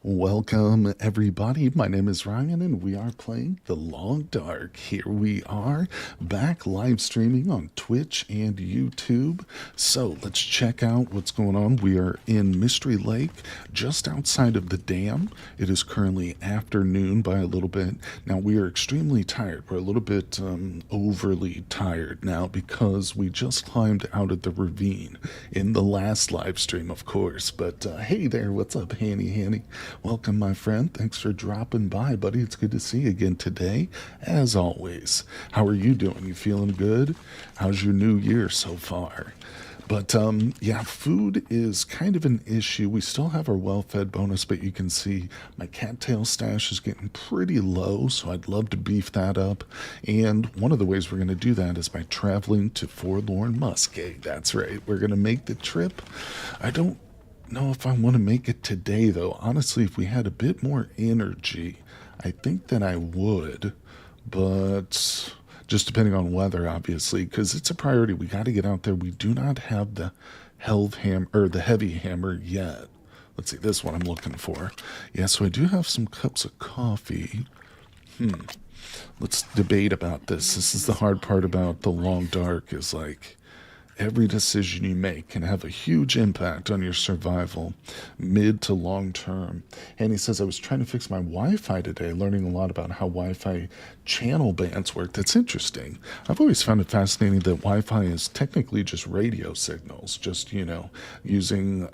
Welcome, everybody. My name is Ryan, and we are playing The Long Dark. Here we are, back live streaming on Twitch and YouTube. So let's check out what's going on. We are in Mystery Lake, just outside of the dam. It is currently afternoon by a little bit. Now, we are extremely tired. We're a little bit overly tired now because we just climbed out of the ravine in the last live stream, of course. But hey there, what's up, Hanny? Welcome, my friend. Thanks for dropping by, buddy. It's good to see you again today, as always. How are you doing? You feeling good? How's your new year so far? But yeah, food is kind of an issue. We still have our well-fed bonus, but you can see my cattail stash is getting pretty low, so I'd love to beef that up. And one of the ways we're going to do that is by traveling to Forlorn Muskeg. That's right. We're going to make the trip. I don't know if I want to make it today, though. Honestly, if we had a bit more energy, I think that I would. But just depending on weather, obviously, because it's a priority. We got to get out there. We do not have the the heavy hammer yet. Let's see, this one I'm looking for. Yeah, so I do have some cups of coffee. Let's debate about this. This is the hard part about the long dark, is like every decision you make can have a huge impact on your survival, mid to long term. And he says, I was trying to fix my Wi-Fi today, learning a lot about how Wi-Fi channel bands work. That's interesting. I've always found it fascinating that Wi-Fi is technically just radio signals, just, using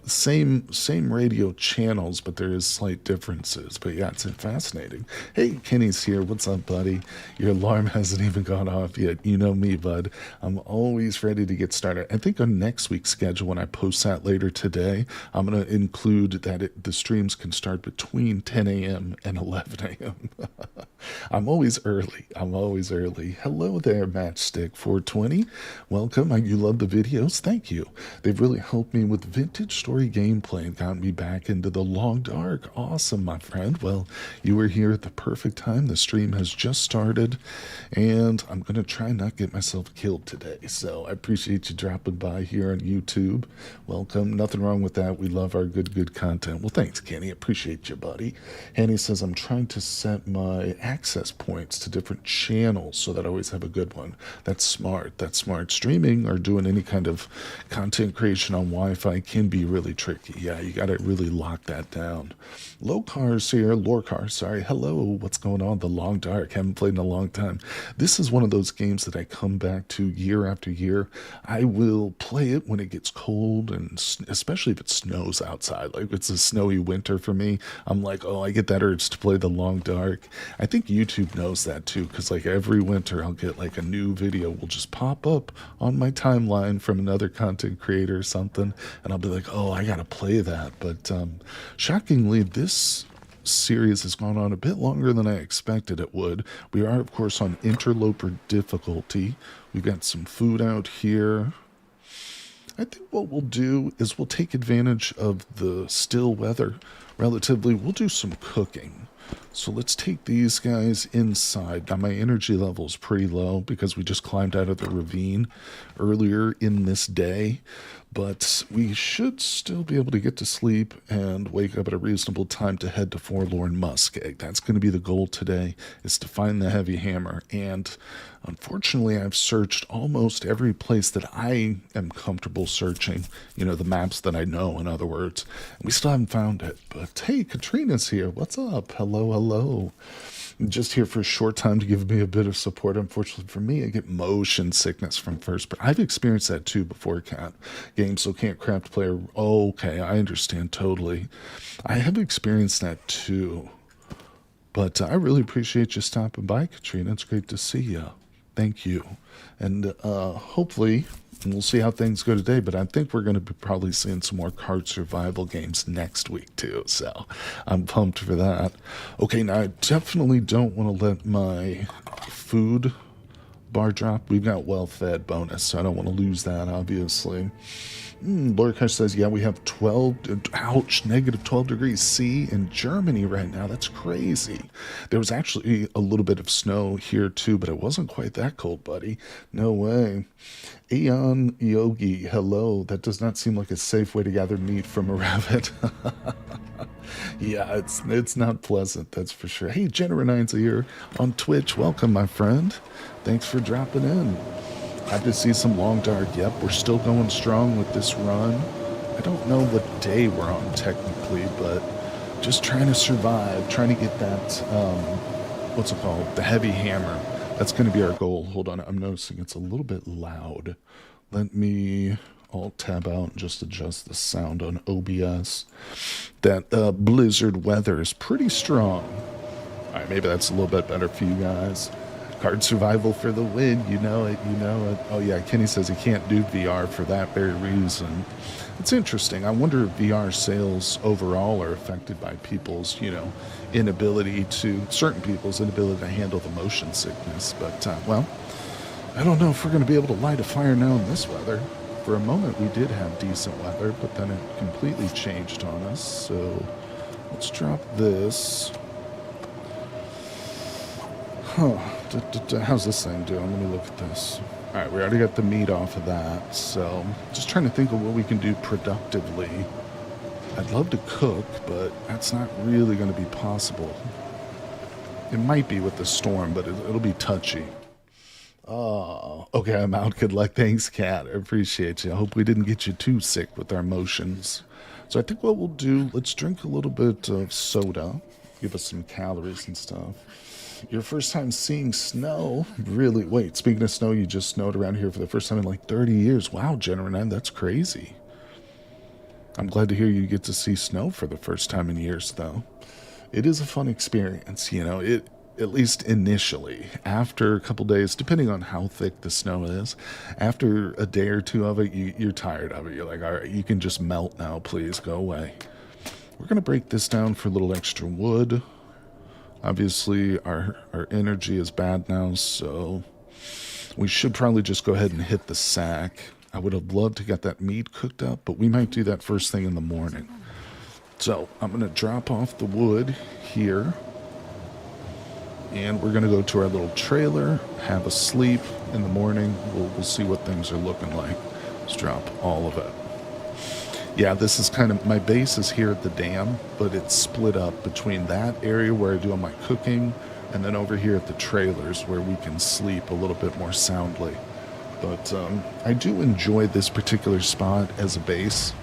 same radio channels, but there is slight differences. But yeah, it's fascinating. Hey, Kenny's here. What's up, buddy? Your alarm hasn't even gone off yet. You know me, bud. I'm always ready to get started. I think on next week's schedule, when I post that later today, I'm going to include that the streams can start between 10 a.m. and 11 a.m. I'm always early. Hello there, Matchstick420. Welcome. You love the videos? Thank you. They've really helped me with vintage story gameplay and got me back into the long dark. Awesome, my friend. Well, you were here at the perfect time. The stream has just started, and I'm going to try not get myself killed today. So I appreciate you dropping by here on YouTube. Welcome. Nothing wrong with that. We love our good content. Well, thanks, Kenny. Appreciate you, buddy. Henny says, I'm trying to set my access points to different channels so that I always have a good one. That's smart. Streaming or doing any kind of content creation on Wi-Fi can be really tricky. Yeah, you got to really lock that down. Lorcar, sorry. Hello, what's going on? The Long Dark. Haven't played in a long time. This is one of those games that I come back to year after year. I will play it when it gets cold, and especially if it snows outside. Like, it's a snowy winter for me. I'm like, oh, I get that urge to play the Long Dark. I think YouTube knows that too, because like every winter I'll get like a new video will just pop up on my timeline from another content creator or something, and I'll be like, oh, I gotta play that. But shockingly, this series has gone on a bit longer than I expected it would. We are, of course, on Interloper difficulty. We've got some food out here. I think what we'll do is we'll take advantage of the still weather relatively. We'll do some cooking. So let's take these guys inside. Now, my energy level is pretty low because we just climbed out of the ravine earlier in this day. But we should still be able to get to sleep and wake up at a reasonable time to head to Forlorn Muskeg. That's going to be the goal today, is to find the heavy hammer. And unfortunately, I've searched almost every place that I am comfortable searching, the maps that I know, in other words. And we still haven't found it. But hey, Katrina's here. What's up? Hello. Just here for a short time to give me a bit of support. Unfortunately for me, I get motion sickness from first, but I've experienced that too before, Cat. Game so can't craft player. Oh, okay, I understand totally. I have experienced that too. But I really appreciate you stopping by, Katrina. It's great to see you. Thank you. And hopefully, we'll see how things go today, but I think we're going to be probably seeing some more card survival games next week too, so I'm pumped for that. Okay, now I definitely don't want to let my food bar drop. We've got well-fed bonus, so I don't want to lose that, obviously. Lorcash says, yeah, we have 12, ouch, negative 12 degrees C in Germany right now. That's crazy. There was actually a little bit of snow here too, but it wasn't quite that cold, buddy. No way. Aeon Yogi, hello. That does not seem like a safe way to gather meat from a rabbit. Yeah, it's not pleasant, that's for sure. Hey, Jenna Nines here on Twitch. Welcome, my friend. Thanks for dropping in. Happy to see some Long Dark. Yep, we're still going strong with this run. I don't know what day we're on technically, but just trying to survive, trying to get that, what's it called? The heavy hammer. That's going to be our goal. Hold on, I'm noticing it's a little bit loud. Let me alt tab out and just adjust the sound on OBS. That blizzard weather is pretty strong. All right, maybe that's a little bit better for you guys. Card survival for the win. You know it, you know it. Oh yeah, Kenny says he can't do VR for that very reason. It's interesting. I wonder if VR sales overall are affected by people's, inability to, certain people's inability to handle the motion sickness. But, well, I don't know if we're going to be able to light a fire now in this weather. For a moment, we did have decent weather, but then it completely changed on us. So let's drop this. Huh. How's this thing doing? Let me look at this. All right, we already got the meat off of that. So just trying to think of what we can do productively. I'd love to cook, but that's not really going to be possible. It might be with the storm, but it'll be touchy. Oh, okay, I'm out. Good luck. Thanks, Kat. I appreciate you. I hope we didn't get you too sick with our motions. So I think what we'll do, let's drink a little bit of soda. Give us some calories and stuff. Your first time seeing snow? Really? Wait, speaking of snow, you just snowed around here for the first time in like 30 years. Wow, Jenna, that's crazy. I'm glad to hear you get to see snow for the first time in years, though. It is a fun experience, at least initially. After a couple days, depending on how thick the snow is, after a day or two of it, you're tired of it. You're like, all right, you can just melt now, please, go away. We're going to break this down for a little extra wood. Obviously, our energy is bad now, so we should probably just go ahead and hit the sack. I would have loved to get that meat cooked up, but we might do that first thing in the morning. So I'm going to drop off the wood here, and we're going to go to our little trailer, have a sleep in the morning. We'll see what things are looking like. Let's drop all of it. Yeah, this is kind of, my base is here at the dam, but it's split up between that area where I do all my cooking and then over here at the trailers where we can sleep a little bit more soundly. But I do enjoy this particular spot as a base.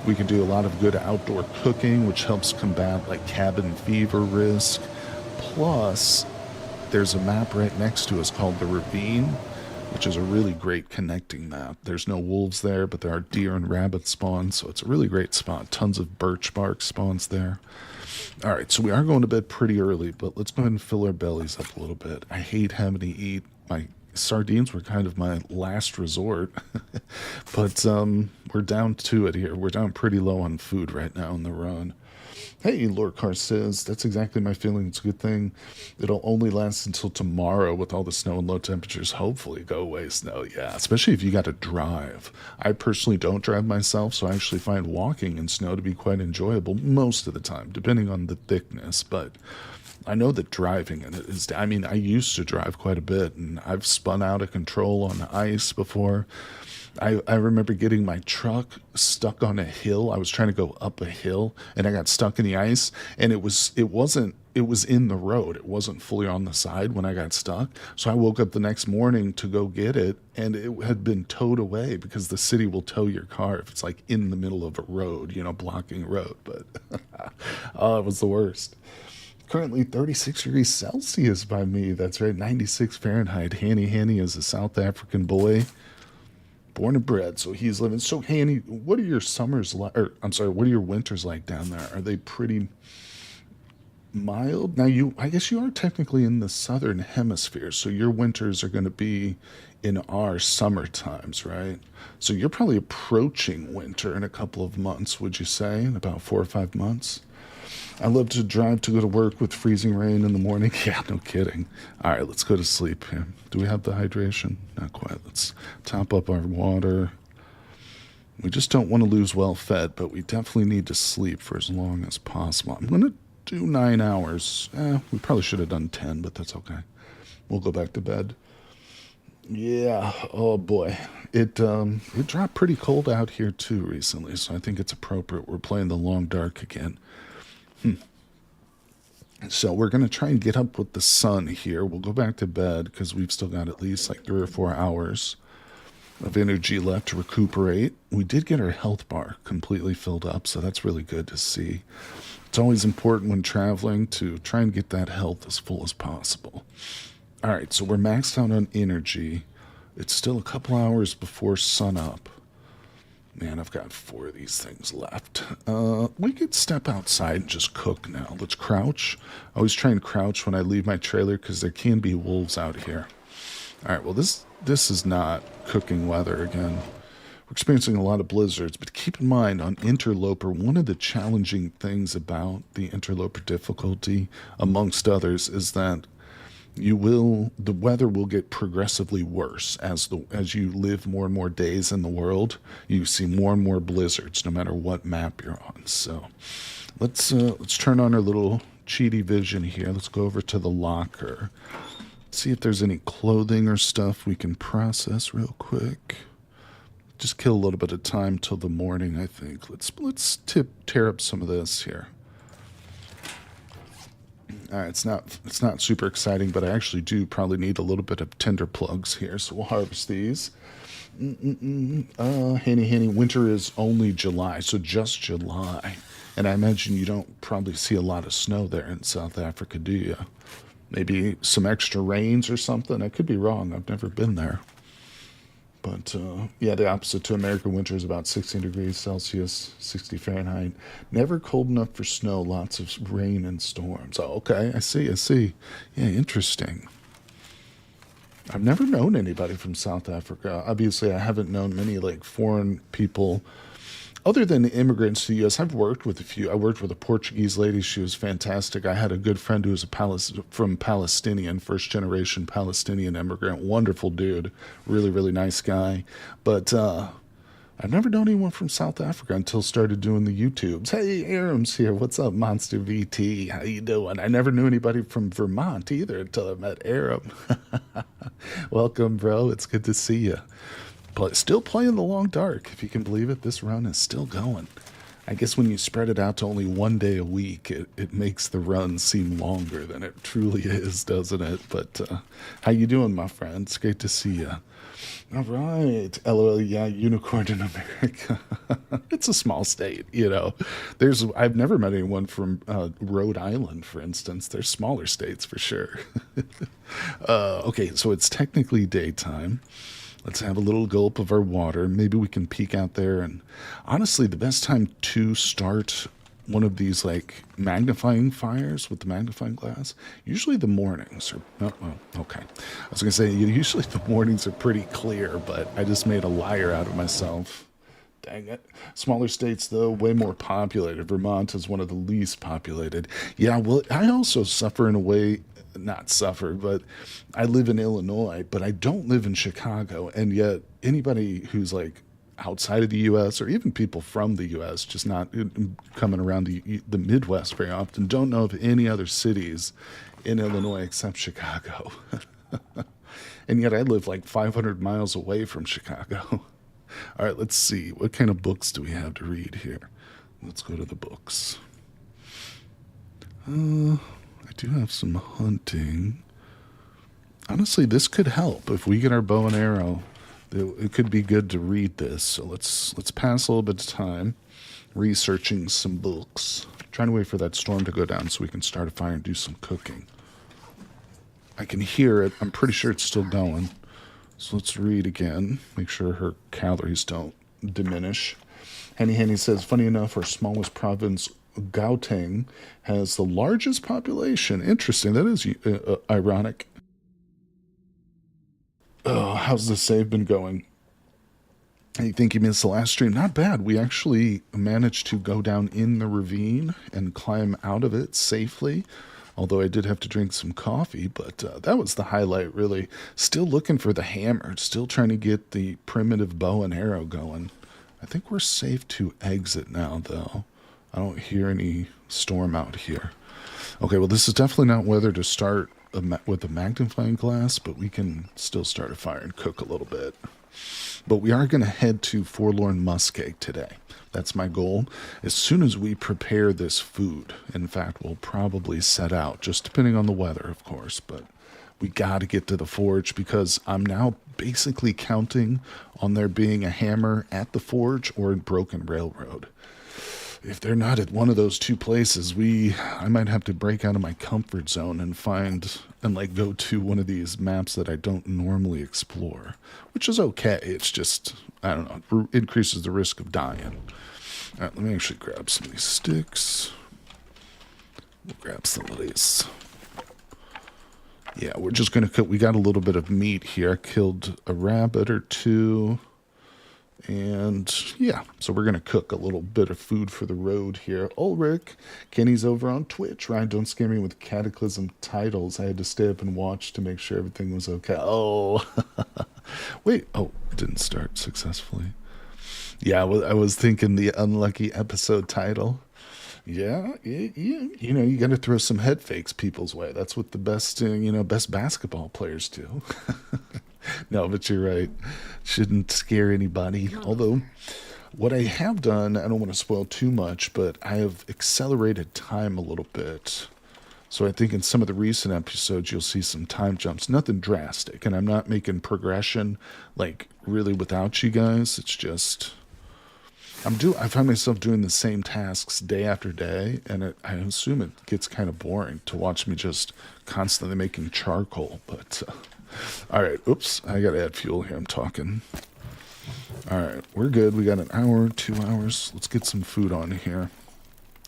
We can do a lot of good outdoor cooking, which helps combat like cabin fever risk. Plus, there's a map right next to us called the Ravine, which is a really great connecting map. There's no wolves there, but there are deer and rabbit spawns, so it's a really great spot. Tons of birch bark spawns there. All right, so we are going to bed pretty early, but let's go ahead and fill our bellies up a little bit. I hate having to eat. My sardines were kind of my last resort, but we're down to it here. We're down pretty low on food right now in the run. Hey, Lorcar says, that's exactly my feeling. It's a good thing it'll only last until tomorrow with all the snow and low temperatures. Hopefully go away snow, yeah, especially if you got to drive. I personally don't drive myself, so I actually find walking in snow to be quite enjoyable most of the time, depending on the thickness. But I know that driving in it is, I used to drive quite a bit, and I've spun out of control on the ice before. I remember getting my truck stuck on a hill. I was trying to go up a hill, and I got stuck in the ice, and it was in the road. It wasn't fully on the side when I got stuck. So I woke up the next morning to go get it, and it had been towed away because the city will tow your car if it's like in the middle of a road, blocking a road. But oh, it was the worst. Currently 36 degrees Celsius by me. That's right, 96 Fahrenheit. Hanny is a South African boy. Born and bred, so he's living. So, Hanny, what are your summers like? What are your winters like down there? Are they pretty mild? Now, I guess you are technically in the southern hemisphere, so your winters are going to be in our summer times, right? So you're probably approaching winter in a couple of months, would you say? In about 4 or 5 months? I love to drive to go to work with freezing rain in the morning. Yeah, no kidding. All right, let's go to sleep here. Do we have the hydration? Not quite. Let's top up our water. We just don't want to lose well fed, but we definitely need to sleep for as long as possible. I'm going to do 9 hours. We probably should have done 10, but that's okay. We'll go back to bed. Yeah, oh boy. It dropped pretty cold out here too recently, so I think it's appropriate. We're playing the long dark again. So we're going to try and get up with the sun here. We'll go back to bed because we've still got at least like 3 or 4 hours of energy left to recuperate. We did get our health bar completely filled up, so that's really good to see. It's always important when traveling to try and get that health as full as possible. All right, so we're maxed out on energy. It's still a couple hours before sunup. Man, I've got 4 of these things left. We could step outside and just cook now. Let's crouch. I always try and crouch when I leave my trailer because there can be wolves out here. All right, well, this is not cooking weather again. We're experiencing a lot of blizzards, but keep in mind on Interloper, one of the challenging things about the Interloper difficulty, amongst others, is that the weather will get progressively worse as you live more and more days in the world. You see more and more blizzards no matter what map you're on. So let's turn on our little cheaty vision here. Let's go over to the locker, see if there's any clothing or stuff we can process real quick. Just kill a little bit of time till the morning, I think. Let's tear up some of this here. All right, it's not super exciting, but I actually do probably need a little bit of tinder plugs here, so we'll harvest these. Henny, winter is only July, so just July. And I imagine you don't probably see a lot of snow there in South Africa, do you? Maybe some extra rains or something? I could be wrong. I've never been there. But, yeah, the opposite to American winter is about 16 degrees Celsius, 60 Fahrenheit. Never cold enough for snow, lots of rain and storms. Oh, okay, I see. Yeah, interesting. I've never known anybody from South Africa. Obviously, I haven't known many, like, foreign people. Other than the immigrants to the U.S., I've worked with a few. I worked with a Portuguese lady. She was fantastic. I had a good friend who was from Palestinian, first-generation Palestinian immigrant. Wonderful dude. Really, really nice guy. But I've never known anyone from South Africa until started doing the YouTubes. Hey, Aram's here. What's up, Monster VT? How you doing? I never knew anybody from Vermont either until I met Aram. Welcome, bro. It's good to see you. But still playing the long dark, if you can believe it. This run is still going. I guess when you spread it out to only 1 day a week, it makes the run seem longer than it truly is, doesn't it? But how you doing, my friend? It's great to see you. All right. LOL, yeah, unicorn in America. It's a small state, you know. I've never met anyone from Rhode Island, for instance. There's smaller states for sure. Okay, so it's technically daytime. Let's have a little gulp of our water. Maybe we can peek out there. And honestly, the best time to start one of these like magnifying fires with the magnifying glass, usually the mornings are, okay. I was going to say, usually the mornings are pretty clear, but I just made a liar out of myself. Dang it. Smaller states, though, way more populated. Vermont is one of the least populated. Yeah, well, I also suffer in a way, not suffer, but I live in Illinois, but I don't live in Chicago. And yet anybody who's like outside of the U.S. or even people from the U.S., just not coming around the Midwest very often, don't know of any other cities in Illinois except Chicago. And yet I live like 500 miles away from Chicago. All right, let's see. What kind of books do we have to read here? Let's go to the books. I do have some hunting. Honestly, this could help. If we get our bow and arrow, it could be good to read this. So let's pass a little bit of time researching some books. Trying to wait for that storm to go down so we can start a fire and do some cooking. I can hear it. I'm pretty sure it's still going. So let's read again. Make sure her calories don't diminish. Henny says, funny enough, our smallest province, Gauteng, has the largest population. Interesting. That is ironic. Oh, how's the save been going? I think you missed the last stream. Not bad. We actually managed to go down in the ravine and climb out of it safely. Although I did have to drink some coffee, but that was the highlight, really. Still looking for the hammer. Still trying to get the primitive bow and arrow going. I think we're safe to exit now, though. I don't hear any storm out here. Okay, well, this is definitely not weather to start with a magnifying glass, but we can still start a fire and cook a little bit. But we are going to head to Forlorn Muskeg today. That's my goal. As soon as we prepare this food, in fact, we'll probably set out, just depending on the weather, of course, but we got to get to the forge because I'm now basically counting on there being a hammer at the forge or in Broken Railroad. If they're not at one of those two places, I might have to break out of my comfort zone and like go to one of these maps that I don't normally explore, which is okay. It's just, I don't know, it increases the risk of dying. All right, let me actually grab some of these sticks. We'll grab some of these. Yeah, we're just going to cook. We got a little bit of meat here. I killed a rabbit or two. And yeah, so we're going to cook a little bit of food for the road here. Ulrich, Kenny's over on Twitch. Ryan, don't scare me with Cataclysm titles. I had to stay up and watch to make sure everything was okay. Oh, wait. Oh, it didn't start successfully. Yeah, I was thinking the unlucky episode title. Yeah, you got to throw some head fakes people's way. That's what the best, best basketball players do. No, but you're right. Shouldn't scare anybody. Although, what I have done, I don't want to spoil too much, but I have accelerated time a little bit. So I think in some of the recent episodes, you'll see some time jumps. Nothing drastic, and I'm not making progression, like, really without you guys. It's just... I find myself doing the same tasks day after day, and I assume it gets kind of boring to watch me just constantly making charcoal, but... all right, oops, I gotta add fuel here, I'm talking. All right, we're good. We got an hour, 2 hours. Let's get some food on here.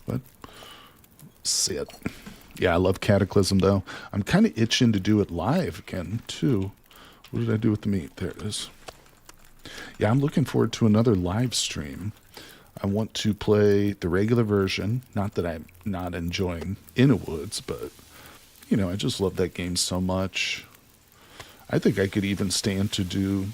What? Sit. Yeah, I love Cataclysm, though. I'm kind of itching to do it live again, too. What did I do with the meat? There it is. Yeah, I'm looking forward to another live stream. I want to play the regular version. Not that I'm not enjoying In the Woods, but, I just love that game so much. I think I could even stand to do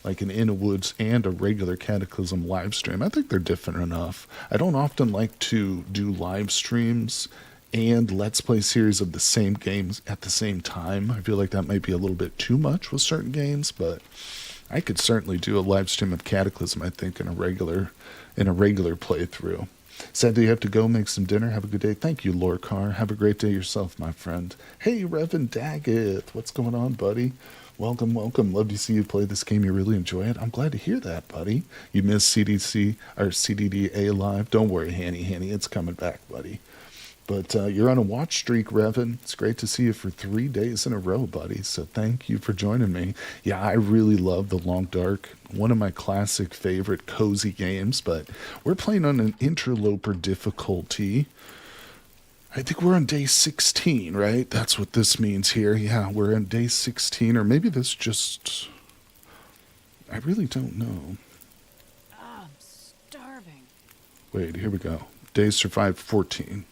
like an In the Woods and a regular Cataclysm live stream. I think they're different enough. I don't often like to do live streams and Let's Play series of the same games at the same time. I feel like that might be a little bit too much with certain games, but I could certainly do a live stream of Cataclysm, I think, in a regular playthrough. Sadly, you have to go make some dinner. Have a good day. Thank you, Lorcar. Have a great day yourself, my friend. Hey, Reverend Daggett. What's going on, buddy? Welcome, welcome. Love to see you play this game. You really enjoy it. I'm glad to hear that, buddy. You missed CDC or CDDA Live. Don't worry, Hanny. It's coming back, buddy. But you're on a watch streak, Revan. It's great to see you for 3 days in a row, buddy. So thank you for joining me. Yeah, I really love The Long Dark. One of my classic favorite cozy games. But we're playing on an Interloper difficulty. I think we're on day 16, right? That's what this means here. Yeah, we're on day 16. Or maybe this just... I really don't know. I'm starving. Wait, here we go. Days survived 14.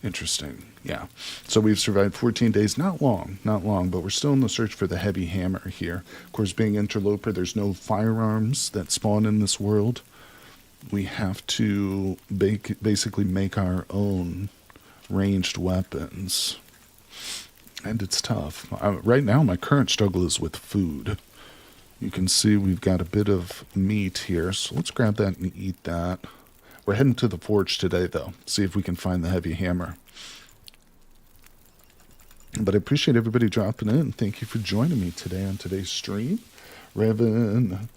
Interesting. Yeah. So we've survived 14 days. Not long, but we're still in the search for the heavy hammer here. Of course, being Interloper, there's no firearms that spawn in this world. We have to basically make our own ranged weapons. And it's tough. Right now, my current struggle is with food. You can see we've got a bit of meat here. So let's grab that and eat that. We're heading to the forge today, though. See if we can find the heavy hammer. But I appreciate everybody dropping in. Thank you for joining me today on today's stream. Revan,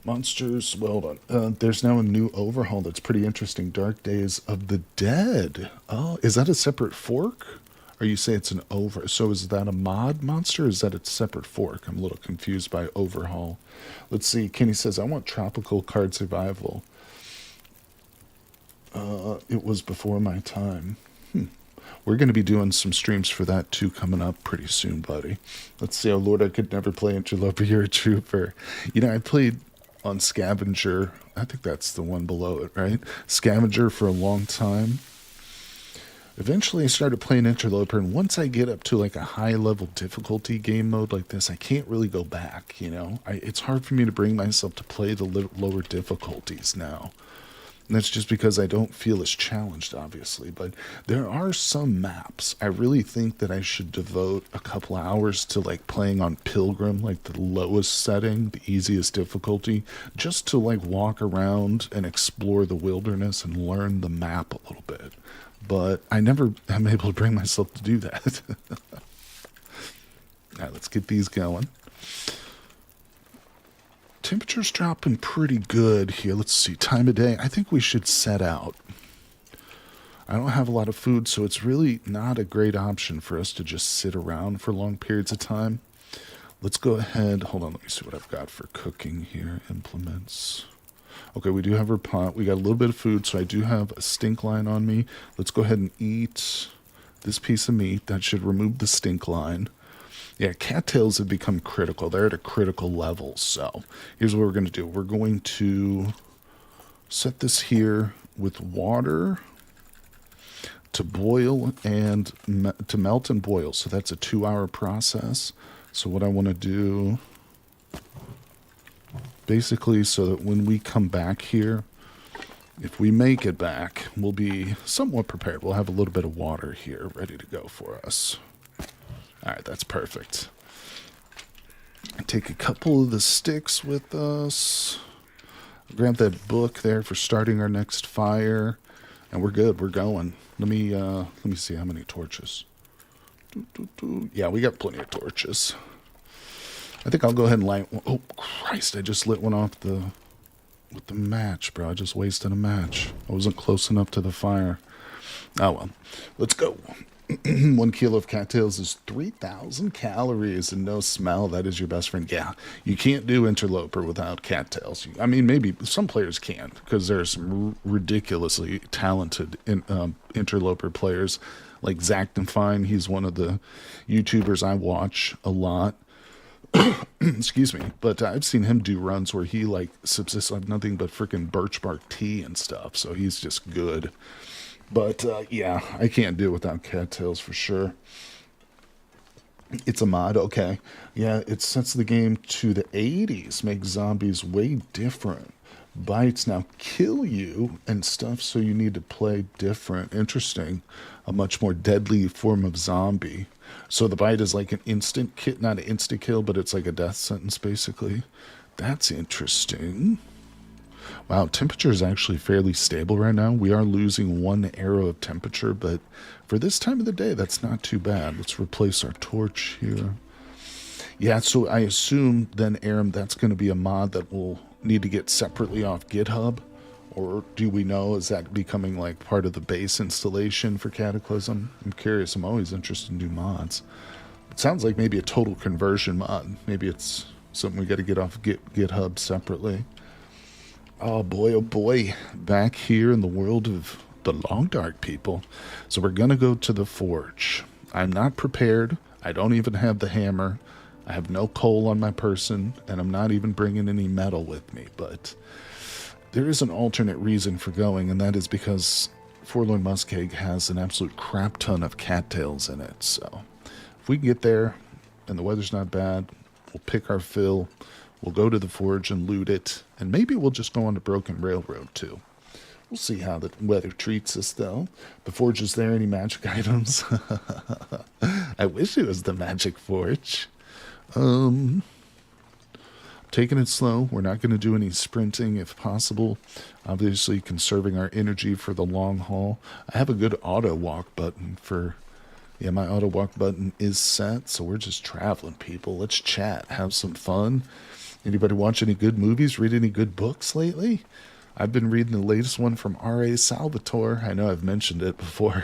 Monsters, well done. There's now a new overhaul that's pretty interesting. Dark Days of the Dead. Oh, is that a separate fork? Or you say it's an so is that a mod monster, or is that a separate fork? I'm a little confused by overhaul. Let's see. Kenny says, I want Tropical Card Survival. It was before my time. We're going to be doing some streams for that too coming up pretty soon, buddy. Let's see. Oh, Lord, I could never play Interloper. You're a trooper. I played on Scavenger. I think that's the one below it, right? Scavenger for a long time. Eventually, I started playing Interloper, and once I get up to like a high-level difficulty game mode like this, I can't really go back, It's hard for me to bring myself to play the lower difficulties now. And that's just because I don't feel as challenged, obviously. But there are some maps. I really think that I should devote a couple hours to like playing on Pilgrim, like the lowest setting, the easiest difficulty, just to like walk around and explore the wilderness and learn the map a little bit. But I never am able to bring myself to do that. All right, let's get these going. Temperature's dropping pretty good here. Let's see, time of day. I think we should set out. I don't have a lot of food, so it's really not a great option for us to just sit around for long periods of time. Let's go ahead. Hold on, let me see what I've got for cooking here. Implements. Okay, we do have our pot. We got a little bit of food, so I do have a stink line on me. Let's go ahead and eat this piece of meat. That should remove the stink line. Yeah, cattails have become critical. They're at a critical level. So here's what we're going to do. We're going to set this here with water to boil and to melt and boil. So that's a 2-hour process. So what I want to do, basically, so that when we come back here, if we make it back, we'll be somewhat prepared. We'll have a little bit of water here ready to go for us. All right, that's perfect. Take a couple of the sticks with us. Grab that book there for starting our next fire, and we're good. We're going. Let me see how many torches. Yeah, we got plenty of torches. I think I'll go ahead and light one. Oh Christ! I just lit one off with the match, bro. I just wasted a match. I wasn't close enough to the fire. Oh well, let's go. 1 kilo of cattails is 3,000 calories and no smell. That is your best friend. Yeah, you can't do Interloper without cattails. I mean, maybe some players can, because there's some ridiculously talented Interloper players, like Zach Fine. He's one of the YouTubers I watch a lot. Excuse me, but I've seen him do runs where he like subsists on nothing but freaking birch bark tea and stuff. So he's just good. But, yeah, I can't do it without cattails for sure. It's a mod, okay. Yeah, it sets the game to the 80s, makes zombies way different. Bites now kill you and stuff, so you need to play different. Interesting. A much more deadly form of zombie. So the bite is like an instant kill, not an instant kill, but it's like a death sentence, basically. That's interesting. Wow, temperature is actually fairly stable right now. We are losing 1 arrow of temperature, but for this time of the day, that's not too bad. Let's replace our torch here. Yeah, so I assume then, Aram, that's going to be a mod that will need to get separately off GitHub. Or do we know, is that becoming like part of the base installation for Cataclysm? I'm curious. I'm always interested in new mods. It sounds like maybe a total conversion mod. Maybe it's something we got to get off GitHub separately. Oh boy, back here in the world of the Long Dark, people. So we're going to go to the forge. I'm not prepared. I don't even have the hammer. I have no coal on my person, and I'm not even bringing any metal with me. But there is an alternate reason for going, and that is because Forlorn Muskeg has an absolute crap ton of cattails in it. So if we can get there and the weather's not bad, we'll pick our fill. We'll go to the forge and loot it, and maybe we'll just go on the Broken Railroad, too. We'll see how the weather treats us, though. The forge is there. Any magic items? I wish it was the magic forge. Taking it slow. We're not going to do any sprinting if possible. Obviously, conserving our energy for the long haul. I have a good auto walk button for... Yeah, my auto walk button is set, so we're just traveling, people. Let's chat. Have some fun. Anybody watch any good movies? Read any good books lately? I've been reading the latest one from R.A. Salvatore. I know I've mentioned it before.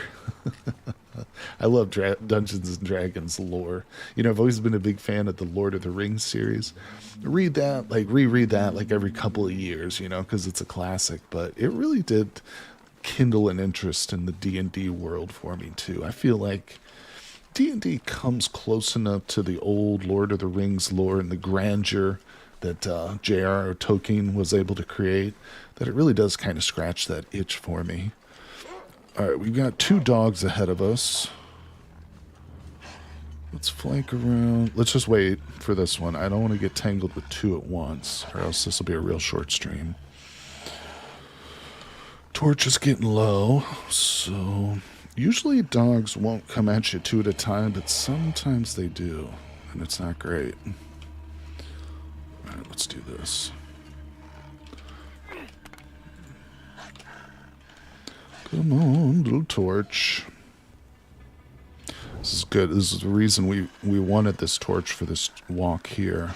I love Dungeons & Dragons lore. You know, I've always been a big fan of the Lord of the Rings series. Reread that like every couple of years, you know, because it's a classic. But it really did kindle an interest in the D&D world for me, too. I feel like D&D comes close enough to the old Lord of the Rings lore and the grandeur that J.R.R. Tolkien was able to create, that it really does kind of scratch that itch for me. All right, we've got 2 dogs ahead of us. Let's flank around. Let's just wait for this one. I don't want to get tangled with 2 at once, or else this will be a real short stream. Torch is getting low, so usually dogs won't come at you two at a time, but sometimes they do, and it's not great. Alright, let's do this. Come on, little torch. This is good. This is the reason we wanted this torch for this walk here.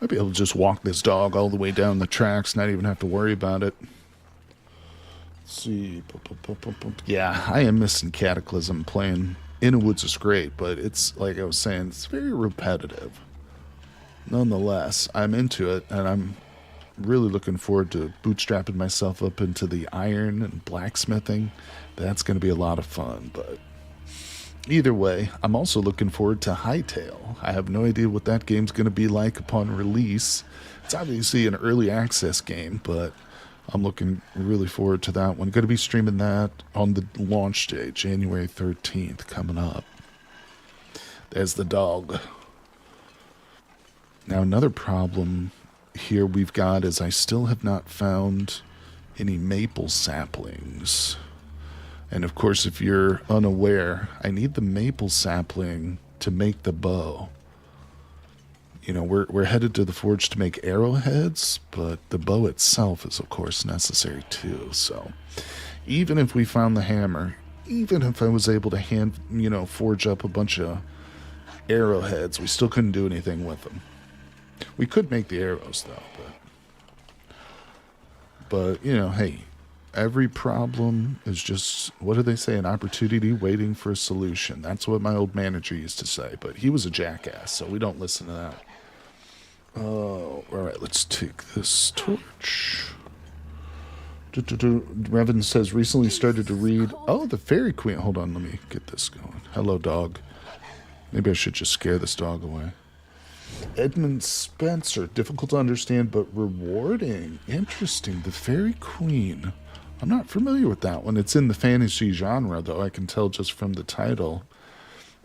Might be able to just walk this dog all the way down the tracks, not even have to worry about it. Let's see. Yeah, I am missing Cataclysm. Playing In the Woods is great, but it's, like I was saying, it's very repetitive. Nonetheless, I'm into it, and I'm really looking forward to bootstrapping myself up into the iron and blacksmithing. That's going to be a lot of fun, but either way, I'm also looking forward to Hytale. I have no idea what that game's going to be like upon release. It's obviously an early access game, but I'm looking really forward to that one. Going to be streaming that on the launch day, January 13th, coming up. There's the dog. Now, another problem here we've got is I still have not found any maple saplings. And of course, if you're unaware, I need the maple sapling to make the bow. You know, we're headed to the forge to make arrowheads, but the bow itself is of course necessary too. So even if we found the hammer, even if I was able to forge up a bunch of arrowheads, we still couldn't do anything with them. We could make the arrows though, but you know, hey, every problem is just, what do they say, an opportunity waiting for a solution. That's what my old manager used to say, but he was a jackass, so we don't listen to that. Oh, all right, let's take this torch. Revan says, recently started to read, oh, the Fairy Queen. Hold on, let me get this going. Hello, dog. Maybe I should just scare this dog away. Edmund Spencer, difficult to understand but rewarding. Interesting. The Fairy Queen. I'm not familiar with that one. It's in the fantasy genre, though, I can tell just from the title.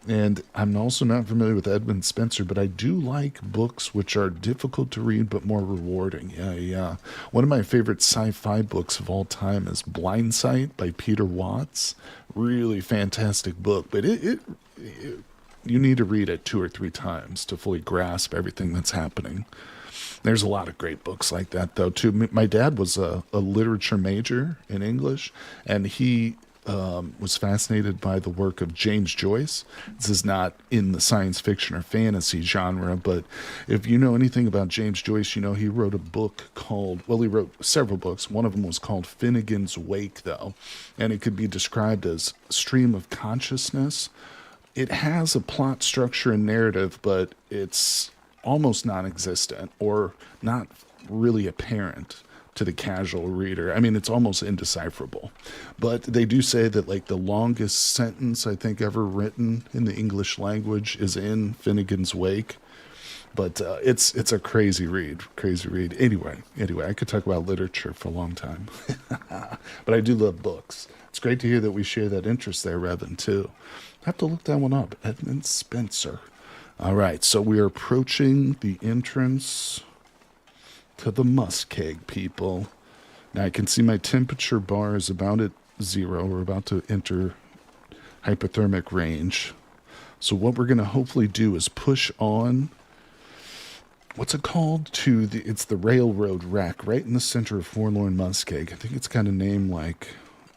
And I'm also not familiar with Edmund Spencer, but I do like books which are difficult to read but more rewarding. Yeah. One of my favorite sci-fi books of all time is Blind Sight by Peter Watts. Really fantastic book, but it you need to read it 2 or 3 times to fully grasp everything that's happening. There's a lot of great books like that, though, too. My dad was a literature major in English, and he was fascinated by the work of James Joyce. This is not in the science fiction or fantasy genre, but if you know anything about James Joyce, you know he wrote a book called, well, he wrote several books. One of them was called Finnegan's Wake, though, and it could be described as stream of consciousness. It has a plot structure and narrative, but it's almost non-existent or not really apparent to the casual reader. I mean, it's almost indecipherable. But they do say that, like, the longest sentence I think ever written in the English language is in Finnegan's Wake. But it's a crazy read. Anyway, I could talk about literature for a long time. But I do love books. It's great to hear that we share that interest there, Revan, too. I have to look that one up. Edmund Spencer. All right, so we are approaching the entrance to the muskeg, people. Now I can see my temperature bar is about at 0. We're about to enter hypothermic range. So what we're going to hopefully do is push on, what's it called? It's the railroad wreck right in the center of Forlorn Muskeg. I think it's kind of named like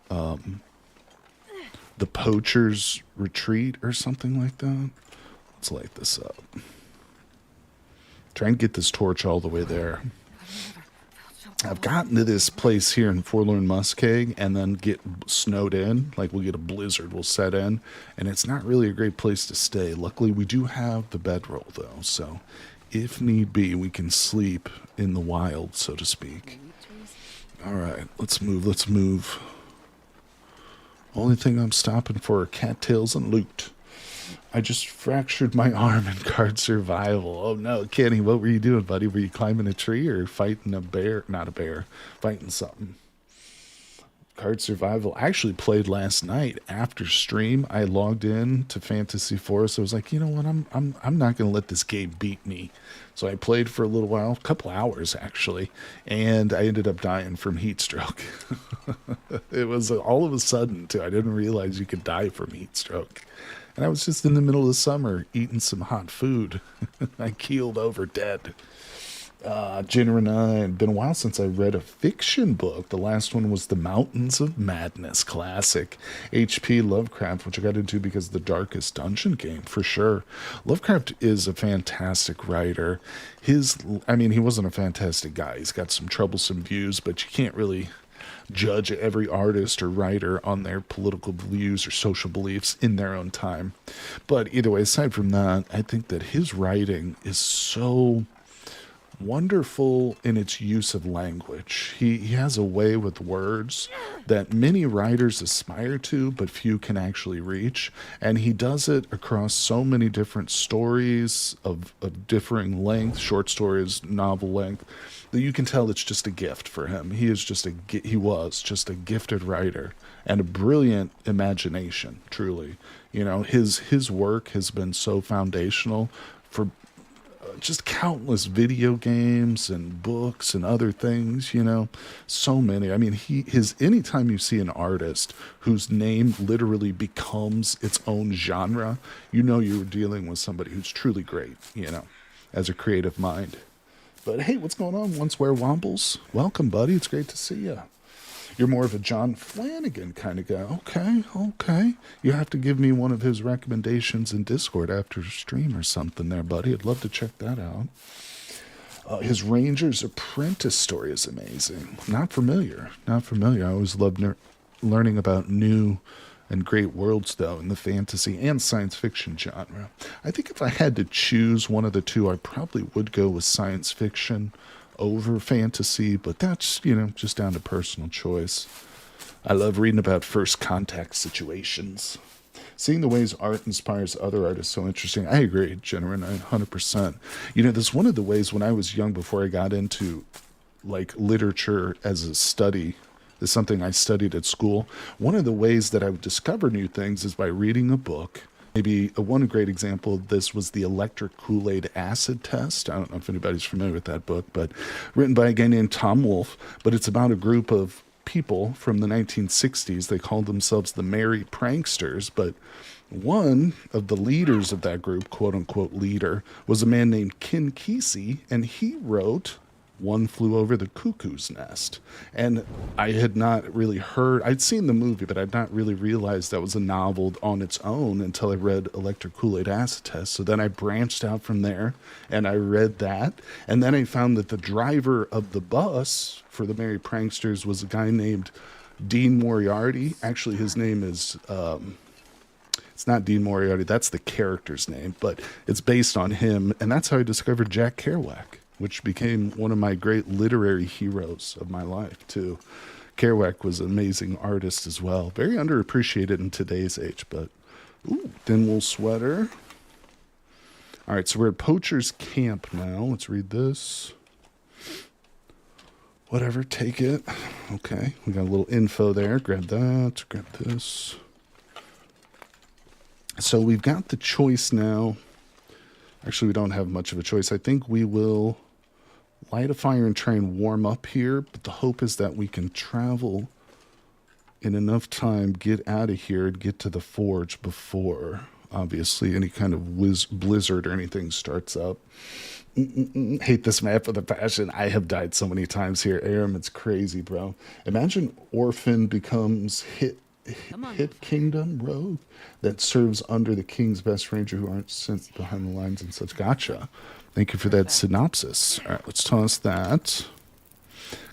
the Poacher's Retreat or something like that. Let's light this up. Try and get this torch all the way there. I've gotten to this place here in Forlorn Muskeg and then get snowed in. Like, we'll get a blizzard will set in, and it's not really a great place to stay. Luckily, we do have the bedroll, though, so if need be, we can sleep in the wild, so to speak. All right, let's move. Only thing I'm stopping for are cattails and loot. I just fractured my arm in card survival. Oh no, Kenny, what were you doing, buddy? Were you climbing a tree or fighting a bear? Not a bear, fighting something. Card Survival. I actually played last night after stream. I logged in to Fantasy Forest. I was like, you know what? I'm not going to let this game beat me. So I played for a little while, a couple hours actually, and I ended up dying from heat stroke. It was all of a sudden too. I didn't realize you could die from heat stroke. And I was just in the middle of the summer eating some hot food. I keeled over dead. Jenner and I, it's been a while since I read a fiction book. The last one was The Mountains of Madness, classic. H.P. Lovecraft, which I got into because of the Darkest Dungeon game, for sure. Lovecraft is a fantastic writer. He wasn't a fantastic guy. He's got some troublesome views, but you can't really judge every artist or writer on their political views or social beliefs in their own time. But either way, aside from that, I think that his writing is so wonderful in its use of language. He has a way with words that many writers aspire to, but few can actually reach. And he does it across so many different stories of differing length, short stories, novel length, that you can tell it's just a gift for him. He was just a gifted writer and a brilliant imagination, truly. You know, his work has been so foundational for just countless video games and books and other things, you know, so many. I mean, anytime you see an artist whose name literally becomes its own genre, you know you're dealing with somebody who's truly great, you know, as a creative mind. But hey, what's going on, Once Where Wombles? Welcome, buddy. It's great to see you. You're more of a John Flanagan kind of guy. Okay. You have to give me one of his recommendations in Discord after stream or something there, buddy. I'd love to check that out. His Ranger's Apprentice story is amazing. Not familiar. I always loved learning about new and great worlds, though, in the fantasy and science fiction genre. I think if I had to choose one of the two, I probably would go with science fiction over fantasy, but that's, you know, just down to personal choice. I love reading about first contact situations. Seeing the ways art inspires other artists so interesting. I agree, Jenner, 100%. You know, this one of the ways when I was young, before I got into like literature as a study, is something I studied at school. One of the ways that I would discover new things is by reading a book. Maybe one great example of this was the electric Kool-Aid acid test. I don't know if anybody's familiar with that book, but written by a guy named Tom Wolfe. But it's about a group of people from the 1960s. They called themselves the Merry Pranksters. But one of the leaders of that group, quote unquote leader, was a man named Ken Kesey, and he wrote One Flew Over the Cuckoo's Nest. And I had not really I'd seen the movie, but I'd not really realized that was a novel on its own until I read Electric Kool-Aid Acid Test. So then I branched out from there and I read that. And then I found that the driver of the bus for the Merry Pranksters was a guy named Dean Moriarty. Actually, his name is, it's not Dean Moriarty, that's the character's name, but it's based on him. And that's how I discovered Jack Kerouac, which became one of my great literary heroes of my life, too. Kerouac was an amazing artist as well. Very underappreciated in today's age, but ooh, thin wool sweater. All right, so we're at Poacher's Camp now. Let's read this. Whatever, take it. Okay, we got a little info there. Grab that, grab this. So we've got the choice now. Actually, we don't have much of a choice. I think we will light a fire and try and warm up here, but the hope is that we can travel in enough time, get out of here, and get to the forge before, obviously, any kind of blizzard or anything starts up. Hate this map with a passion. I have died so many times here, Aram. It's crazy, bro. Imagine Orphan becomes Hit Kingdom Rogue that serves under the King's best ranger who aren't sent behind the lines and such. Gotcha. Thank you for that synopsis. All right, let's toss that.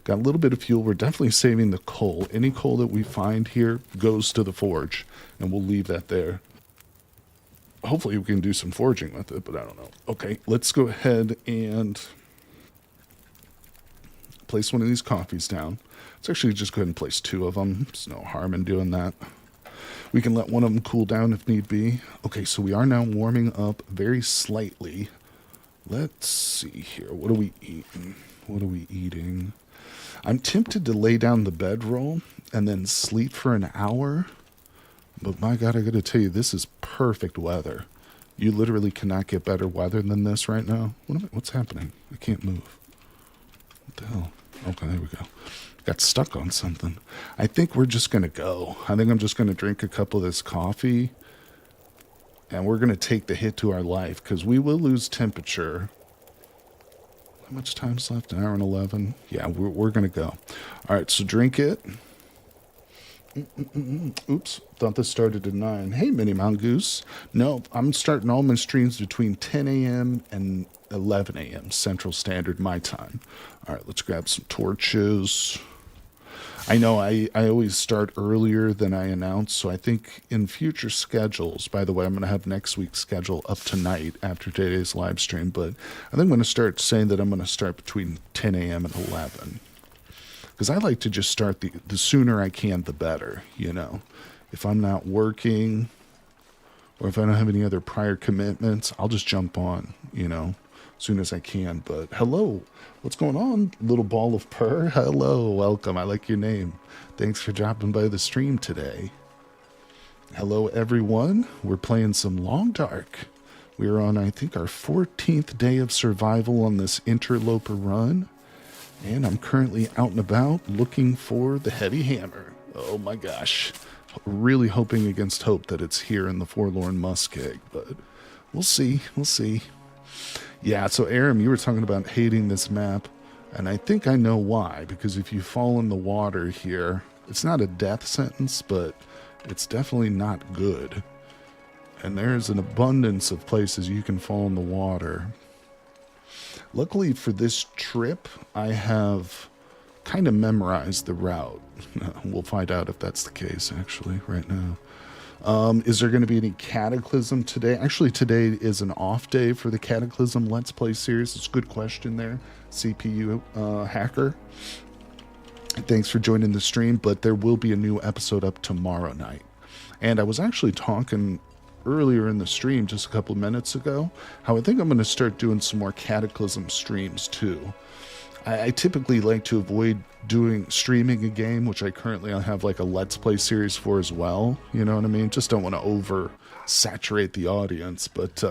Got a little bit of fuel. We're definitely saving the coal. Any coal that we find here goes to the forge, and we'll leave that there. Hopefully we can do some forging with it, but I don't know. Okay, let's go ahead and place one of these coffees down. Let's actually just go ahead and place two of them. There's no harm in doing that. We can let one of them cool down if need be. Okay, so we are now warming up very slightly. Let's see here. What are we eating? What are we eating? I'm tempted to lay down the bedroll and then sleep for an hour. But my God, I got to tell you, this is perfect weather. You literally cannot get better weather than this right now. What's happening? I can't move. What the hell? Okay, there we go. Got stuck on something. I think we're just going to go. I think I'm just going to drink a cup of this coffee. And we're going to take the hit to our life because we will lose temperature. How much time's left? An hour and 11? Yeah, we're going to go. All right, so drink it. Oops, thought this started at 9. Hey, Mini Mongoose. No, I'm starting all my streams between 10 a.m. and 11 a.m. Central Standard, my time. All right, let's grab some torches. I know I always start earlier than I announce, so I think in future schedules, by the way, I'm going to have next week's schedule up tonight after today's live stream, but I think I'm going to start saying that I'm going to start between 10 a.m. and 11. Because I like to just start the sooner I can, the better, you know. If I'm not working or if I don't have any other prior commitments, I'll just jump on, you know, as soon as I can. But hello, what's going on, little ball of purr? Hello, welcome. I like your name. Thanks for dropping by the stream today. Hello, everyone. We're playing some Long Dark. We're on, I think, our 14th day of survival on this Interloper run. And I'm currently out and about looking for the heavy hammer. Oh my gosh. Really hoping against hope that it's here in the Forlorn Muskeg, but we'll see. We'll see. Yeah, so Aram, you were talking about hating this map, and I think I know why, because if you fall in the water here, it's not a death sentence, but it's definitely not good. And there's an abundance of places you can fall in the water. Luckily for this trip, I have kind of memorized the route. We'll find out if that's the case, actually, right now. Is there going to be any Cataclysm today? Actually, today is an off day for the Cataclysm Let's Play series. It's a good question there, CPU hacker. Thanks for joining the stream, but there will be a new episode up tomorrow night. And I was actually talking earlier in the stream just a couple of minutes ago how I think I'm going to start doing some more Cataclysm streams too. I typically like to avoid streaming a game, which I currently have like a Let's Play series for as well. You know what I mean? Just don't want to over saturate the audience. But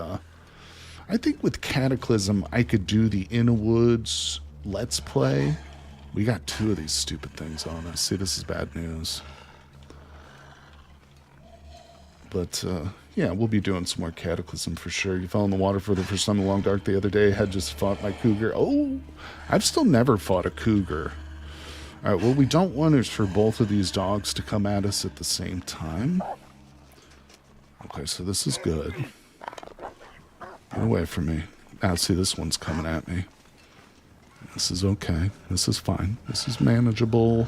I think with Cataclysm, I could do the In the Woods Let's Play. We got 2 of these stupid things on us. See, this is bad news. But yeah, we'll be doing some more Cataclysm for sure. You fell in the water for the first time in Long Dark the other day. Had just fought my cougar. Oh, I've still never fought a cougar. All right, what we don't want is for both of these dogs to come at us at the same time. Okay, so this is good. Get away from me. Ah, see, this one's coming at me. This is okay. This is fine. This is manageable.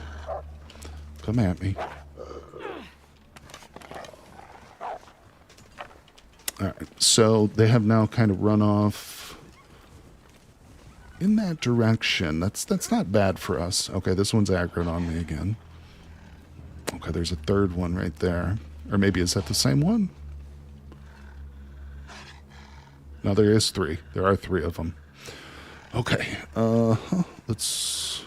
Come at me. All right, so they have now kind of run off in that direction. That's not bad for us. Okay, this one's aggroed on me again. Okay, there's a third one right there. Or maybe is that the same one? No, there is 3. There are 3 of them. Okay, let's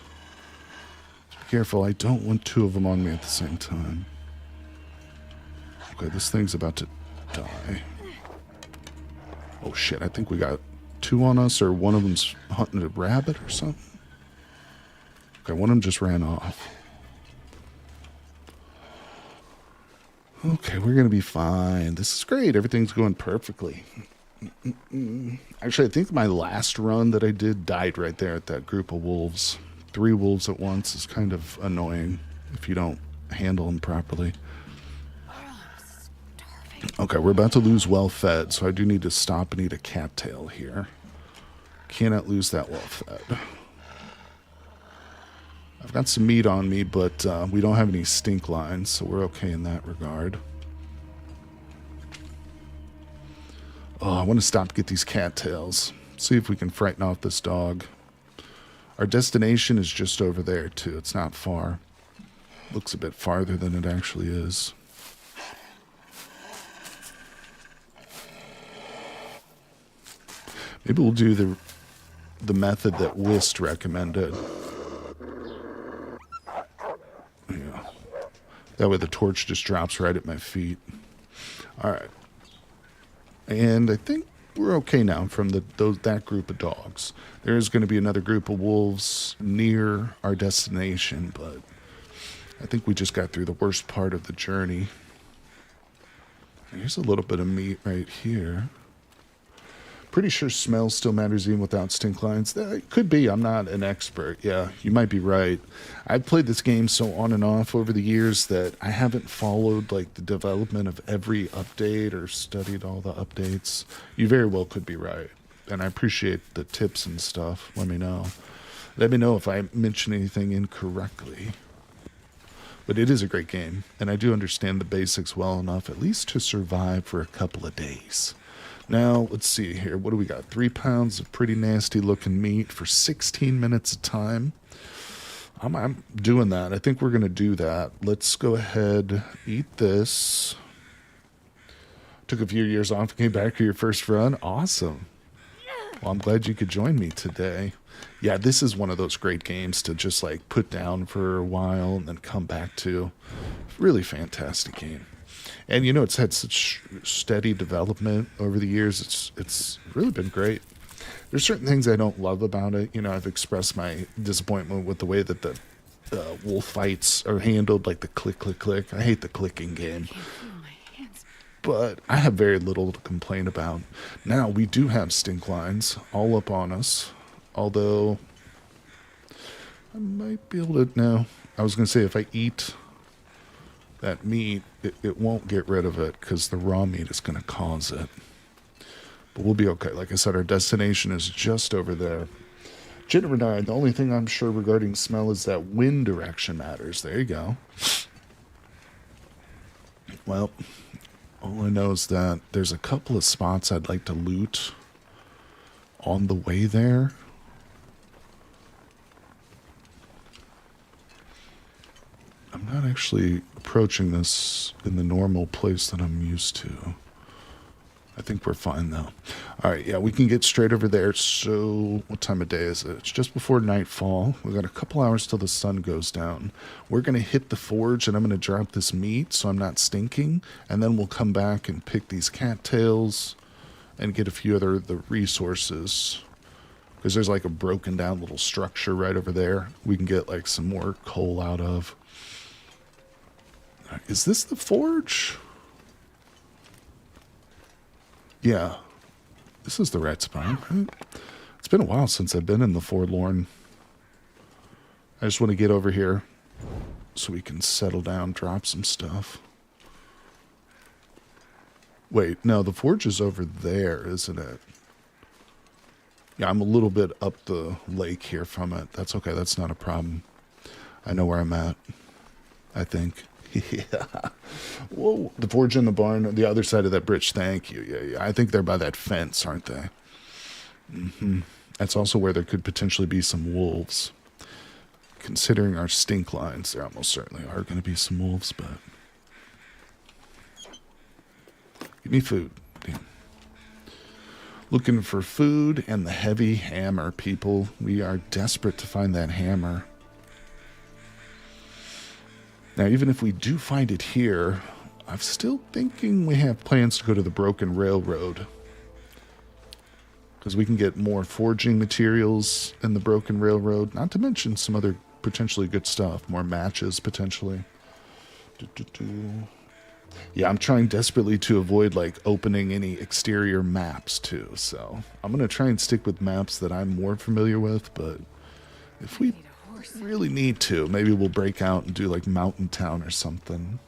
be careful. I don't want 2 of them on me at the same time. Okay, this thing's about to die. Oh shit, I think we got 2 on us, or one of them's hunting a rabbit or something. Okay, one of them just ran off. Okay, we're gonna be fine. This is great. Everything's going perfectly. Actually, I think my last run that I did died right there at that group of wolves. 3 wolves at once is kind of annoying if you don't handle them properly. Okay, we're about to lose well-fed, so I do need to stop and eat a cattail here. Cannot lose that well-fed. I've got some meat on me, but we don't have any stink lines, so we're okay in that regard. Oh, I want to stop to get these cattails. See if we can frighten off this dog. Our destination is just over there, too. It's not far. Looks a bit farther than it actually is. Maybe we'll do the method that Whist recommended. Yeah. That way the torch just drops right at my feet. All right. And I think we're okay now from that group of dogs. There is going to be another group of wolves near our destination, but I think we just got through the worst part of the journey. Here's a little bit of meat right here. Pretty sure smell still matters even without stink lines. That could be. I'm not an expert. Yeah, you might be right. I've played this game so on and off over the years that I haven't followed like the development of every update or studied all the updates. You very well could be right. And I appreciate the tips and stuff. Let me know. Let me know if I mention anything incorrectly. But it is a great game, and I do understand the basics well enough, at least to survive for a couple of days. Now, let's see here. What do we got? 3 pounds of pretty nasty looking meat for 16 minutes of time. I'm doing that. I think we're going to do that. Let's go ahead, eat this. Took a few years off, came back for your first run. Awesome. Well, I'm glad you could join me today. Yeah, this is one of those great games to just like put down for a while and then come back to. Really fantastic game. And you know, it's had such steady development over the years. It's really been great. There's certain things I don't love about it. You know, I've expressed my disappointment with the way that the wolf fights are handled, like the click, click, click. I hate the clicking game. But I have very little to complain about. Now, we do have stink lines all up on us. Although, I might be able to... No, I was going to say if I eat that meat, it won't get rid of it because the raw meat is going to cause it. But we'll be okay. Like I said, our destination is just over there. Jennifer and I, the only thing I'm sure regarding smell is that wind direction matters. There you go. Well, all I know is that there's a couple of spots I'd like to loot on the way there. I'm not actually approaching this in the normal place that I'm used to. I think we're fine, though. All right, yeah, we can get straight over there. So what time of day is it? It's just before nightfall. We've got a couple hours till the sun goes down. We're going to hit the forge, and I'm going to drop this meat so I'm not stinking, and then we'll come back and pick these cattails and get a few other the resources. Because there's like a broken down little structure right over there we can get like some more coal out of. Is this the forge? Yeah. This is the right spot, right? It's been a while since I've been in the Forlorn. I just want to get over here so we can settle down, drop some stuff. Wait, no, the forge is over there, isn't it? Yeah, I'm a little bit up the lake here from it. That's okay. That's not a problem. I know where I'm at, I think. Yeah. Whoa. The forge in the barn, the other side of that bridge. Thank you. Yeah. I think they're by that fence, aren't they? Mm-hmm. That's also where there could potentially be some wolves. Considering our stink lines, there almost certainly are going to be some wolves, but... Give me food. Damn. Looking for food and the heavy hammer, people. We are desperate to find that hammer. Now, even if we do find it here, I'm still thinking we have plans to go to the Broken Railroad. Because we can get more forging materials in the Broken Railroad. Not to mention some other potentially good stuff. More matches, potentially. Yeah, I'm trying desperately to avoid, like, opening any exterior maps, too. So, I'm going to try and stick with maps that I'm more familiar with. But if we really need to, maybe we'll break out and do, like, Mountain Town or something.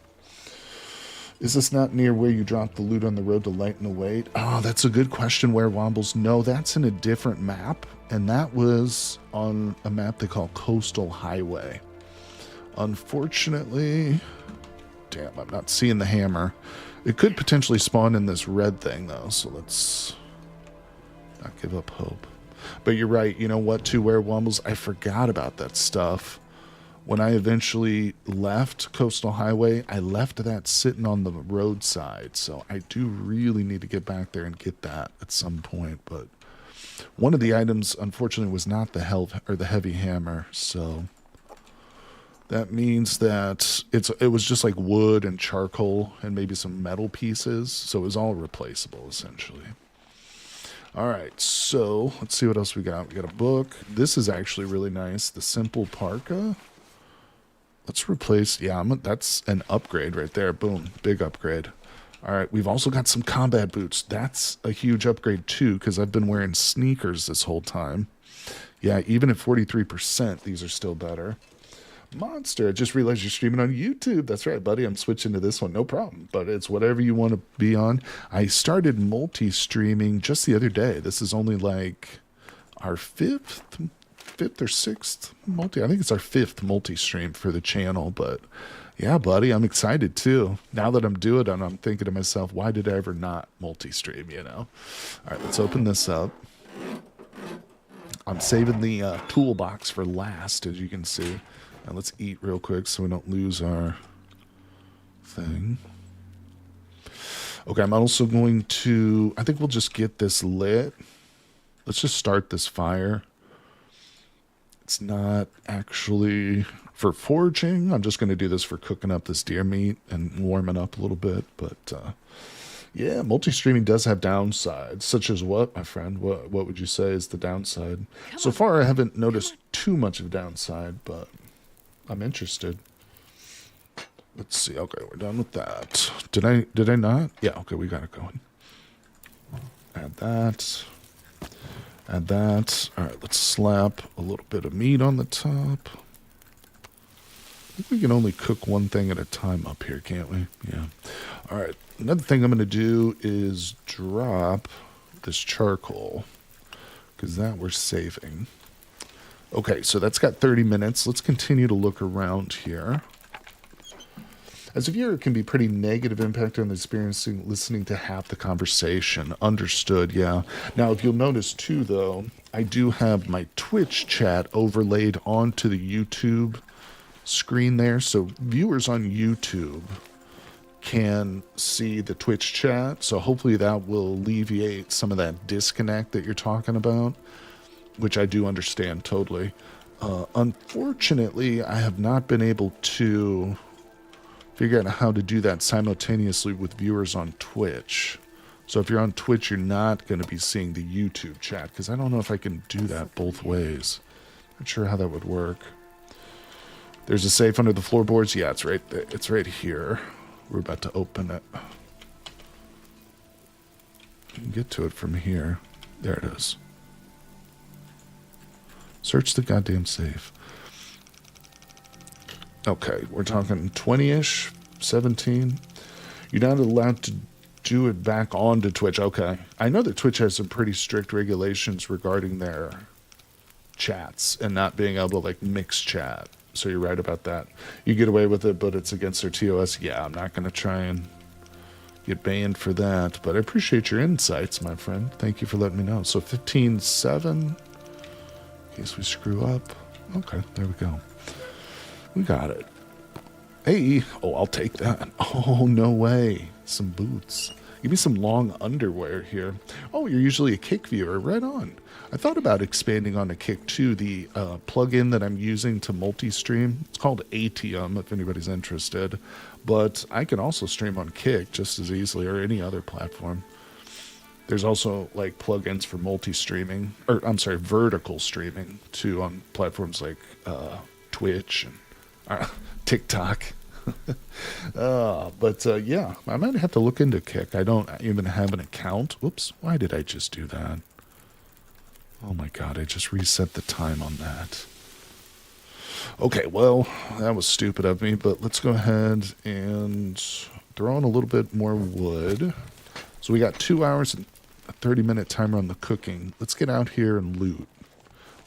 Is this not near where you drop the loot on the road to lighten the weight? Oh, that's a good question, Where Wombles. No, that's in a different map. And that was on a map they call Coastal Highway. Unfortunately... Damn, I'm not seeing the hammer. It could potentially spawn in this red thing, though, so let's not give up hope. But you're right, you know what, too, Where Wombles? I forgot about that stuff. When I eventually left Coastal Highway, I left that sitting on the roadside, so I do really need to get back there and get that at some point, but One of the items, unfortunately, was not the heavy hammer, so that means that it was just like wood and charcoal and maybe some metal pieces, so it was all replaceable essentially. All right, so let's see what else we got. We got a book. This is actually really nice. The Simple Parka. Let's replace. Yeah, that's an upgrade right there. Boom, big upgrade. All right, we've also got some combat boots. That's a huge upgrade too, because I've been wearing sneakers this whole time. Yeah, even at 43%, these are still better. Monster, I just realized you're streaming on YouTube. That's right, buddy. I'm switching to this one. No problem. But it's whatever you want to be on. I started multi-streaming just the other day. This is only like our fifth or sixth multi. I think it's our fifth multi-stream for the channel. But yeah, buddy, I'm excited too. Now that I'm doing it, I'm thinking to myself, why did I ever not multi-stream, you know? All right, let's open this up. I'm saving the toolbox for last, as you can see. Now let's eat real quick so we don't lose our thing. Okay, I'm also going to... I think we'll just get this lit. Let's just start this fire. It's not actually for foraging. I'm just going to do this for cooking up this deer meat and warming up a little bit. But, yeah, multi-streaming does have downsides. Such as what, my friend? What would you say is the downside? So far, I haven't noticed too much of a downside, but... I'm interested. Let's see. Okay, we're done with that. Did I not? Yeah, okay, we got it going. Add that. Add that. All right, let's slap a little bit of meat on the top. I think we can only cook one thing at a time up here, can't we? Yeah. All right, another thing I'm going to do is drop this charcoal, because that we're saving. Okay, so that's got 30 minutes. Let's continue to look around here. As a viewer, it can be pretty negative impact on the experiencing listening to half the conversation. Understood, yeah. Now, if you'll notice too, though, I do have my Twitch chat overlaid onto the YouTube screen there. So viewers on YouTube can see the Twitch chat. So hopefully that will alleviate some of that disconnect that you're talking about, which I do understand totally. Unfortunately, I have not been able to figure out how to do that simultaneously with viewers on Twitch. So if you're on Twitch, you're not going to be seeing the YouTube chat, because I don't know if I can do that both ways. Not sure how that would work. There's a safe under the floorboards. Yeah, it's right there. It's right here. We're about to open it. You can get to it from here. There it is. Search the goddamn safe. Okay, we're talking 20-ish, 17. You're not allowed to do it back onto Twitch. Okay. I know that Twitch has some pretty strict regulations regarding their chats and not being able to, like, mix chat. So you're right about that. You get away with it, but it's against their TOS. Yeah, I'm not going to try and get banned for that. But I appreciate your insights, my friend. Thank you for letting me know. So 15.7... in case we screw up. Okay, there we go. We got it. Hey, oh, I'll take that. Oh, no way. Some boots. Give me some long underwear here. Oh, you're usually a Kick viewer. Right on. I thought about expanding on a Kick too. The plugin that I'm using to multi-stream, it's called Atium, if anybody's interested. But I can also stream on Kick just as easily, or any other platform. There's also like plugins for multi-streaming, or I'm sorry, vertical streaming too on platforms like Twitch and TikTok. Yeah, I might have to look into Kick. I don't even have an account. Whoops, why did I just do that? Oh my god, I just reset the time on that. Okay, well, that was stupid of me, but let's go ahead and throw in a little bit more wood. So we got 2 hours and a 30-minute timer on the cooking. Let's get out here and loot.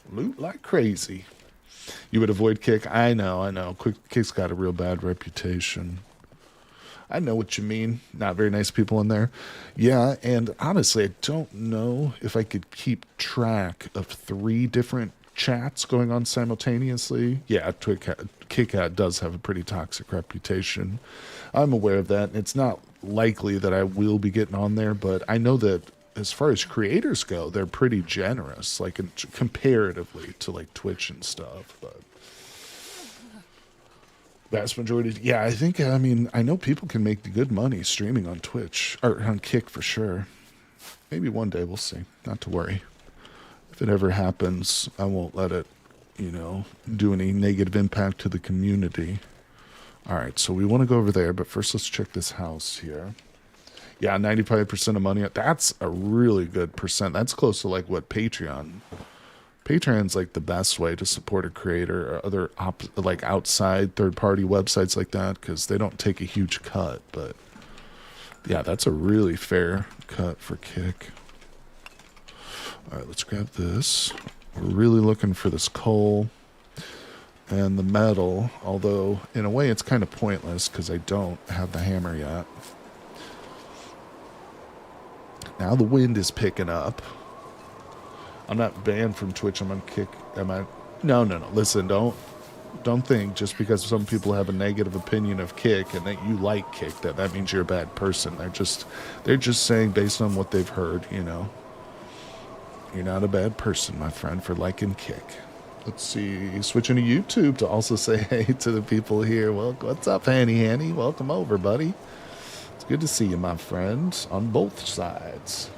Loot like crazy. You would avoid Kick? I know. Kick's got a real bad reputation. I know what you mean. Not very nice people in there. Yeah, and honestly, I don't know if I could keep track of 3 different chats going on simultaneously. Yeah, Kick does have a pretty toxic reputation. I'm aware of that, and it's not likely that I will be getting on there, but I know that as far as creators go, they're pretty generous, like comparatively to like Twitch and stuff. But vast majority, yeah, I think. I mean, I know people can make good money streaming on Twitch or on Kick for sure. Maybe one day we'll see. Not to worry. If it ever happens, I won't let it, do any negative impact to the community. All right, so we want to go over there, but first let's check this house here. Yeah, 95% of money. That's a really good percent. That's close to like what Patreon's like the best way to support a creator or other like outside third-party websites like that, because they don't take a huge cut. But yeah, that's a really fair cut for Kick. All right, let's grab this. We're really looking for this coal and the metal, although in a way it's kind of pointless because I don't have the hammer yet. Now the wind is picking up. I'm not banned from Twitch. I'm on Kick. Am I? No. Listen, don't think just because some people have a negative opinion of Kick and that you like Kick that means you're a bad person. They're just saying based on what they've heard, You're not a bad person, my friend, for liking Kick. Let's see. Switching to YouTube to also say hey to the people here. Well, what's up, Hanny? Welcome over, buddy. It's good to see you, my friend, on both sides.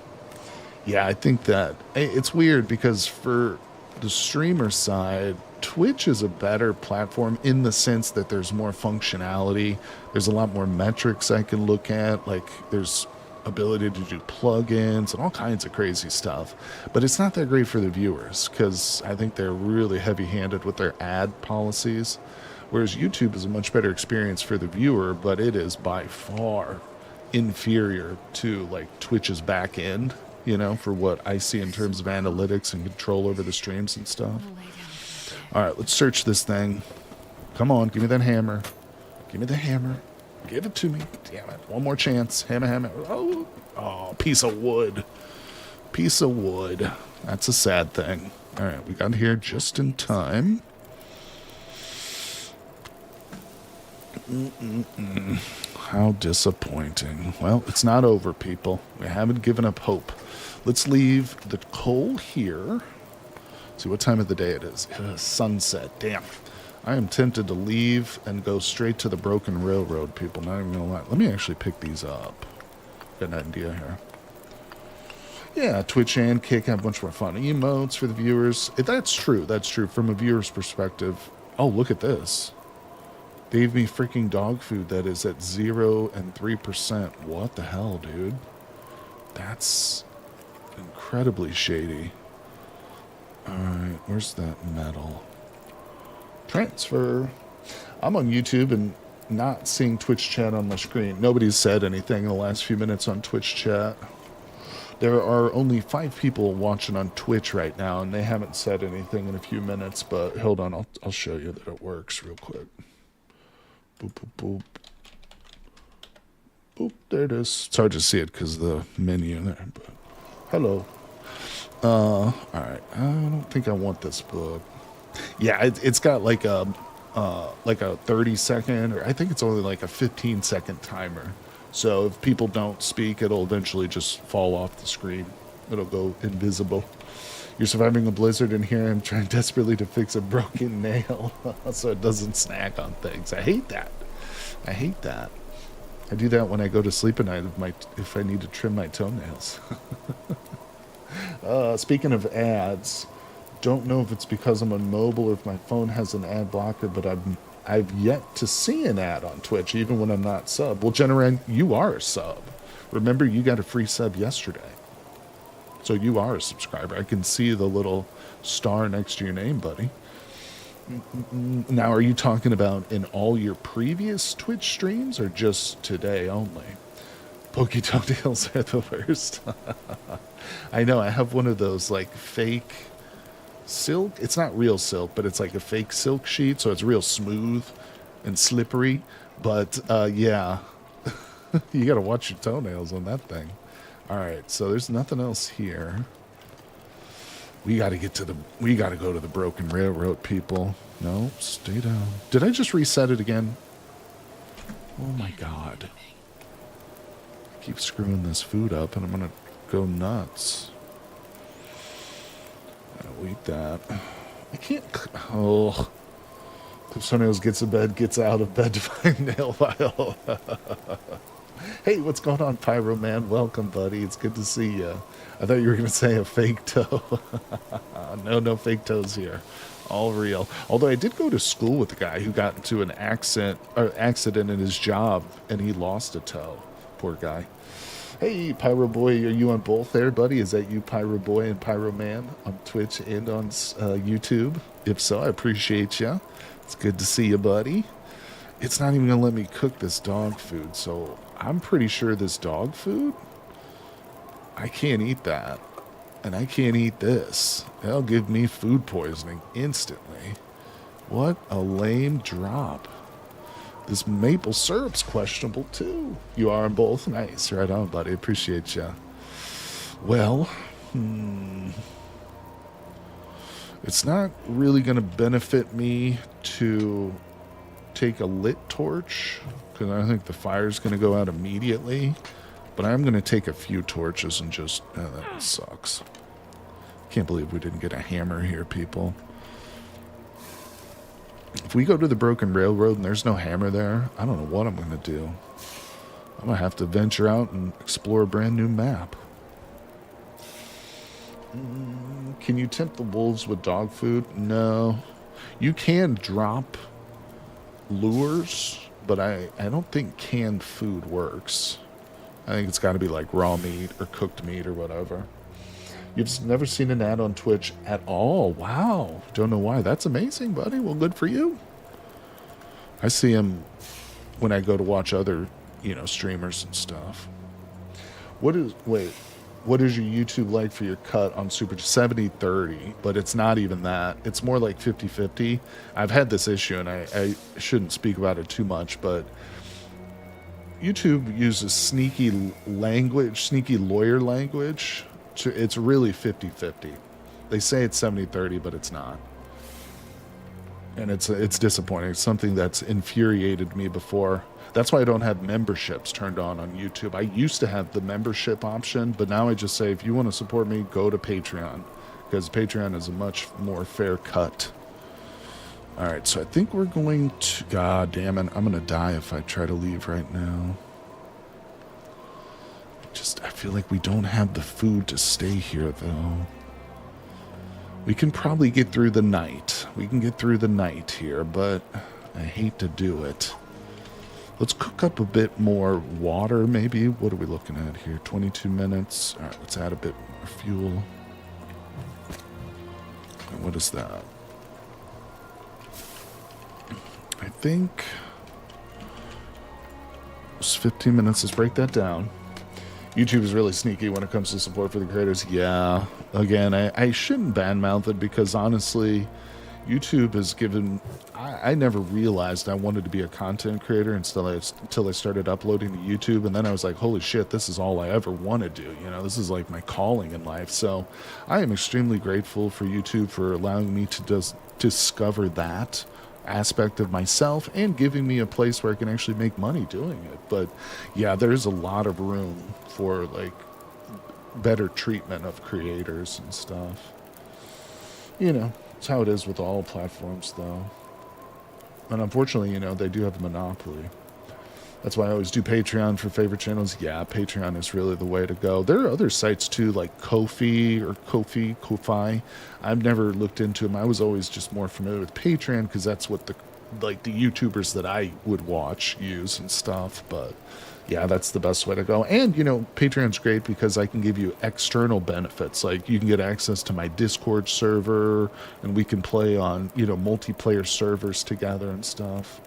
Yeah, I think that it's weird because for the streamer side, Twitch is a better platform in the sense that there's more functionality. There's a lot more metrics I can look at. Like there's ability to do plugins and all kinds of crazy stuff. But it's not that great for the viewers because I think they're really heavy-handed with their ad policies. Whereas YouTube is a much better experience for the viewer, but it is by far inferior to like Twitch's back end. For what I see in terms of analytics and control over the streams and stuff. All right, let's search this thing. Come on, give me that hammer. Give me the hammer. Give it to me. Damn it. One more chance. Hammer. Oh, piece of wood. Piece of wood. That's a sad thing. All right, we got here just in time. How disappointing. Well, it's not over, people. We haven't given up hope. Let's leave the coal here. See what time of the day it is. Sunset. Damn. I am tempted to leave and go straight to the broken railroad, people. Not even gonna lie. Let me actually pick these up. Got an idea here. Yeah, Twitch and Kick have a bunch more fun emotes for the viewers. That's true. That's true. From a viewer's perspective. Oh, look at this. They gave me freaking dog food that is at 0 and 3%. What the hell, dude? That's incredibly shady. Alright, where's that metal? Transfer. I'm on YouTube and not seeing Twitch chat on my screen. Nobody's said anything in the last few minutes on Twitch chat. There are only 5 people watching on Twitch right now, and they haven't said anything in a few minutes, but hold on, I'll show you that it works real quick. Boop, boop, boop. Boop, there it is. It's hard to see it because of the menu there, but hello. Alright, I don't think I want this book. Yeah, it's got like a 30-second, or I think it's only like a 15-second timer. So if people don't speak, it'll eventually just fall off the screen. It'll go invisible. You're surviving a blizzard in here. I'm trying desperately to fix a broken nail so it doesn't snag on things. I hate that. I do that when I go to sleep at night if I need to trim my toenails. Speaking of ads, don't know if it's because I'm on mobile or if my phone has an ad blocker, but I've yet to see an ad on Twitch, even when I'm not sub. Well, Jenna, you are a sub. Remember, you got a free sub yesterday. So you are a subscriber. I can see the little star next to your name, buddy. Now, are you talking about in all your previous Twitch streams or just today only? Pokey toenails are the worst. I know, I have one of those like fake silk. It's not real silk, but it's like a fake silk sheet, so it's real smooth and slippery. But yeah, you got to watch your toenails on that thing. All right, so there's nothing else here. We got to go to the broken railroad, people. No, stay down. Did I just reset it again? Oh my God. I keep screwing this food up, and I'm going to go nuts. I'll eat that. I can't. Oh. Cliffsonios gets in bed, gets out of bed to find nail file. Hey, what's going on, Pyro Man? Welcome, buddy. It's good to see you. I thought you were going to say a fake toe. No fake toes here. All real. Although I did go to school with a guy who got into an accident in his job, and he lost a toe. Poor guy. Hey, Pyro Boy, are you on both there, buddy? Is that you, Pyro Boy and Pyro Man, on Twitch and on YouTube? If so, I appreciate you. It's good to see you, buddy. It's not even going to let me cook this dog food, so I'm pretty sure this dog food, I can't eat that. And I can't eat this. That'll give me food poisoning instantly. What a lame drop. This maple syrup's questionable, too. You are on both? Nice. Right on, buddy. Appreciate you. Well, it's not really going to benefit me to take a lit torch, because I think the fire's going to go out immediately. But I'm going to take a few torches and just... Oh, that sucks. Can't believe we didn't get a hammer here, people. If we go to the Broken Railroad and there's no hammer there, I don't know what I'm going to do. I'm going to have to venture out and explore a brand new map. Can you tempt the wolves with dog food? No. You can drop lures, but I don't think canned food works. I think it's got to be like raw meat or cooked meat or whatever. You've never seen an ad on Twitch at all? Wow. Don't know why. That's amazing, buddy. Well, good for you. I see him when I go to watch other, streamers and stuff. What is your YouTube like for your cut on Super 70-30? But it's not even that. It's more like 50-50. I've had this issue, and I shouldn't speak about it too much, but YouTube uses sneaky lawyer language. It's really 50-50. They say it's 70-30, but it's not. And it's disappointing. It's something that's infuriated me before. That's why I don't have memberships turned on YouTube. I used to have the membership option, but now I just say, if you want to support me, go to Patreon, because Patreon is a much more fair cut. All right, so I think we're going to... God damn it, I'm going to die if I try to leave right now. I feel like we don't have the food to stay here, though. We can probably get through the night. We can get through the night here, but I hate to do it. Let's cook up a bit more water, maybe. What are we looking at here? 22 minutes. All right, let's add a bit more fuel. And what is that? I think it's 15 minutes. Let's break that down. YouTube is really sneaky when it comes to support for the creators. Yeah. Again, I shouldn't badmouth it, because honestly, YouTube has given... I never realized I wanted to be a content creator until I started uploading to YouTube, and then I was like, holy shit, this is all I ever want to do. This is like my calling in life. So I am extremely grateful for YouTube for allowing me to discover that aspect of myself and giving me a place where I can actually make money doing it. But yeah, there's a lot of room for like better treatment of creators and stuff. It's how it is with all platforms, though. And unfortunately, they do have a monopoly. That's why I always do Patreon for favorite channels. Yeah, Patreon is really the way to go. There are other sites too, like Ko-fi. I've never looked into them. I was always just more familiar with Patreon, because that's what the YouTubers that I would watch use and stuff. But yeah, that's the best way to go. And, Patreon's great because I can give you external benefits. Like, you can get access to my Discord server, and we can play on, multiplayer servers together and stuff.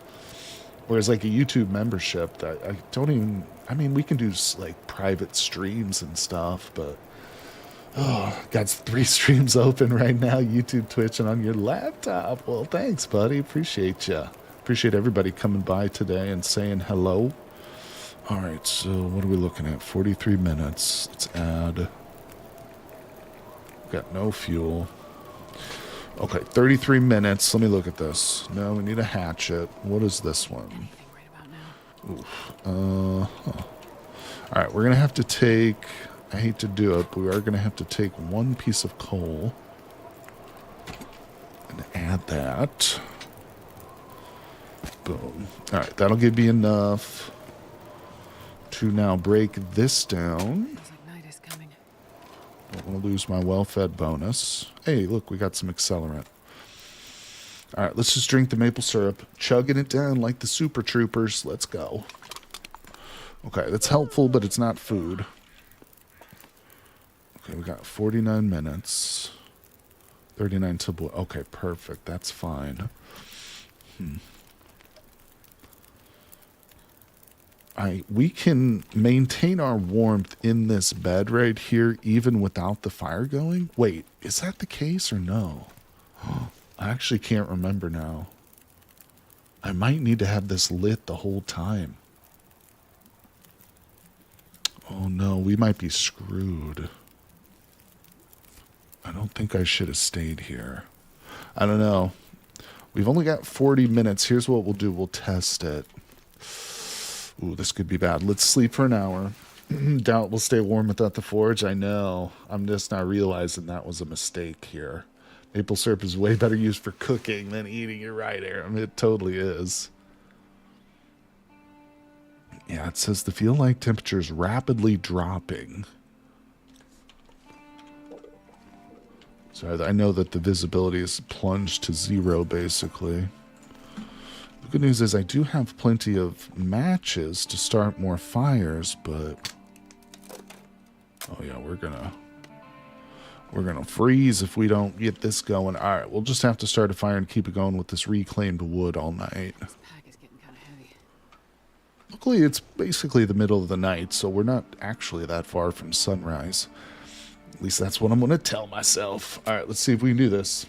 Whereas, like, a YouTube membership, that I don't even... I mean, we can do, like, private streams and stuff, but... Oh, got 3 streams open right now, YouTube, Twitch, and on your laptop. Well, thanks, buddy. Appreciate you. Appreciate everybody coming by today and saying hello. All right, so what are we looking at? 43 minutes. Let's add... Got no fuel. Okay, 33 minutes. Let me look at this. No, we need a hatchet. What is this one? Anything right about now? Oof. All right, we're going to have to take I hate to do it, but we are going to have to take one piece of coal and add that. Boom. All right, that'll give me enough to now break this down. Feels like night is coming. Don't want to lose my well-fed bonus. Hey, look, we got some accelerant. All right, let's just drink the maple syrup, chugging it down like the Super Troopers. Let's go. Okay, that's helpful, but it's not food. Okay, we got 49 minutes. 39 till boil. Okay, perfect. That's fine. We can maintain our warmth in this bed right here even without the fire going? Wait, is that the case or no? I actually can't remember now. I might need to have this lit the whole time. Oh no, we might be screwed. I don't think I should have stayed here. I don't know. We've only got 40 minutes. Here's what we'll do. We'll test it. Ooh, this could be bad. Let's sleep for an hour. Doubt we'll stay warm without the forge. I know. I'm just now realizing that was a mistake here. Maple syrup is way better used for cooking than eating. You're right, Aaron. It totally is. Yeah, it says the feel like temperature is rapidly dropping. So I know that the visibility is plunged to 0, basically. The good news is I do have plenty of matches to start more fires, but... Oh yeah, we're gonna freeze if we don't get this going. All right, we'll just have to start a fire and keep it going with this reclaimed wood all night. This pack is getting kind of heavy. Luckily, it's basically the middle of the night, so we're not actually that far from sunrise. At least that's what I'm going to tell myself. All right, let's see if we can do this.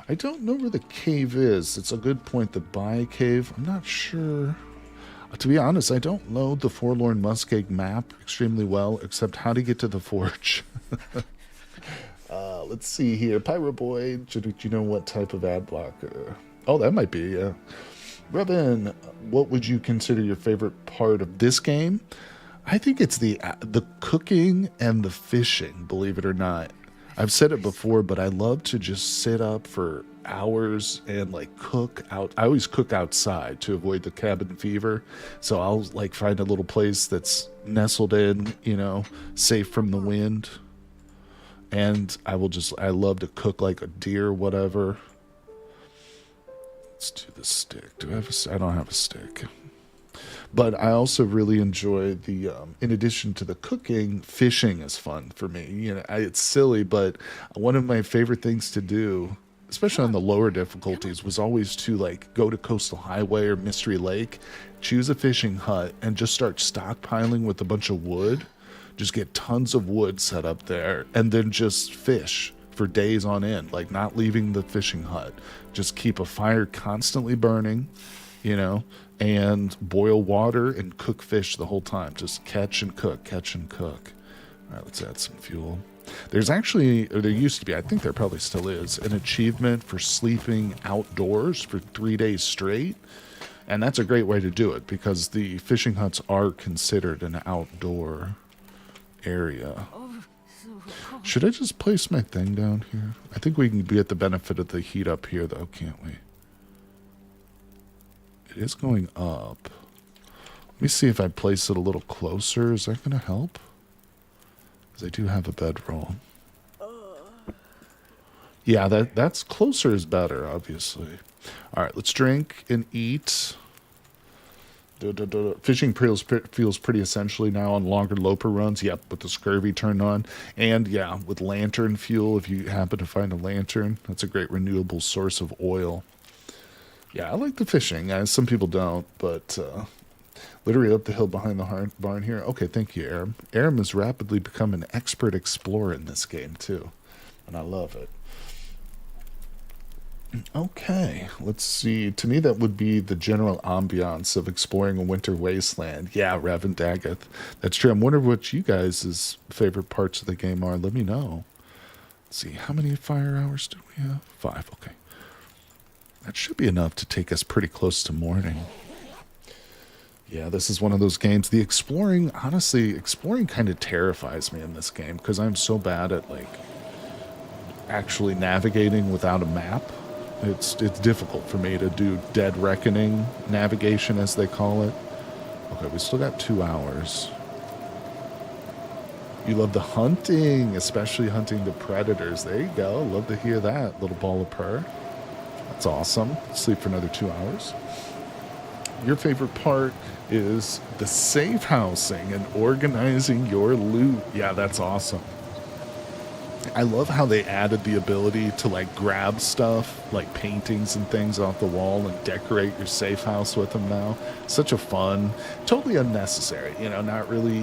I don't know where the cave is. It's a good point to buy a cave. I'm not sure. To be honest, I don't know the Forlorn Muskeg map extremely well, except how to get to the forge. Let's see here. Pyro Boy, do you know what type of ad blocker? Oh, that might be, yeah. Robin, what would you consider your favorite part of this game? I think it's the cooking and the fishing, believe it or not. I've said it before, but I love to just sit up for hours and like cook out. I always cook outside to avoid the cabin fever. So I'll like find a little place that's nestled in, you know, safe from the wind. And I love to cook like a deer, whatever. Let's do the stick. I don't have a stick. But I also really enjoy the, in addition to the cooking, fishing is fun for me. You know, it's silly, but one of my favorite things to do, especially on the lower difficulties, was always to like go to Coastal Highway or Mystery Lake, choose a fishing hut, and just start stockpiling with a bunch of wood. Just get tons of wood set up there, and then just fish for days on end, like not leaving the fishing hut. Just keep a fire constantly burning, you know, and boil water and cook fish the whole time. Just catch and cook, catch and cook. All right, let's add some fuel. There's actually, or there used to be, I think there probably still is, an achievement for sleeping outdoors for 3 days straight. And that's a great way to do it because the fishing huts are considered an outdoor area. Should I just place my thing down here? I think we can get the benefit of the heat up here, though, can't we? It is going up. Let me see if I place it a little closer. Is that going to help? Because I do have a bedroll. Yeah, that's closer is better, obviously. All right, let's drink and eat. Fishing feels pretty essentially now on longer loper runs. Yep, with the scurvy turned on. And yeah, with lantern fuel, if you happen to find a lantern, that's a great renewable source of oil. Yeah, I like the fishing. Some people don't, but literally up the hill behind the barn here. Okay, thank you, Aram. Aram has rapidly become an expert explorer in this game, too. And I love it. Okay, let's see. To me, that would be the general ambiance of exploring a winter wasteland. Yeah, Rev and Daggett. That's true. I'm wondering what you guys' favorite parts of the game are. Let me know. Let's see. How many fire hours do we have? 5. Okay. That should be enough to take us pretty close to morning. Yeah, this is one of those games. The exploring, honestly, exploring kind of terrifies me in this game because I'm so bad at like actually navigating without a map. It's difficult for me to do Dead Reckoning navigation, as they call it. Okay, we still got 2 hours. You love the hunting, especially hunting the predators. There you go. Love to hear that, little ball of purr. That's awesome. Sleep for another 2 hours. Your favorite part is the safe housing and organizing your loot. Yeah, that's awesome. I love how they added the ability to like grab stuff like paintings and things off the wall and decorate your safe house with them now. Such a fun, totally unnecessary, not really,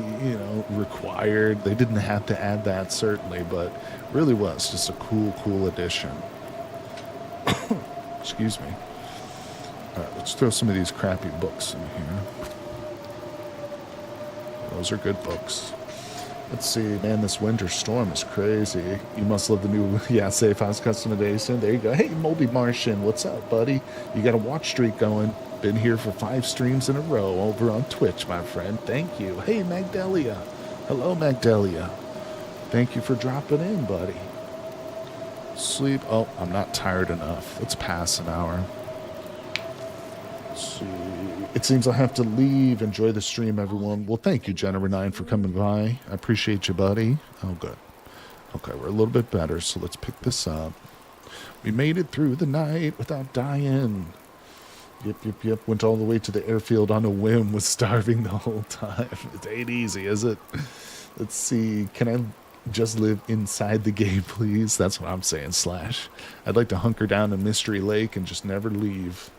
required. They didn't have to add that certainly, but really was just a cool addition. Excuse me. All right, let's throw some of these crappy books in here. Those are good books. Let's see, man, this winter storm is crazy. You must love the new, safe house customization. There you go. Hey, Moldy Martian, what's up, buddy? You got a watch streak going. Been here for 5 streams in a row over on Twitch, my friend. Thank you. Hey, Magdalia. Hello, Magdalia. Thank you for dropping in, buddy. Sleep. Oh, I'm not tired enough. Let's pass an hour. Let's see. It seems I have to leave. Enjoy the stream, everyone. Well, thank you, Jenna9, for coming by. I appreciate you, buddy. Oh, good. Okay, we're a little bit better, so let's pick this up. We made it through the night without dying. Yep. Went all the way to the airfield on a whim. Was starving the whole time. It ain't easy, is it? Let's see. Can I just live inside the game, please? That's what I'm saying, Slash. I'd like to hunker down in Mystery Lake and just never leave.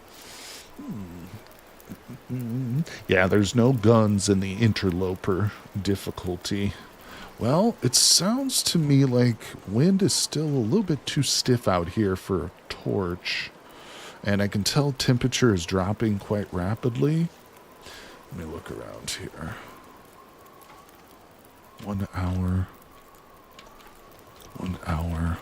Yeah, there's no guns in the Interloper difficulty. Well, it sounds to me like wind is still a little bit too stiff out here for a torch. And I can tell temperature is dropping quite rapidly. Let me look around here. 1 hour. 1 hour.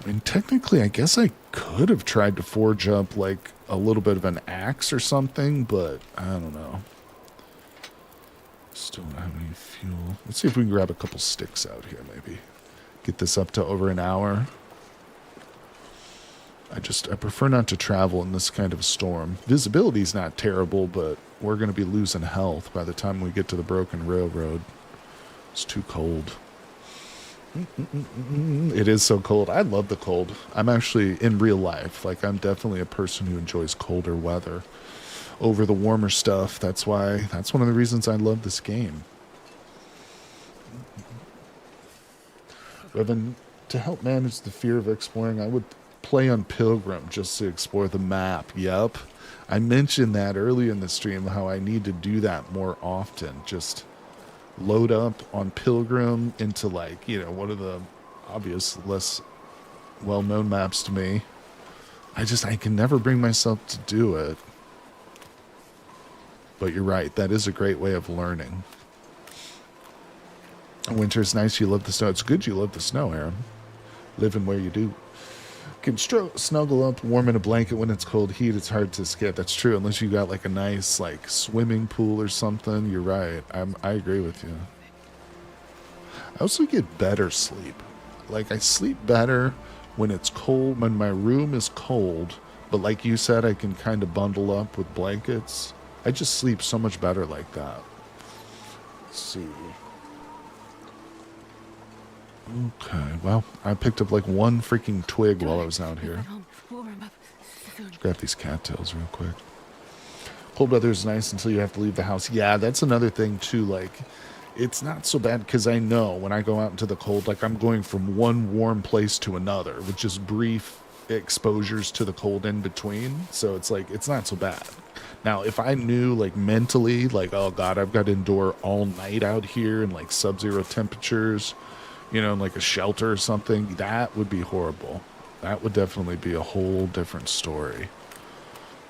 I mean, technically, I guess I could have tried to forge up, like, a little bit of an axe or something, but I don't know. Still don't have any fuel. Let's see if we can grab a couple sticks out here, maybe. Get this up to over an hour. I prefer not to travel in this kind of storm. Visibility's not terrible, but we're going to be losing health by the time we get to the broken railroad. It's too cold. It is so cold. I love the cold. I'm actually, in real life, like, I'm definitely a person who enjoys colder weather over the warmer stuff. That's one of the reasons I love this game. Revan, to help manage the fear of exploring, I would play on Pilgrim just to explore the map. Yep. I mentioned that earlier in the stream, how I need to do that more often. Just load up on Pilgrim into, like, one of the obvious less well-known maps to me. I can never bring myself to do it. But you're right, that is a great way of learning. Winter's nice, you love the snow. It's good you love the snow, Aaron. Living where you do. Can snuggle up warm in a blanket when it's cold heat. It's hard to skip. That's true, unless you got like a nice like swimming pool or something. You're right. I agree with you. I also get better sleep. Like, I sleep better when it's cold, when my room is cold. But like you said, I can kind of bundle up with blankets. I just sleep so much better like that. Let's see. Okay, well, I picked up like one freaking twig while I was out here. Let's grab these cattails real quick. Cold weather is nice until you have to leave the house. Yeah, that's another thing too. Like, it's not so bad because I know when I go out into the cold, like, I'm going from one warm place to another with just brief exposures to the cold in between. So it's like, it's not so bad. Now, if I knew, like, mentally, like, oh God, I've got to endure all night out here in like sub-zero temperatures, in like a shelter or something, that would be horrible. That would definitely be a whole different story.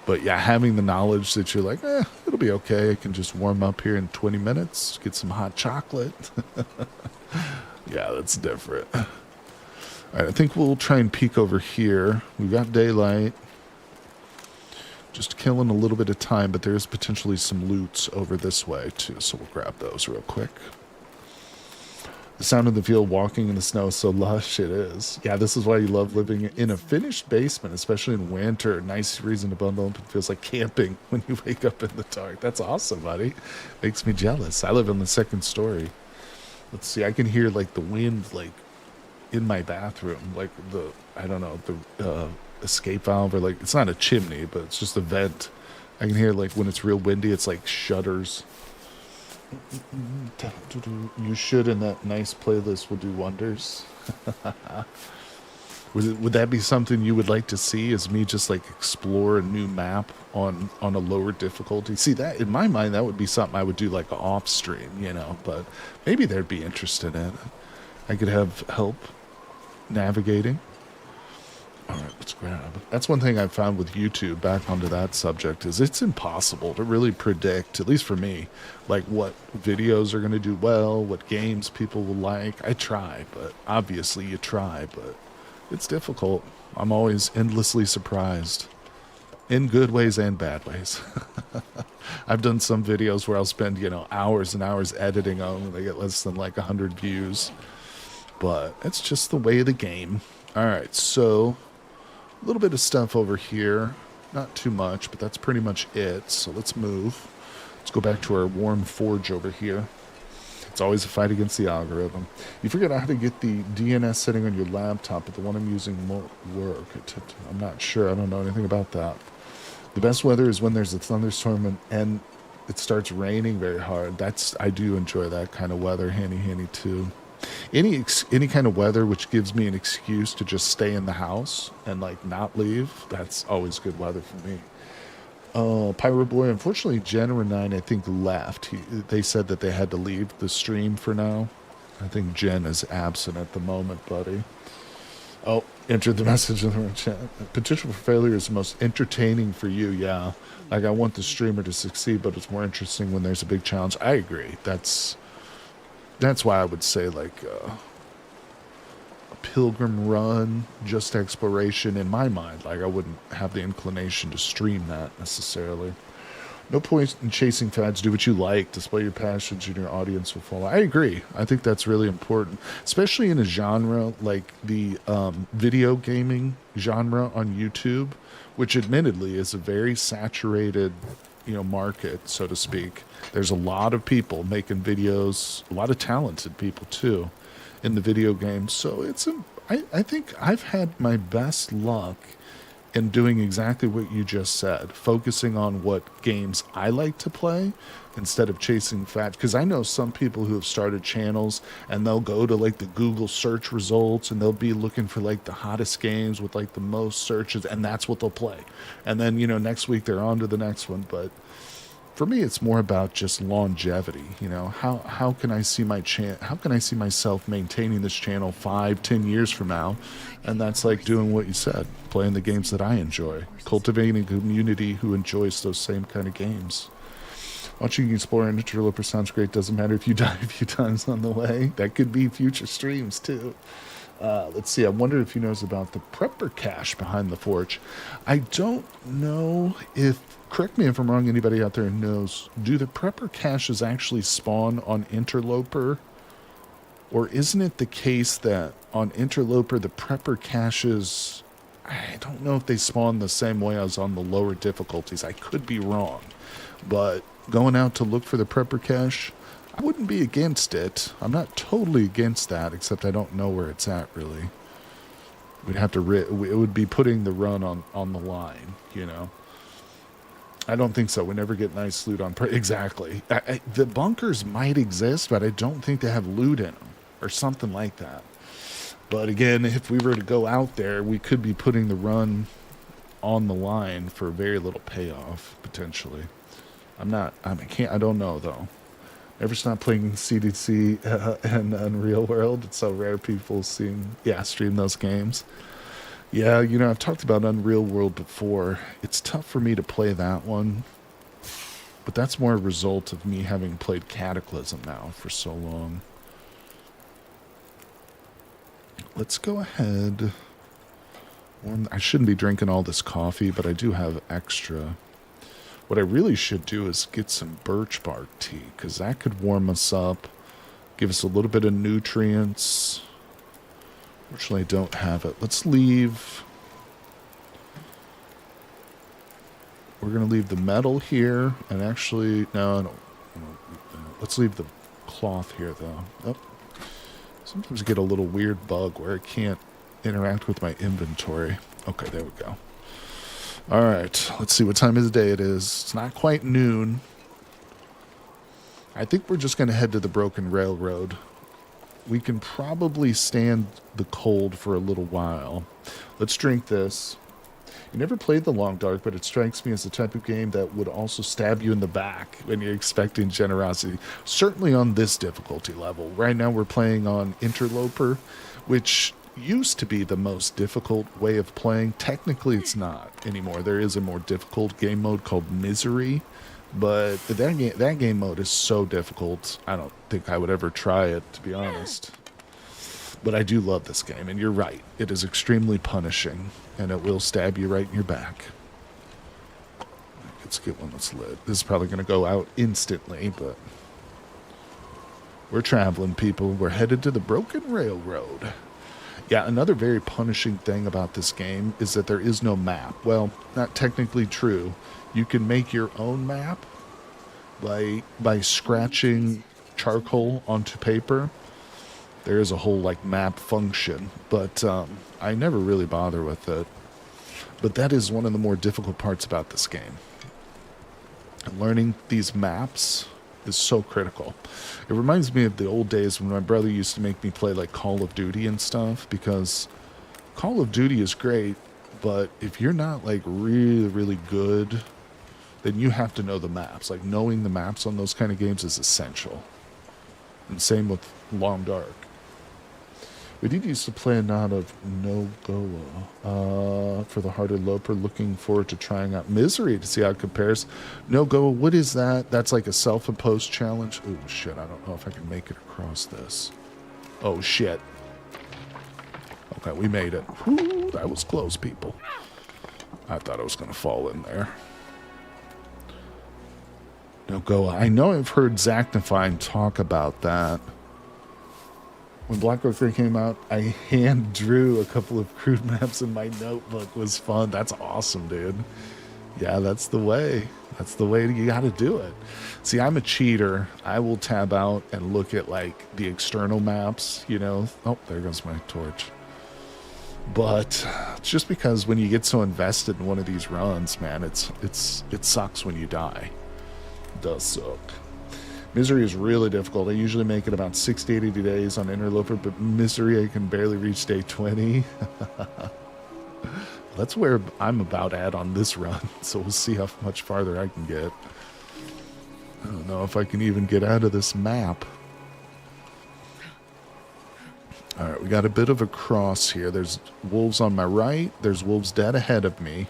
But yeah, having the knowledge that you're like, it'll be okay. I can just warm up here in 20 minutes, get some hot chocolate. Yeah, that's different. All right, I think we'll try and peek over here. We've got daylight. Just killing a little bit of time, but there's potentially some loots over this way too, so we'll grab those real quick. The sound of the field walking in the snow is so lush it is. Yeah, this is why you love living in a finished basement, especially in winter. Nice reason to bundle up. It feels like camping when you wake up in the dark. That's awesome, buddy. Makes me jealous. I live on the second story. Let's see, I can hear like the wind like in my bathroom, like the, I don't know, the escape valve, or like, it's not a chimney, but it's just a vent. I can hear like when it's real windy, it's like shudders. You should, and that nice playlist will do wonders. Would that be something you would like to see, is me just like explore a new map on a lower difficulty? See, that in my mind, that would be something I would do like off stream, you know, but maybe they'd be interested in it. I could have help navigating. All right, let's grab. That's one thing I've found with YouTube, back onto that subject, is it's impossible to really predict, at least for me, like what videos are going to do well, what games people will like. I try, but obviously you try, but it's difficult. I'm always endlessly surprised, in good ways and bad ways. I've done some videos where I'll spend, you know, hours and hours editing them, and they get less than like 100 views. But it's just the way of the game. All right, so a little bit of stuff over here. Not too much, but that's pretty much it. So let's move. Let's go back to our warm forge over here. It's always a fight against the algorithm. You figured out how to get the DNS setting on your laptop, but the one I'm using won't work. I'm not sure. I don't know anything about that. The best weather is when there's a thunderstorm and it starts raining very hard. I do enjoy that kind of weather. Handy too. Any kind of weather which gives me an excuse to just stay in the house and like not leave, that's always good weather for me. Pyro Boy, unfortunately Jenna and I think left. They said that they had to leave the stream for now. I think Jen is absent at the moment, buddy. Oh, entered the message in the chat. Potential for failure is the most entertaining for you. Yeah, like I want the streamer to succeed, but it's more interesting when there's a big challenge. I agree. That's why I would say like a pilgrim run, just exploration in my mind. Like I wouldn't have the inclination to stream that necessarily. No point in chasing fads. Do what you like. Display your passions and your audience will follow. I agree. I think that's really important, especially in a genre like the video gaming genre on YouTube, which admittedly is a very saturated, you know, market, so to speak. There's a lot of people making videos, a lot of talented people too in the video games. So I think I've had my best luck in doing exactly what you just said, focusing on what games I like to play instead of chasing fads. Because I know some people who have started channels and they'll go to like the Google search results and they'll be looking for like the hottest games with like the most searches, and that's what they'll play. And then, you know, next week they're on to the next one. But for me, it's more about just longevity. You know, how can I see how can I see myself maintaining this channel 5-10 years from now? And that's like doing what you said, playing the games that I enjoy, cultivating a community who enjoys those same kind of games. Watching you explore an Interloper sounds great. Doesn't matter if you die a few times on the way. That could be future streams too. Let's see. I wonder if he knows about the prepper cache behind the forge. I don't know if, correct me if I'm wrong, anybody out there knows, do the prepper caches actually spawn on Interloper? Or isn't it the case that on Interloper, the prepper caches, I don't know if they spawn the same way as on the lower difficulties. I could be wrong. But going out to look for the prepper cache, I wouldn't be against it. I'm not totally against that, except I don't know where it's at, really. We'd have to, it would be putting the run on the line, you know. I don't think so. We never get nice loot on, exactly. The bunkers might exist, but I don't think they have loot in them, or something like that. But again, if we were to go out there, we could be putting the run on the line for very little payoff, potentially. I don't know, though. Never stop playing CDC and Unreal World. It's so rare people stream those games. Yeah, you know, I've talked about Unreal World before. It's tough for me to play that one. But that's more a result of me having played Cataclysm now for so long. Let's go ahead. I shouldn't be drinking all this coffee, but I do have extra. What I really should do is get some birch bark tea, because that could warm us up, give us a little bit of nutrients. Fortunately, I don't have it. Let's leave... We're going to leave the metal here, and actually... No, no. Let's leave the cloth here, though. Oh. Sometimes I get a little weird bug where I can't interact with my inventory. Okay, there we go. All right, let's see what time of the day it is. It's not quite noon. I think we're just going to head to the broken railroad. We can probably stand the cold for a little while. Let's drink this. You never played The Long Dark, but it strikes me as the type of game that would also stab you in the back when you're expecting generosity. Certainly on this difficulty level. Right now we're playing on Interloper, which used to be the most difficult way of playing. Technically it's not anymore. There is a more difficult game mode called Misery, but that game mode is so difficult, I don't think I would ever try it, to be honest. But I do love this game, and you're right. It is extremely punishing, and it will stab you right in your back. Let's get one that's lit. This is probably going to go out instantly, but... We're traveling, people. We're headed to the broken railroad. Yeah, another very punishing thing about this game is that there is no map. Well, not technically true. You can make your own map by scratching charcoal onto paper. There is a whole like map function, but I never really bother with it. But that is one of the more difficult parts about this game. And learning these maps is so critical. It reminds me of the old days when my brother used to make me play like Call of Duty and stuff, because Call of Duty is great, but if you're not like really, really good, then you have to know the maps. Like knowing the maps on those kind of games is essential. And same with Long Dark. We did used to play a lot of No Goa for the Hearted Loper. Looking forward to trying out Misery to see how it compares. No Goa, what is that? That's like a self-imposed challenge. Oh shit, I don't know if I can make it across this. Oh shit. Okay, we made it. Whew, that was close, people. I thought I was going to fall in there. No Goa. I know I've heard Zachnifine talk about that. When Black Oak 3 came out, I hand drew a couple of crude maps in my notebook. It was fun. That's awesome, dude. Yeah, that's the way. That's the way you got to do it. See, I'm a cheater. I will tab out and look at like the external maps, you know. Oh, there goes my torch. But it's just because when you get so invested in one of these runs, man, it sucks when you die. It does suck. Misery is really difficult. I usually make it about 60 to 80 days on Interloper, but Misery, I can barely reach day 20. That's where I'm about at on this run, so we'll see how much farther I can get. I don't know if I can even get out of this map. Alright, we got a bit of a cross here. There's wolves on my right. There's wolves dead ahead of me.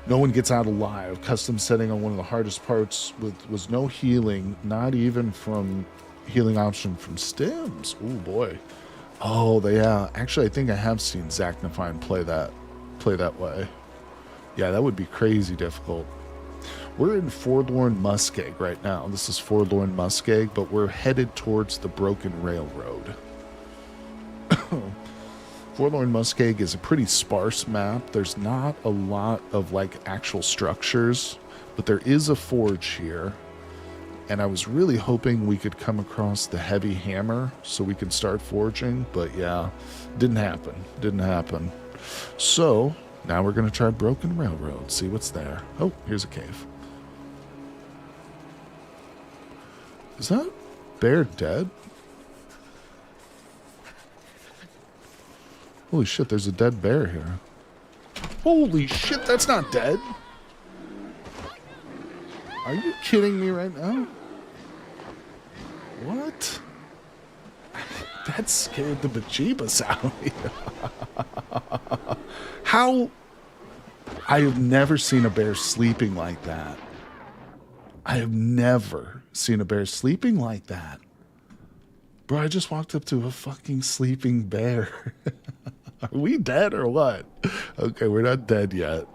No one gets out alive. Custom setting on one of the hardest parts was no healing, not even from healing option from stims. Oh boy. Oh, yeah. Actually, I think I have seen Zachnifine play that way. Yeah, that would be crazy difficult. We're in Forlorn Muskeg right now. This is Forlorn Muskeg, but we're headed towards the broken railroad. Forlorn Muskeg is a pretty sparse map. There's not a lot of like actual structures, but there is a forge here. And I was really hoping we could come across the heavy hammer so we can start forging, but yeah, didn't happen. Didn't happen. So now we're going to try Broken Railroad, see what's there. Oh, here's a cave. Is that bear dead? Holy shit, there's a dead bear here. Holy shit, that's not dead. Are you kidding me right now? What? That scared the bejeebus out of me. How? I have never seen a bear sleeping like that. I have never seen a bear sleeping like that. Bro, I just walked up to a fucking sleeping bear. Are we dead or what? Okay, we're not dead yet.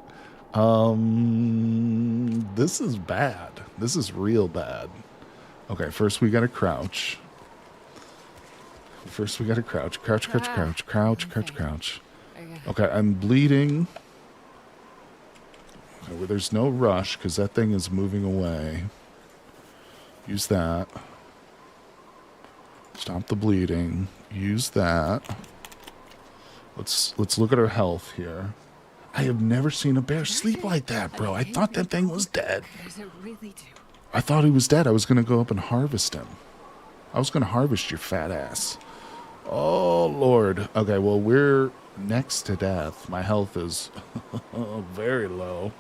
This is bad. This is real bad. Okay, first we gotta crouch. First we gotta crouch. Crouch, crouch, crouch, crouch, crouch, crouch. Okay, I'm bleeding. Okay, well, there's no rush because that thing is moving away. Use that. Stop the bleeding. Use that. Let's look at our health here. I have never seen a bear sleep like that, bro. I thought that thing was dead. Does it really do? I thought he was dead. I was going to go up and harvest him. I was going to harvest your fat ass. Oh, Lord. Okay, well, we're next to death. My health is very low.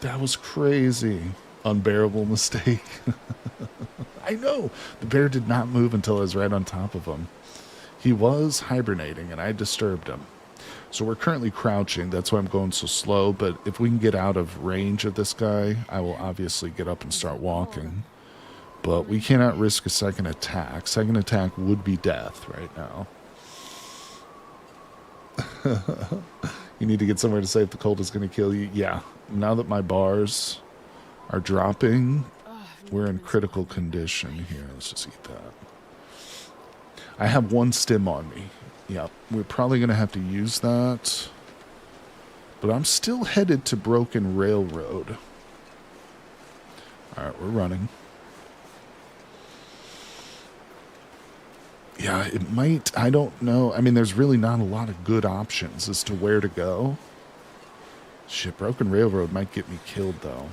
That was crazy. Unbearable mistake. I know. The bear did not move until I was right on top of him. He was hibernating, and I disturbed him. So we're currently crouching. That's why I'm going so slow. But if we can get out of range of this guy, I will obviously get up and start walking. But we cannot risk a second attack. Second attack would be death right now. You need to get somewhere to say if the cold is going to kill you. Yeah. Now that my bars are dropping, we're in critical condition here. Let's just eat that. I have one stim on me. Yeah, we're probably going to have to use that. But I'm still headed to Broken Railroad. All right, we're running. Yeah, it might. I don't know. I mean, there's really not a lot of good options as to where to go. Shit, Broken Railroad might get me killed, though.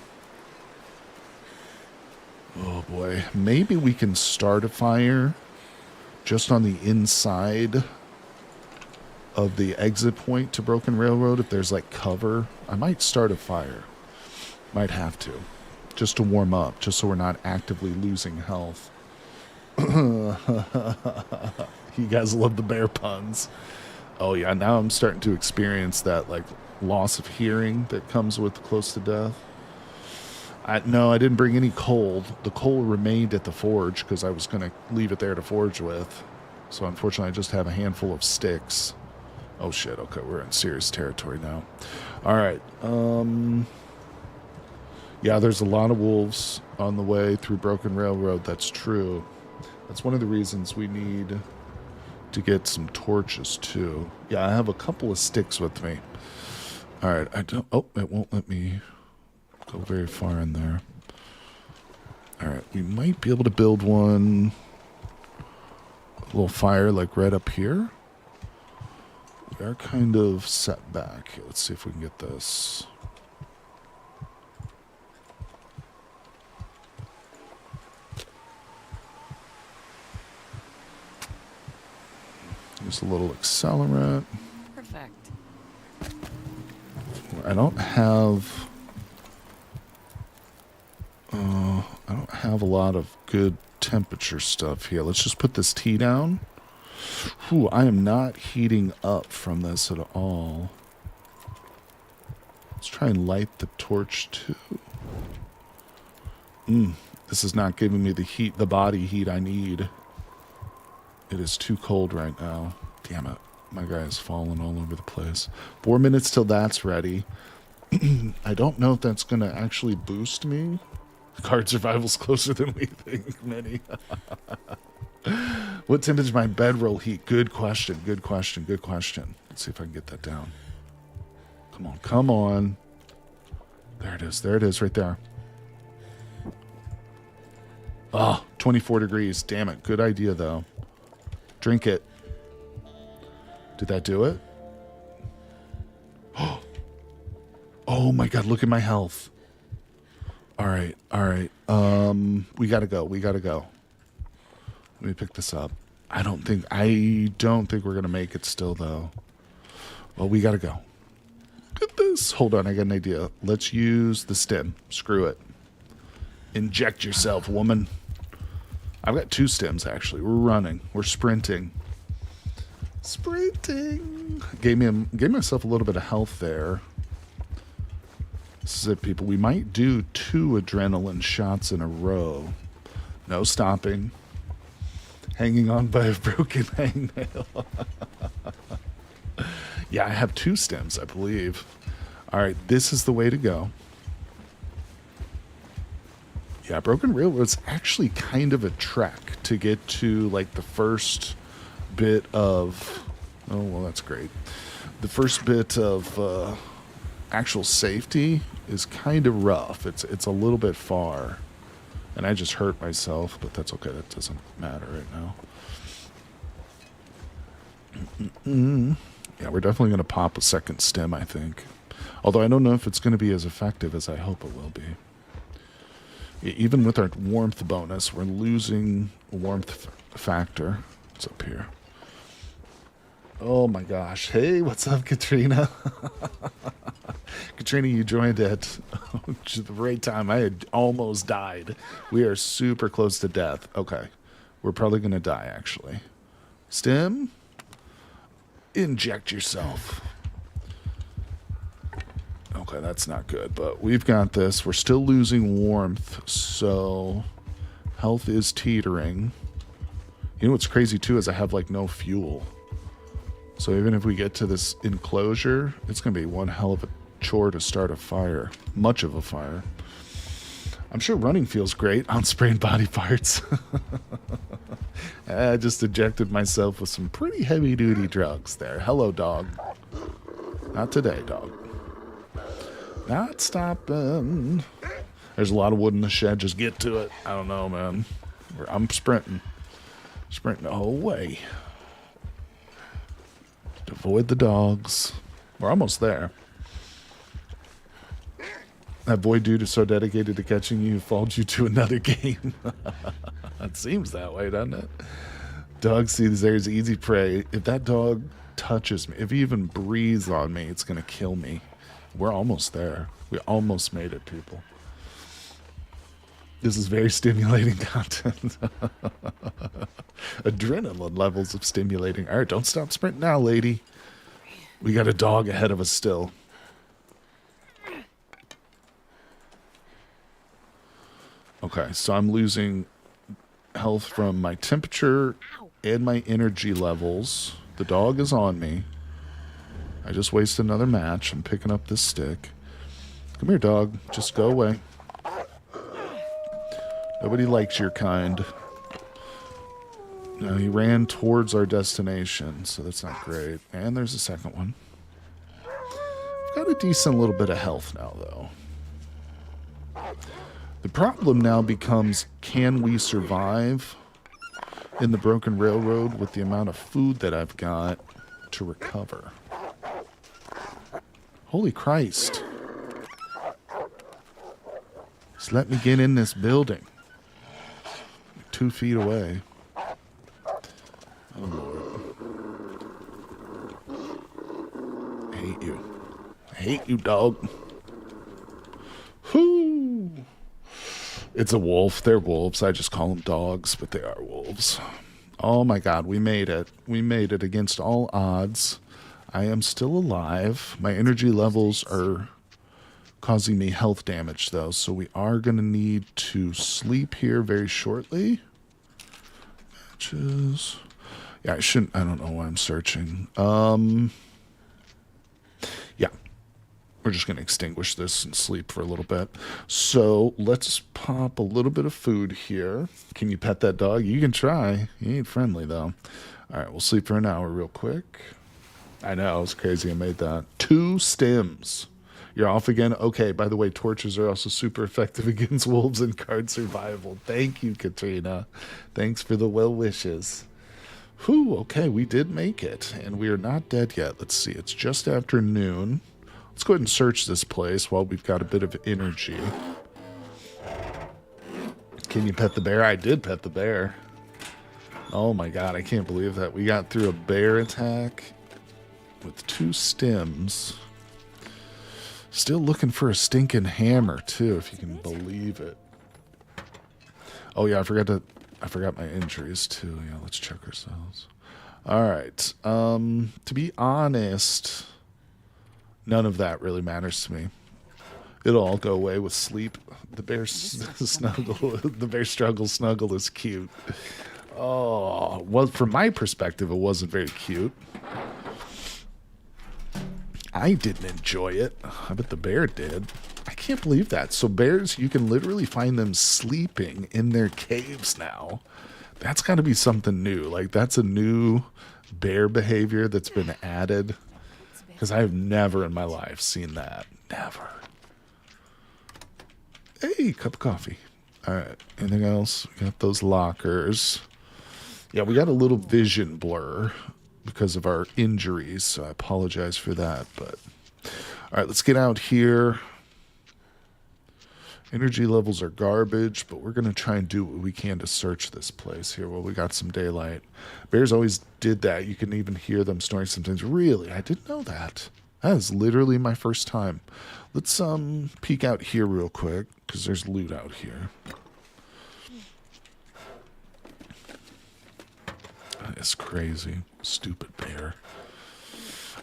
Oh, boy. Maybe we can start a fire just on the inside of the exit point to Broken Railroad. If there's, like, cover, I might start a fire. Might have to. Just to warm up, just so we're not actively losing health. You guys love the bear puns. Oh, yeah, now I'm starting to experience that, like, loss of hearing that comes with close to death. No, I didn't bring any coal. The coal remained at the forge because I was going to leave it there to forge with. So unfortunately, I just have a handful of sticks. Oh, shit. Okay, we're in serious territory now. All right. Yeah, there's a lot of wolves on the way through Broken Railroad. That's true. That's one of the reasons we need to get some torches, too. Yeah, I have a couple of sticks with me. All right. Oh, it won't let me go very far in there. All right, we might be able to build one. A little fire like right up here. We are kind of set back. Here, let's see if we can get this. Use a little accelerant. Perfect. I don't have a lot of good temperature stuff here. Let's just put this tea down. Whew, I am not heating up from this at all. Let's try and light the torch too. This is not giving me the heat, the body heat I need. It is too cold right now. Damn it. My guy is falling all over the place. 4 minutes till that's ready. I don't know if that's going to actually boost me. Card survival's closer than we think, Minnie. What temperature my bedroll heat? Good question, good question, good question. Let's see if I can get that down. Come on, come on. There it is right there. Oh, 24 degrees. Damn it. Good idea, though. Drink it. Did that do it? Oh my God, look at my health. All right. We gotta go. Let me pick this up. I don't think we're gonna make it still, though. Well, we gotta go. Look at this. Hold on, I got an idea. Let's use the stem. Screw it. Inject yourself, woman. I've got 2 stems, actually. We're running. We're sprinting. Gave myself a little bit of health there. This is it, people. We might do 2 adrenaline shots in a row. No stopping. Hanging on by a broken hangnail. Yeah, I have 2 stems, I believe. All right, this is the way to go. Yeah, Broken Railroad's actually kind of a trek to get to, like, the first bit of... Oh, well, that's great. The first bit of actual safety is kind of rough. It's a little bit far. And I just hurt myself, but that's okay. That doesn't matter right now. Yeah, we're definitely going to pop a second stem, I think. Although I don't know if it's going to be as effective as I hope it will be. Even with our warmth bonus, we're losing a warmth factor. What's up here? Oh my gosh. Hey, what's up, Katrina? Katrina, you joined at the right time. I had almost died. We are super close to death. Okay. We're probably going to die, actually. Stim? Inject yourself. Okay, that's not good, but we've got this. We're still losing warmth, so health is teetering. You know what's crazy, too, is I have, like, no fuel. So even if we get to this enclosure, it's going to be one hell of a chore to start a fire. Much of a fire. I'm sure running feels great on spraying body parts. I just injected myself with some pretty heavy-duty drugs there. Hello, dog. Not today, dog. Not stopping. There's a lot of wood in the shed. Just get to it. I don't know, man. I'm sprinting. Sprinting the whole way. To avoid the dogs. We're almost there. That void dude is so dedicated to catching you, he followed you to another game. It seems that way, doesn't it? Dog sees there's easy prey. If that dog touches me, if he even breathes on me, it's going to kill me. We're almost there. We almost made it, people. This is very stimulating content. Adrenaline levels of stimulating. All right, don't stop sprinting now, lady. We got a dog ahead of us still. Okay, so I'm losing health from my temperature and my energy levels. The dog is on me. I just wasted another match. I'm picking up this stick. Come here, dog. Just go away. Nobody likes your kind. No, he ran towards our destination, so that's not great. And there's a second one. I've got a decent little bit of health now, though. The problem now becomes, can we survive in the Broken Railroad with the amount of food that I've got to recover? Holy Christ. Just let me get in this building. 2 feet away. Oh, Lord. I hate you. I hate you, dog. Whoo! It's a wolf. They're wolves. I just call them dogs, but they are wolves. Oh, my God. We made it. We made it against all odds. I am still alive. My energy levels are causing me health damage, though, so we are going to need to sleep here very shortly. Matches. Yeah, I shouldn't. I don't know why I'm searching. Yeah. We're just going to extinguish this and sleep for a little bit. So let's pop a little bit of food here. Can you pet that dog? You can try. He ain't friendly, though. All right, we'll sleep for an hour real quick. I know, it was crazy I made that. 2 stems. You're off again? Okay, by the way, torches are also super effective against wolves and card survival. Thank you, Katrina. Thanks for the well wishes. Whew, okay, we did make it, and we are not dead yet. Let's see, it's just after noon. Let's go ahead and search this place while we've got a bit of energy. Can you pet the bear? I did pet the bear. Oh my God, I can't believe that. We got through a bear attack with 2 stems. Still looking for a stinking hammer, too, if you can believe it. Oh, yeah, I forgot my injuries, too. Yeah, let's check ourselves. All right. To be honest, none of that really matters to me. It'll all go away with sleep. The bear snuggle, the bear snuggle is cute. Oh, well, from my perspective, it wasn't very cute. I didn't enjoy it. I bet the bear did. I can't believe that. So bears, you can literally find them sleeping in their caves now. That's got to be something new. Like, that's a new bear behavior that's been added. Because I have never in my life seen that. Never. Hey, cup of coffee. All right. Anything else? We got those lockers. Yeah, we got a little vision blur because of our injuries, so I apologize for that. But all right, let's get out here. Energy levels are garbage, but we're going to try and do what we can to search this place here while we got some daylight. Bears always did that. You can even hear them snoring sometimes. Really? I didn't know that. That is literally my first time. Let's peek out here real quick because there's loot out here. That is crazy. Stupid bear.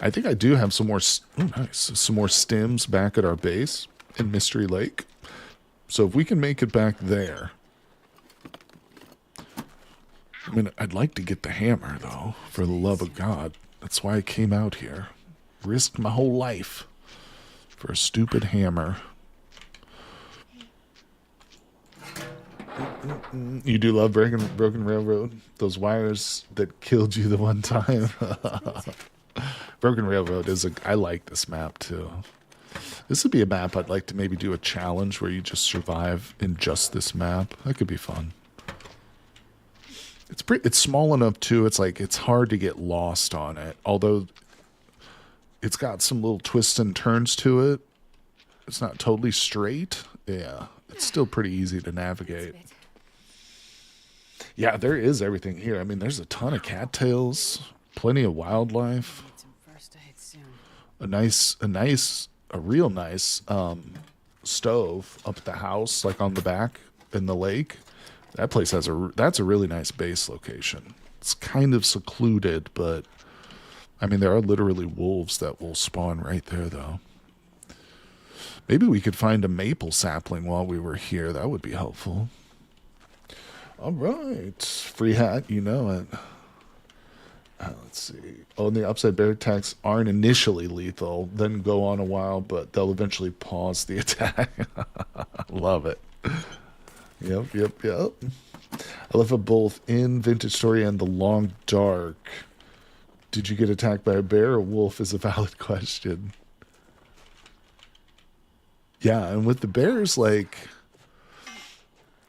I think I do have some more, some more stems back at our base in Mystery Lake. So if we can make it back there. I mean, I'd like to get the hammer, though, for the love of God. That's why I came out here. Risked my whole life for a stupid hammer. You do love Broken Railroad? Those wires that killed you the one time? Broken Railroad is I like this map, too. This would be a map I'd like to maybe do a challenge where you just survive in just this map. That could be fun. It's small enough too. It's like it's hard to get lost on it. Although it's got some little twists and turns to it. It's not totally straight. Yeah, it's still pretty easy to navigate. Yeah, there is everything here. I mean, there's a ton of cattails, plenty of wildlife. A real nice stove up at the house, like on the back in the lake. That place that's a really nice base location. It's kind of secluded, but I mean, there are literally wolves that will spawn right there, though. Maybe we could find a maple sapling while we were here. That would be helpful. All right, free hat, you know it. Let's see. Oh, and the upside bear attacks aren't initially lethal, then go on a while, but they'll eventually pause the attack. Love it. Yep. I love it both in Vintage Story and The Long Dark. Did you get attacked by a bear or wolf is a valid question. Yeah, and with the bears, like,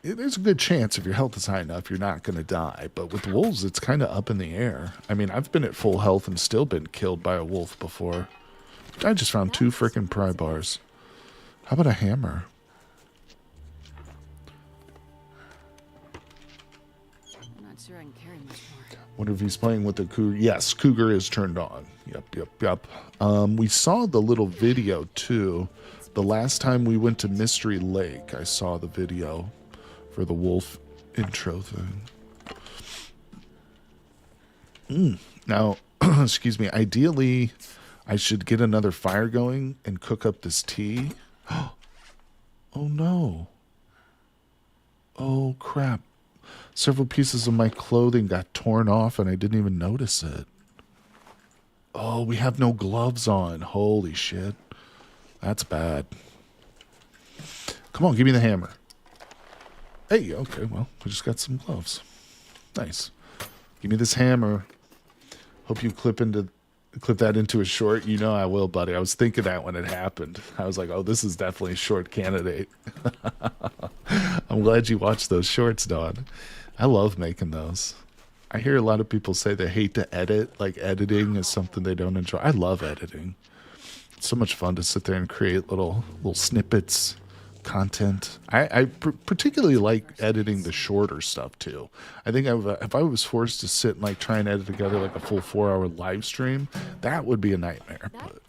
there's a good chance if your health is high enough, you're not going to die. But with wolves, it's kind of up in the air. I mean, I've been at full health and still been killed by a wolf before. I just found 2 frickin' pry bars. How about a hammer? I'm not sure I can carry much more. Wonder if he's playing with the cougar. Yes, cougar is turned on. Yep. We saw the little video, too. The last time we went to Mystery Lake, I saw the video for the wolf intro thing. Now, excuse me, ideally, I should get another fire going and cook up this tea. Oh, no. Oh, crap. Several pieces of my clothing got torn off and I didn't even notice it. Oh, we have no gloves on. Holy shit. That's bad. Come on, give me the hammer. Hey, okay, well, we just got some gloves. Nice. Give me this hammer. Hope you clip that into a short. You know I will, buddy. I was thinking that when it happened. I was like, oh, this is definitely a short candidate. I'm glad you watched those shorts, Dawn. I love making those. I hear a lot of people say they hate to edit. Like, editing is something they don't enjoy. I love editing. It's so much fun to sit there and create little snippets, content. I particularly like editing the shorter stuff too. I think if I was forced to sit and like try and edit together like a full 4-hour live stream, that would be a nightmare. But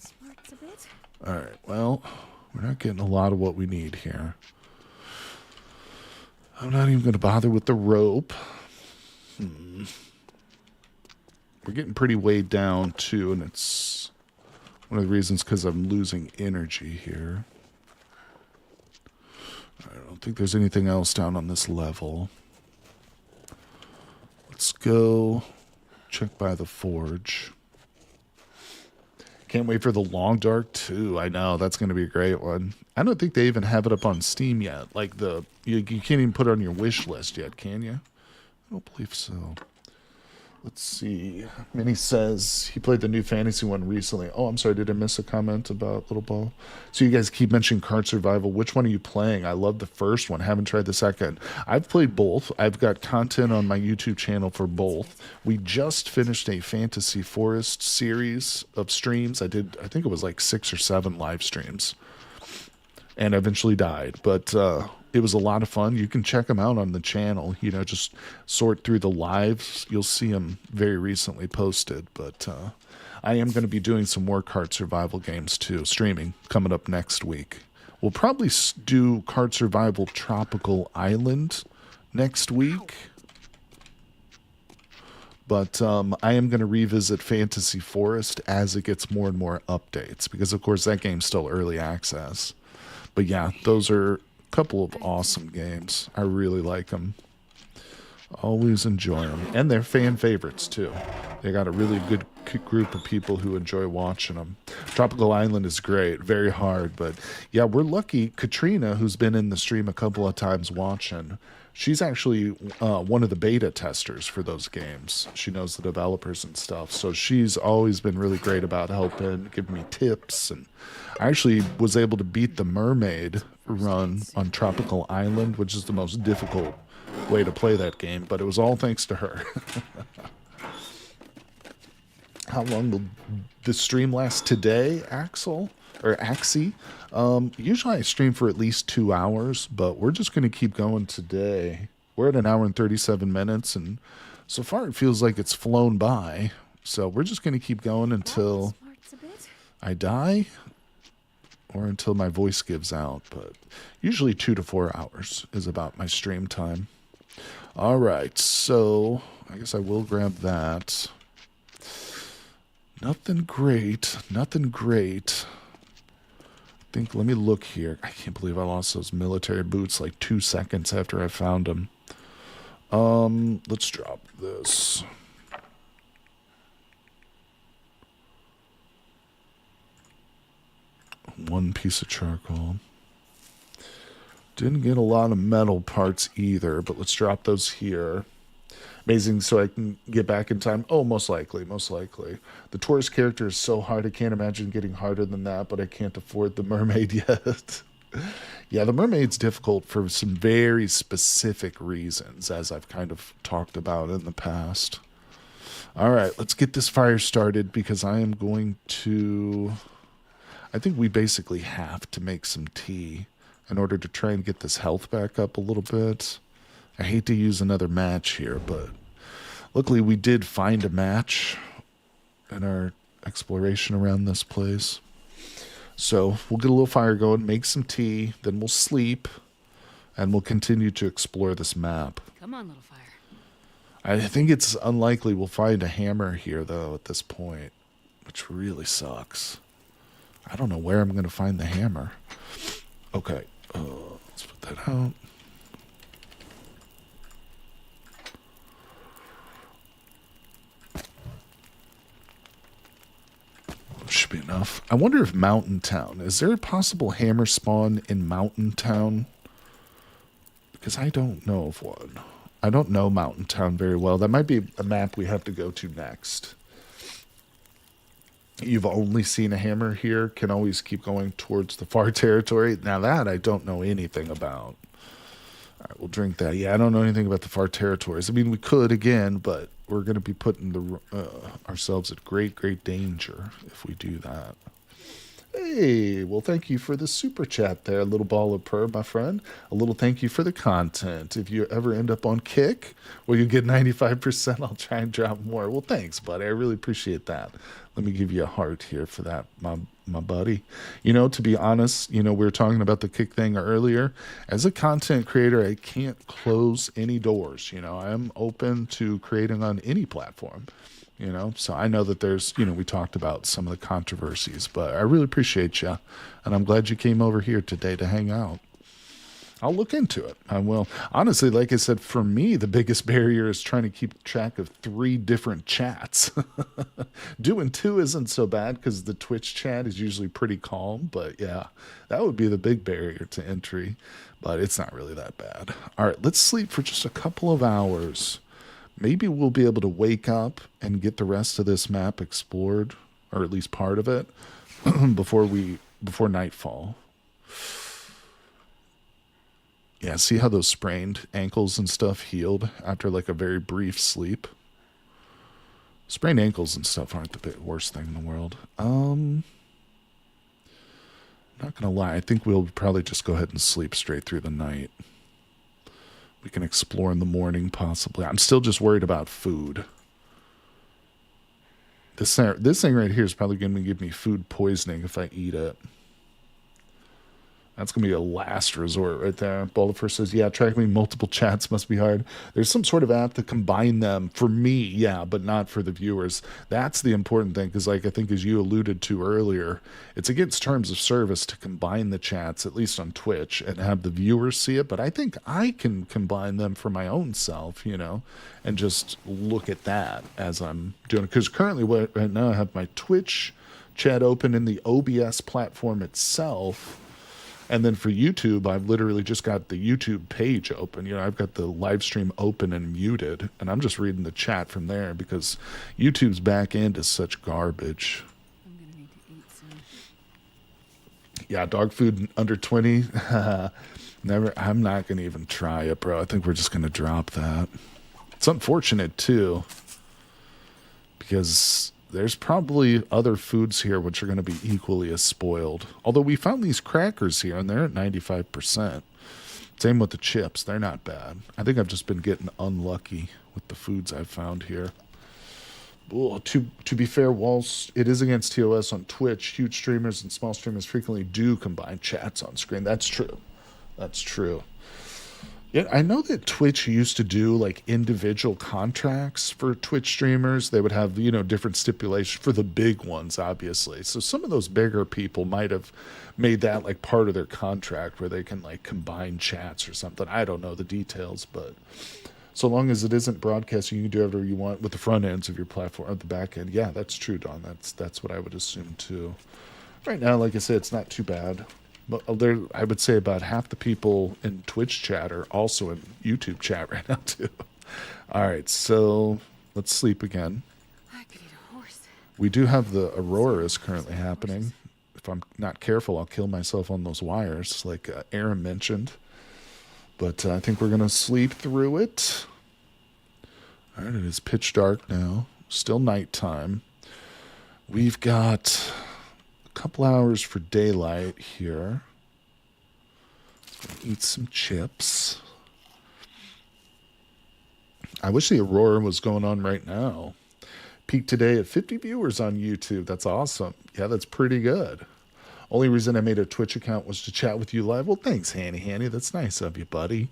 all right, well, we're not getting a lot of what we need here. I'm not even going to bother with the rope. We're getting pretty weighed down too, and it's one of the reasons because I'm losing energy here. I don't think there's anything else down on this level. Let's go check by the forge. Can't wait for the Long Dark 2. I know that's going to be a great one. I don't think they even have it up on Steam yet. Like you can't even put it on your wish list yet, can you? I don't believe so. Let's see. Minnie says he played the new fantasy one recently. Oh, I'm sorry. Did I miss a comment about Little Ball? So you guys keep mentioning Card Survival. Which one are you playing? I love the first one. Haven't tried the second. I've played both. I've got content on my YouTube channel for both. We just finished a Fantasy Forest series of streams. I think it was like 6 or 7 live streams. And I eventually died. But it was a lot of fun. You can check them out on the channel. Just sort through the lives. You'll see them very recently posted. But I am going to be doing some more Card Survival games too, streaming, coming up next week. We'll probably do Card Survival Tropical Island next week. But I am going to revisit Fantasy Forest as it gets more and more updates. Because, of course, that game's still early access. But yeah, those are a couple of awesome games. I really like them. Always enjoy them. And they're fan favorites, too. They got a really good group of people who enjoy watching them. Tropical Island is great. Very hard. But yeah, we're lucky. Katrina, who's been in the stream a couple of times watching, she's actually one of the beta testers for those games. She knows the developers and stuff. So she's always been really great about helping, giving me tips. And I actually was able to beat the mermaid run on Tropical Island, which is the most difficult way to play that game, but it was all thanks to her. How long will the stream last today, Axel? Or Axie? Usually I stream for at least 2 hours, but we're just going to keep going today. We're at 1 hour and 37 minutes, and so far it feels like it's flown by. So we're just going to keep going until I die or until my voice gives out. But usually 2 to 4 hours is about my stream time. All right, so I guess I will grab that. Nothing great. Nothing great. Let me look here. I can't believe I lost those military boots like 2 seconds after I found them. Let's drop this. One piece of charcoal. Didn't get a lot of metal parts either, but let's drop those here. Amazing, so I can get back in time. Oh, most likely. The tourist character is so hard, I can't imagine getting harder than that, but I can't afford the mermaid yet. Yeah, the mermaid's difficult for some very specific reasons, as I've kind of talked about in the past. All right, let's get this fire started, because I am going to... I think we basically have to make some tea in order to try and get this health back up a little bit. I hate to use another match here, but luckily we did find a match in our exploration around this place. So we'll get a little fire going, make some tea, then we'll sleep, and we'll continue to explore this map. Come on, little fire. I think it's unlikely we'll find a hammer here, though, at this point, which really sucks. I don't know where I'm going to find the hammer. Okay, let's put that out. Should be enough. I wonder if Mountain Town, is there a possible hammer spawn in Mountain Town? Because I don't know of one. I don't know Mountain Town very well. That might be a map we have to go to next. You've only seen a hammer here, can always keep going towards the far territory. Now that I don't know anything about. All right, we'll drink that. Yeah, I don't know anything about the far territories. I mean, we could again, but we're going to be putting ourselves at great danger if we do that. Hey, well, thank you for the super chat there, Little Ball of Purr, my friend. A little thank you for the content. If you ever end up on Kick, where you get 95%, I'll try and drop more. Well, thanks, buddy. I really appreciate that. Let me give you a heart here for that, my buddy. To be honest, we were talking about the Kick thing earlier. As a content creator, I can't close any doors. I am open to creating on any platform. So I know that there's, we talked about some of the controversies, but I really appreciate you. And I'm glad you came over here today to hang out. I'll look into it. I will. Honestly, like I said, for me, the biggest barrier is trying to keep track of 3 different chats. Doing 2 isn't so bad because the Twitch chat is usually pretty calm. But yeah, that would be the big barrier to entry. But it's not really that bad. All right, let's sleep for just a couple of hours. Maybe we'll be able to wake up and get the rest of this map explored, or at least part of it, before nightfall. Yeah, see how those sprained ankles and stuff healed after like a very brief sleep? Sprained ankles and stuff aren't the worst thing in the world. Not gonna lie, I think we'll probably just go ahead and sleep straight through the night. We can explore in the morning, possibly. I'm still just worried about food. This thing right here is probably going to give me food poisoning if I eat it. That's going to be a last resort right there. Bolifer says, yeah, tracking multiple chats must be hard. There's some sort of app to combine them for me, yeah, but not for the viewers. That's the important thing, because like I think as you alluded to earlier, it's against terms of service to combine the chats, at least on Twitch, and have the viewers see it. But I think I can combine them for my own self, and just look at that as I'm doing it. Because currently right now I have my Twitch chat open in the OBS platform itself. And then for YouTube, I've literally just got the YouTube page open. I've got the live stream open and muted, and I'm just reading the chat from there because YouTube's back end is such garbage. I'm gonna need to eat soon. Yeah, dog food under 20. Never. I'm not going to even try it, bro. I think we're just going to drop that. It's unfortunate, too, because there's probably other foods here which are going to be equally as spoiled. Although we found these crackers here, and they're at 95%. Same with the chips. They're not bad. I think I've just been getting unlucky with the foods I've found here. Well, to be fair, whilst it is against TOS on Twitch, huge streamers and small streamers frequently do combine chats on screen. That's true. That's true. Yeah, I know that Twitch used to do like individual contracts for Twitch streamers. They would have, different stipulations for the big ones, obviously. So some of those bigger people might have made that like part of their contract where they can like combine chats or something. I don't know the details, but so long as it isn't broadcasting, you can do whatever you want with the front ends of your platform or the back end. Yeah, that's true, Don. That's what I would assume too. Right now, like I said, it's not too bad. But I would say about half the people in Twitch chat are also in YouTube chat right now, too. All right, so let's sleep again. I could eat a horse. We do have the auroras currently happening. If I'm not careful, I'll kill myself on those wires, like Aaron mentioned. But I think we're going to sleep through it. All right, it is pitch dark now. Still nighttime. We've got couple hours for daylight here. Eat some chips. I wish the Aurora was going on right now. Peaked today at 50 viewers on YouTube. That's awesome. Yeah, that's pretty good. Only reason I made a Twitch account was to chat with you live. Well, thanks, Hanny. That's nice of you, buddy.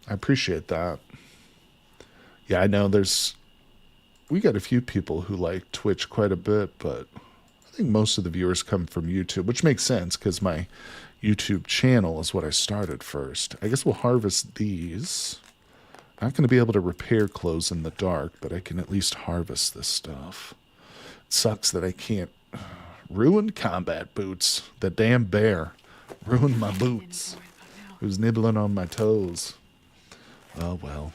I appreciate that. Yeah, I know we got a few people who like Twitch quite a bit, but I think most of the viewers come from YouTube, which makes sense because my YouTube channel is what I started first. I guess we'll harvest these. Not going to be able to repair clothes in the dark, but I can at least harvest this stuff. It sucks that I can't. Ruined combat boots. The damn bear ruined my boots. It was nibbling on my toes. Oh, well.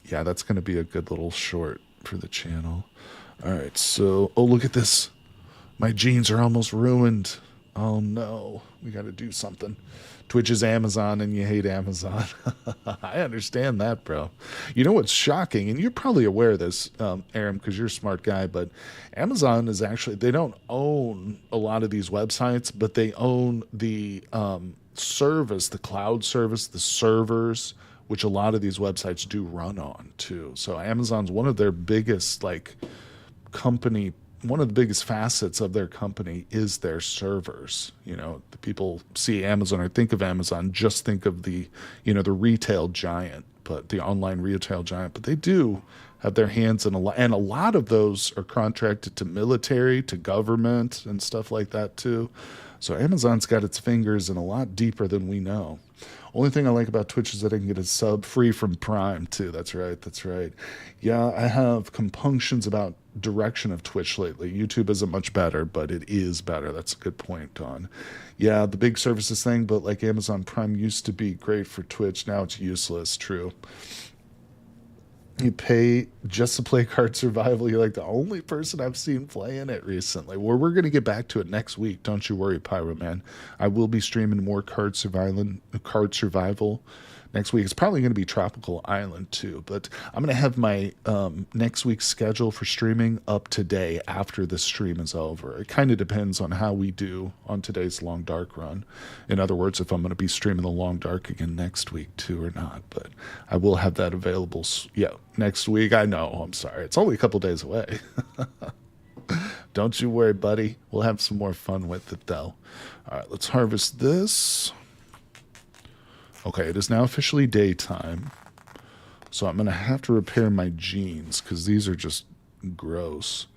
Yeah, that's going to be a good little short for the channel. All right, so, oh, look at this. My jeans are almost ruined. Oh, no. We got to do something. Twitch is Amazon and you hate Amazon. I understand that, bro. You know what's shocking, and you're probably aware of this, Aaron, because you're a smart guy, but Amazon is actually, they don't own a lot of these websites, but they own the service, the cloud service, the servers, which a lot of these websites do run on, too. So Amazon's one of their biggest, company, one of the biggest facets of their company is their servers. The people see Amazon or think of Amazon, just think of the, the retail giant, but the online retail giant. But they do have their hands in a lot, and a lot of those are contracted to military, to government, and stuff like that too. So Amazon's got its fingers in a lot deeper than we know. Only thing I like about Twitch is that I can get a sub free from Prime too. That's right. That's right. Yeah, I have compunctions about direction of Twitch lately. YouTube isn't much better, but it is better. That's a good point, Don. Yeah, the big services thing, but like Amazon Prime used to be great for Twitch. Now it's useless. True. You pay just to play Card Survival. You're like the only person I've seen playing it recently. Well, we're going to get back to it next week. Don't you worry, Pyro Man. I will be streaming more Card Survival next week. It's probably going to be Tropical Island too. But I'm going to have my next week's schedule for streaming up today after the stream is over. It kind of depends on how we do on today's Long Dark run. In other words, if I'm going to be streaming the Long Dark again next week too or not. But I will have that available. Yeah, next week. I know. I'm sorry. It's only a couple days away. Don't you worry, buddy. We'll have some more fun with it though. All right, let's harvest this. Okay, it is now officially daytime, so I'm going to have to repair my jeans because these are just gross.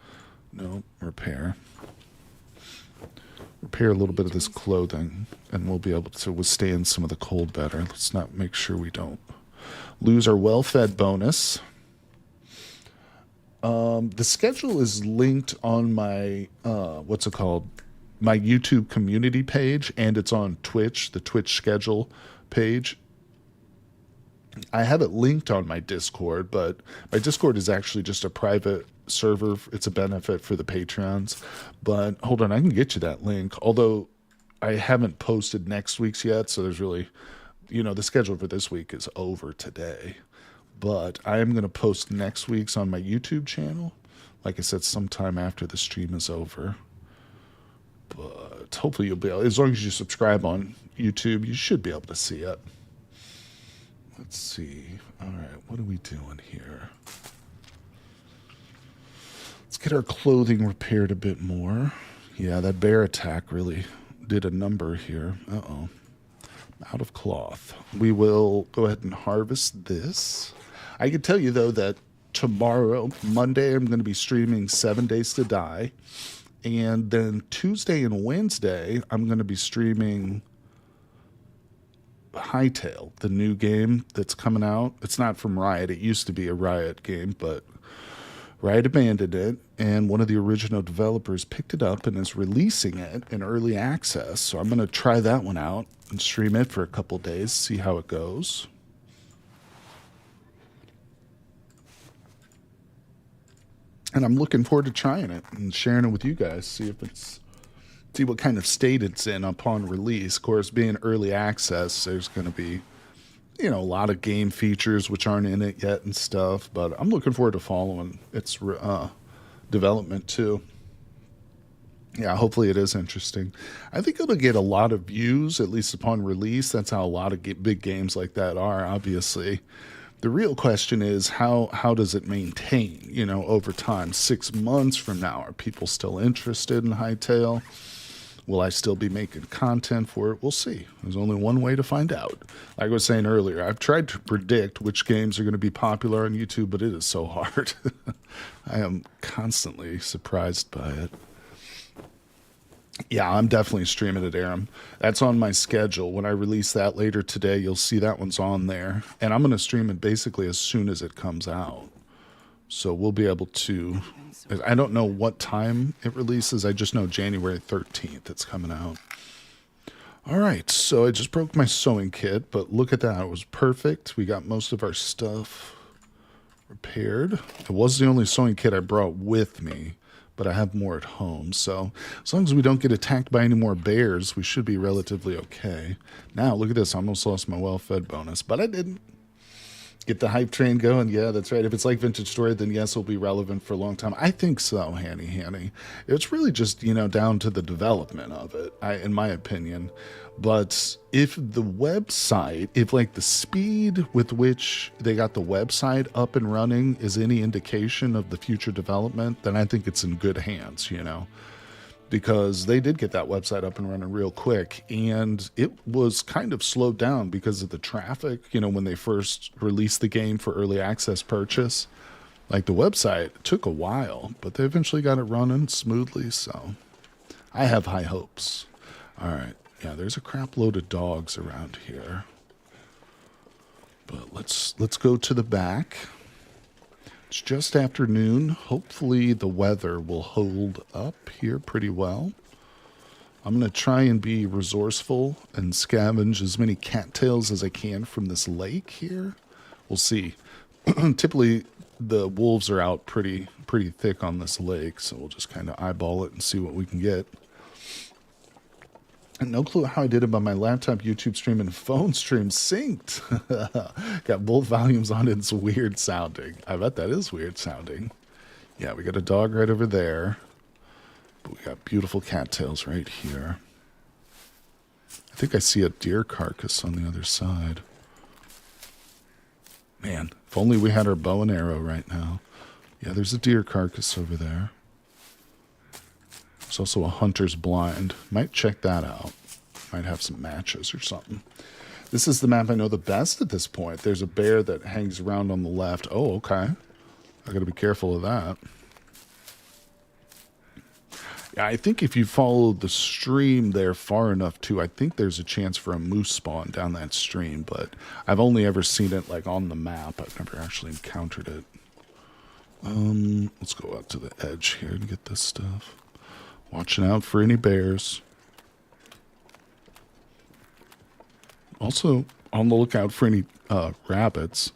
No, repair. Repair a little bit of this clothing, and we'll be able to withstand some of the cold better. Let's not make sure we don't lose our well-fed bonus. The schedule is linked on my, what's it called? My YouTube community page, and it's on Twitch, the Twitch schedule page. I have it linked on my Discord, but my Discord is actually just a private server. It's a benefit for the Patreons. But hold on, I can get you that link. Although I haven't posted next week's yet, so there's really, the schedule for this week is over today. But I am going to post next week's on my YouTube channel. Like I said, sometime after the stream is over. But hopefully you'll be able, as long as you subscribe on YouTube, you should be able to see it. Let's see. All right, what are we doing here? Let's get our clothing repaired a bit more. Yeah, that bear attack really did a number here. Uh-oh. Out of cloth. We will go ahead and harvest this. I can tell you, though, that tomorrow, Monday, I'm going to be streaming 7 Days to Die. And then Tuesday and Wednesday, I'm going to be streaming Hightail, the new game that's coming out. It's not from Riot. It used to be a Riot game, but Riot abandoned it, and one of the original developers picked it up and is releasing it in early access. So I'm going to try that one out and stream it for a couple days, see how it goes. And I'm looking forward to trying it and sharing it with you guys, see what kind of state it's in upon release. Of course, being early access, there's going to be, a lot of game features which aren't in it yet and stuff. But I'm looking forward to following its development too. Yeah, hopefully it is interesting. I think it'll get a lot of views, at least upon release. That's how a lot of big games like that are, obviously. The real question is how does it maintain, over time? 6 months from now, are people still interested in Hightail? Will I still be making content for it? We'll see. There's only one way to find out. Like I was saying earlier, I've tried to predict which games are going to be popular on YouTube, but it is so hard. I am constantly surprised by it. Yeah, I'm definitely streaming it, Aram. That's on my schedule. When I release that later today, you'll see that one's on there. And I'm going to stream it basically as soon as it comes out. So we'll be able to... I don't know what time it releases. I just know January 13th it's coming out. All right, so I just broke my sewing kit, but look at that. It was perfect. We got most of our stuff repaired. It was the only sewing kit I brought with me, but I have more at home. So as long as we don't get attacked by any more bears, we should be relatively okay. Now, look at this. I almost lost my well-fed bonus, but I didn't. Get the hype train going. Yeah, that's right. If it's like Vintage Story, then yes, it'll be relevant for a long time. I think so, Hanny. It's really just, down to the development of it, in my opinion. But if the website, if like the speed with which they got the website up and running is any indication of the future development, then I think it's in good hands, because they did get that website up and running real quick, and it was kind of slowed down because of the traffic, when they first released the game for early access purchase. Like the website took a while, but they eventually got it running smoothly, so I have high hopes. All right. Yeah, there's a crap load of dogs around here. But let's go to the back. It's just afternoon. Hopefully the weather will hold up here pretty well. I'm going to try and be resourceful and scavenge as many cattails as I can from this lake here. We'll see. Typically, the wolves are out pretty thick on this lake, so we'll just kind of eyeball it and see what we can get. And no clue how I did it, but my laptop YouTube stream and phone stream synced. Got both volumes on it. It's weird sounding. I bet that is weird sounding. Yeah, we got a dog right over there. But we got beautiful cattails right here. I think I see a deer carcass on the other side. Man, if only we had our bow and arrow right now. Yeah, there's a deer carcass over there. There's also a hunter's blind. Might check that out. Might have some matches or something. This is the map I know the best at this point. There's a bear that hangs around on the left. Oh, okay. I gotta be careful of that. Yeah, I think if you follow the stream there far enough too, I think there's a chance for a moose spawn down that stream, but I've only ever seen it like on the map. I've never actually encountered it. Let's go out to the edge here and get this stuff. Watching out for any bears. Also, on the lookout for any rabbits.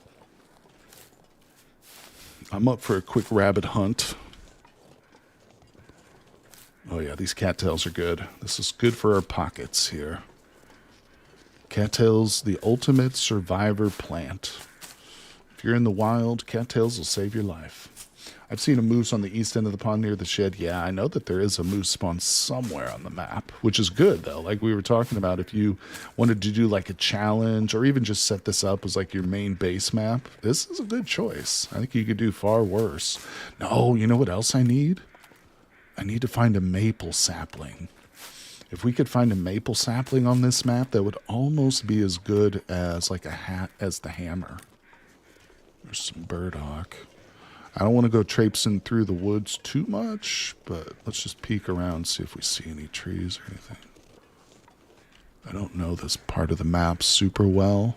I'm up for a quick rabbit hunt. Oh yeah, these cattails are good. This is good for our pockets here. Cattails, the ultimate survivor plant. If you're in the wild, cattails will save your life. I've seen a moose on the east end of the pond near the shed. Yeah, I know that there is a moose spawn somewhere on the map, which is good, though. Like we were talking about, if you wanted to do like a challenge or even just set this up as like your main base map, this is a good choice. I think you could do far worse. No, you know what else I need? I need to find a maple sapling. If we could find a maple sapling on this map, that would almost be as good as like as the hammer. There's some burdock. I don't want to go traipsing through the woods too much, but let's just peek around, see if we see any trees or anything. I don't know this part of the map super well.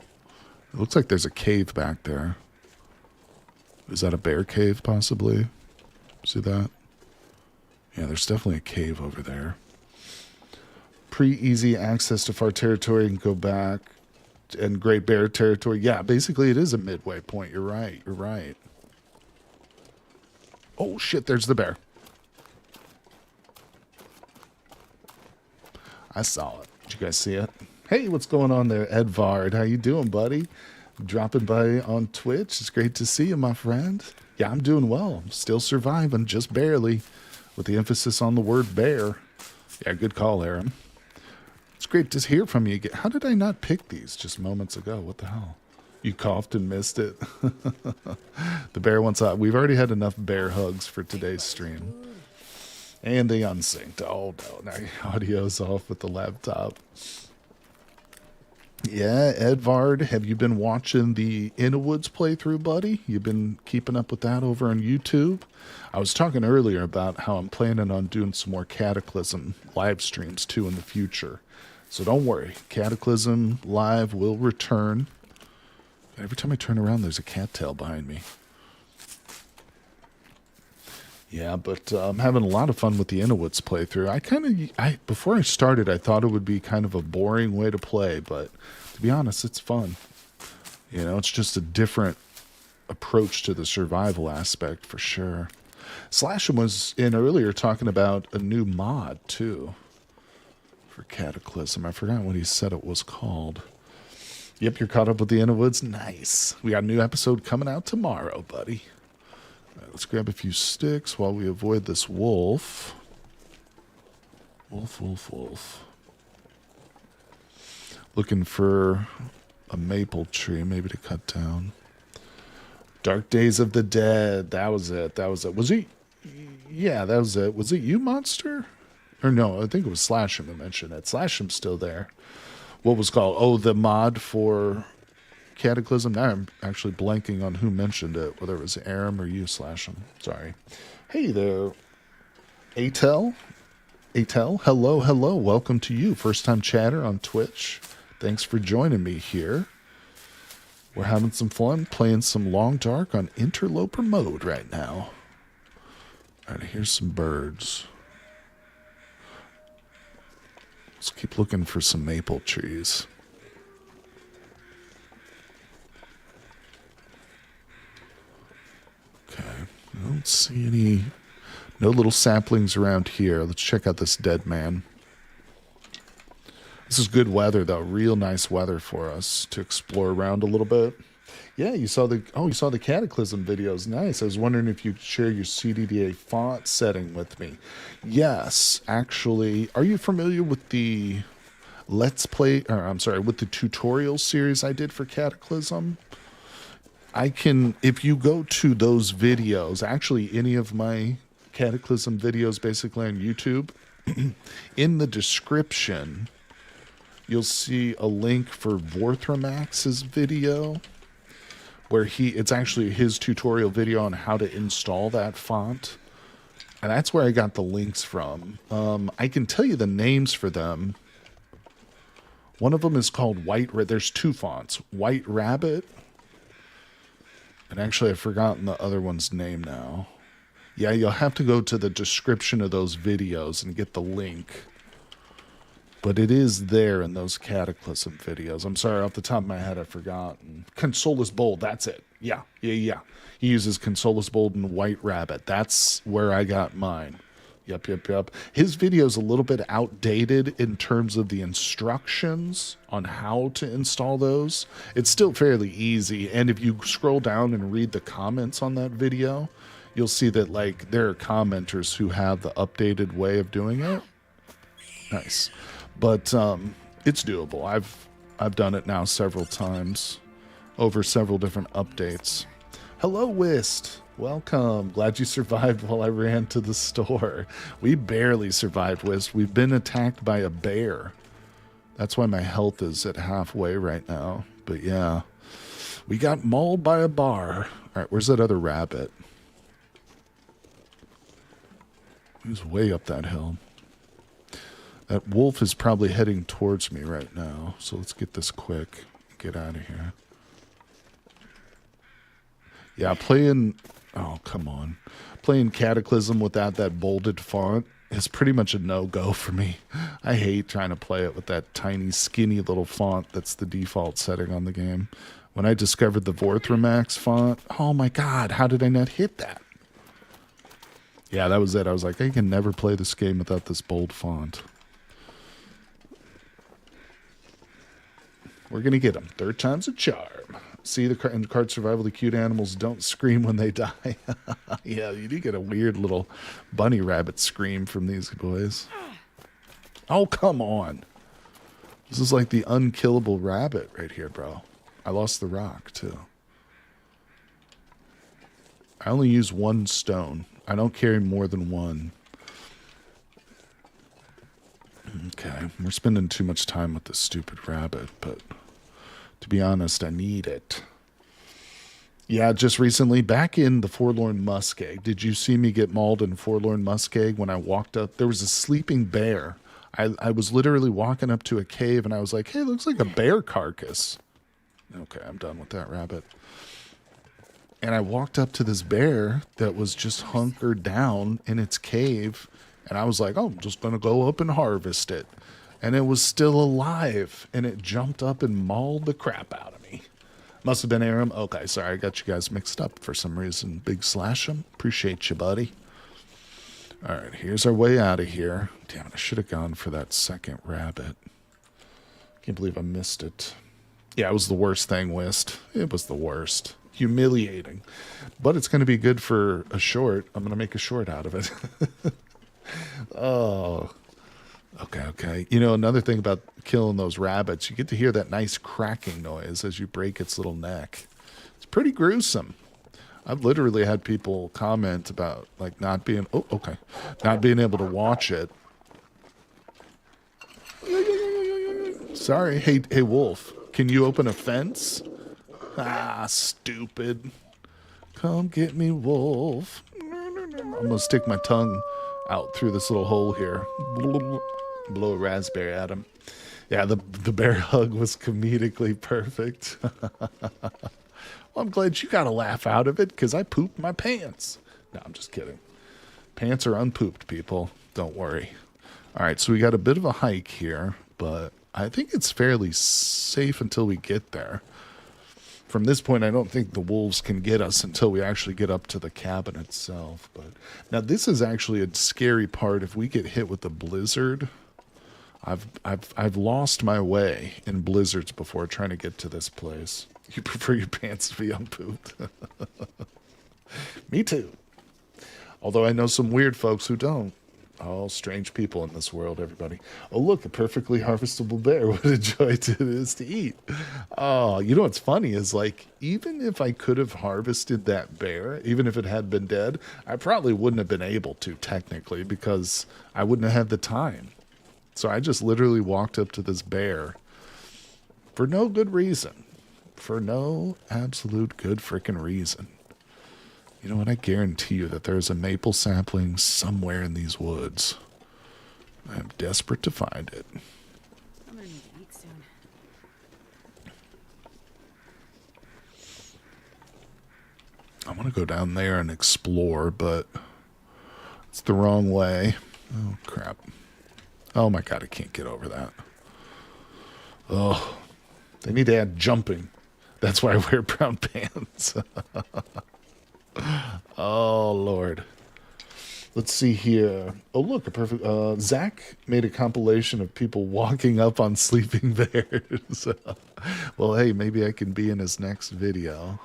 It looks like there's a cave back there. Is that a bear cave, possibly? See that? Yeah, there's definitely a cave over there. Pretty easy access to far territory and go back. And Great Bear territory. Yeah, basically it is a midway point. You're right. You're right. Oh, shit, there's the bear. I saw it. Did you guys see it? Hey, what's going on there, Edvard? How you doing, buddy? Dropping by on Twitch. It's great to see you, my friend. Yeah, I'm doing well. I'm still surviving, just barely, with the emphasis on the word bear. Yeah, good call, Aaron. It's great to hear from you again. How did I not pick these just moments ago? What the hell? You coughed and missed it. The bear wants out. We've already had enough bear hugs for today's stream. And they unsynced. Oh, no. Now your audio's off with the laptop. Yeah, Edvard, have you been watching the In the Woods playthrough, buddy? You've been keeping up with that over on YouTube? I was talking earlier about how I'm planning on doing some more Cataclysm live streams, too, in the future. So don't worry. Cataclysm Live will return. Every time I turn around, there's a cattail behind me. Yeah, but I'm having a lot of fun with the Innowoods playthrough. Before I started, I thought it would be kind of a boring way to play, but to be honest, it's fun. You know, it's just a different approach to the survival aspect for sure. Slash'em was in earlier talking about a new mod too for Cataclysm. I forgot what he said it was called. Yep, you're caught up with the Innowoods. Nice. We got a new episode coming out tomorrow, buddy. All right, let's grab a few sticks while we avoid this wolf. Wolf. Looking for a maple tree, maybe to cut down. Dark Days of the Dead. That was it. Was he? Yeah, that was it. Was it you, Monster? Or no, I think it was Slash'em who mentioned it. Slash'em's still there. What was called? Oh, the mod for Cataclysm. Now I'm actually blanking on who mentioned it, whether it was Aram or you slash him. Sorry. Hey there, Atel. Atel, hello, hello. Welcome to you. First time chatter on Twitch. Thanks for joining me here. We're having some fun playing some Long Dark on Interloper mode right now. All right, here's some birds. Let's keep looking for some maple trees. Okay, I don't see any, no little saplings around here. Let's check out this dead man. This is good weather, though. Real nice weather for us to explore around a little bit. Yeah, you saw the Cataclysm videos. Nice. I was wondering if you'd share your CDDA font setting with me. Yes, actually. Are you familiar with the with the tutorial series I did for Cataclysm? If you go to those videos, actually any of my Cataclysm videos basically on YouTube, in the description, you'll see a link for Vorthromax's video where it's actually his tutorial video on how to install that font. And that's where I got the links from. I can tell you the names for them. One of them is called there's two fonts, White Rabbit. And actually I've forgotten the other one's name now. Yeah, you'll have to go to the description of those videos and get the link. But it is there in those Cataclysm videos. I'm sorry, off the top of my head, I've forgotten. Consolus Bold, that's it. Yeah. He uses Consolus Bold and White Rabbit. That's where I got mine. Yep. His video's a little bit outdated in terms of the instructions on how to install those. It's still fairly easy. And if you scroll down and read the comments on that video, you'll see that like there are commenters who have the updated way of doing it. Nice. But it's doable. I've done it now several times over several different updates. Hello, Whist. Welcome. Glad you survived while I ran to the store. We barely survived, Whist. We've been attacked by a bear. That's why my health is at halfway right now. But yeah, we got mauled by a bar. All right, where's that other rabbit? He's way up that hill. That wolf is probably heading towards me right now. So let's get this quick. Get out of here. Yeah, playing Cataclysm without that bolded font is pretty much a no-go for me. I hate trying to play it with that tiny, skinny little font that's the default setting on the game. When I discovered the Vorthromax font, oh my god, how did I not hit that? Yeah, that was it. I was like, I can never play this game without this bold font. We're going to get them. Third time's a charm. See in card survival, the cute animals don't scream when they die. Yeah, you do get a weird little bunny rabbit scream from these boys. Oh, come on. This is like the unkillable rabbit right here, bro. I lost the rock, too. I only use one stone. I don't carry more than one. Okay, we're spending too much time with this stupid rabbit, but to be honest, I need it. Yeah, just recently, back in the Forlorn Muskeg, did you see me get mauled in Forlorn Muskeg when I walked up? There was a sleeping bear. I was literally walking up to a cave, and I was like, hey, looks like a bear carcass. Okay, I'm done with that rabbit. And I walked up to this bear that was just hunkered down in its cave, and I was like, oh, I'm just going to go up and harvest it. And it was still alive, and it jumped up and mauled the crap out of me. Must have been Aram. Okay, sorry, I got you guys mixed up for some reason. Big slash 'em. Appreciate you, buddy. All right, here's our way out of here. Damn it, I should have gone for that second rabbit. Can't believe I missed it. Yeah, it was the worst thing, Wist. It was the worst. Humiliating. But it's going to be good for a short. I'm going to make a short out of it. Oh, okay. You know, another thing about killing those rabbits, you get to hear that nice cracking noise as you break its little neck. It's pretty gruesome. I've literally had people comment about like not being able to watch it. Sorry. Hey, Wolf, can you open a fence? Ah, stupid. Come get me, wolf. I'm gonna stick my tongue out through this little hole here. Blow a raspberry at him. Yeah, the bear hug was comedically perfect. Well, I'm glad you got a laugh out of it because I pooped my pants. No, I'm just kidding. Pants are unpooped, people. Don't worry. All right, so we got a bit of a hike here, but I think it's fairly safe until we get there. From this point, I don't think the wolves can get us until we actually get up to the cabin itself. But now this is actually a scary part. If we get hit with a blizzard, I've lost my way in blizzards before trying to get to this place. You prefer your pants to be unpooped? Me too. Although I know some weird folks who don't. All strange people in this world, everybody. Oh, look, a perfectly harvestable bear. What a joy it is to eat. Oh, you know what's funny is, like, even if I could have harvested that bear, even if it had been dead, I probably wouldn't have been able to, technically, because I wouldn't have had the time. So I just literally walked up to this bear for no good reason. For no absolute good frickin' reason. You know what? I guarantee you that there's a maple sapling somewhere in these woods. I'm desperate to find it. I'm gonna need to eat soon. I want to go down there and explore, but it's the wrong way. Oh, crap. Oh, my God. I can't get over that. Oh, they need to add jumping. That's why I wear brown pants. Oh, Lord. Let's see here. Oh, look, a perfect... Zach made a compilation of people walking up on sleeping bears. Well, hey, maybe I can be in his next video.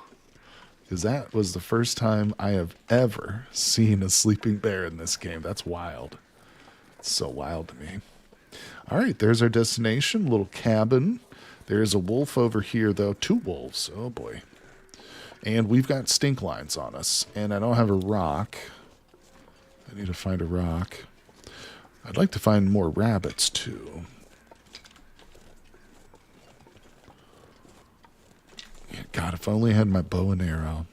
Because that was the first time I have ever seen a sleeping bear in this game. That's wild. It's so wild to me. All right, there's our destination. Little cabin. There's a wolf over here, though. 2 wolves. Oh, boy. And we've got stink lines on us. And I don't have a rock. I need to find a rock. I'd like to find more rabbits, too. Yeah, God, if I only had my bow and arrow.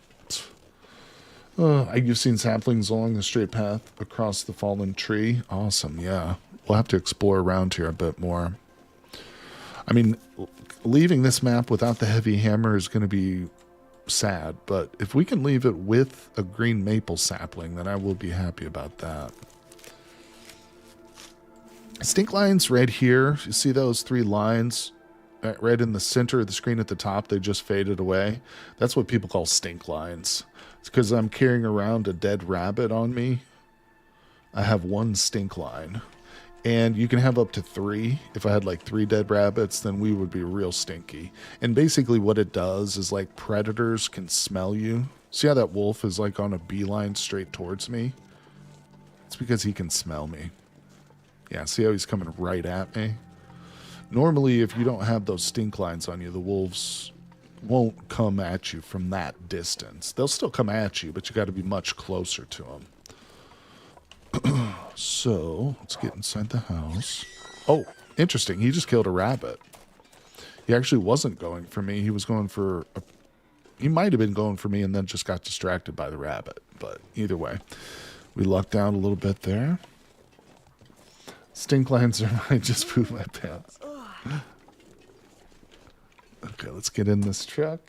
You've seen saplings along the straight path across the fallen tree. Awesome, yeah. We'll have to explore around here a bit more. I mean, leaving this map without the heavy hammer is going to be sad, but if we can leave it with a green maple sapling, then I will be happy about that. Stink lines right here. You see those 3 lines right in the center of the screen at the top? They just faded away. That's what people call stink lines. It's because I'm carrying around a dead rabbit on me. I have 1 stink line. And you can have up to 3. If I had like 3 dead rabbits, then we would be real stinky. And basically what it does is, like, predators can smell you. See how that wolf is like on a beeline straight towards me? It's because he can smell me. Yeah, see how he's coming right at me? Normally, if you don't have those stink lines on you, the wolves won't come at you from that distance. They'll still come at you, but you got to be much closer to them. So, let's get inside the house. Oh, interesting. He just killed a rabbit. He actually wasn't going for me. He was going for... He might have been going for me and then just got distracted by the rabbit. But either way, we lucked out a little bit there. Stink lines are I just pooped my pants. Okay, let's get in this truck.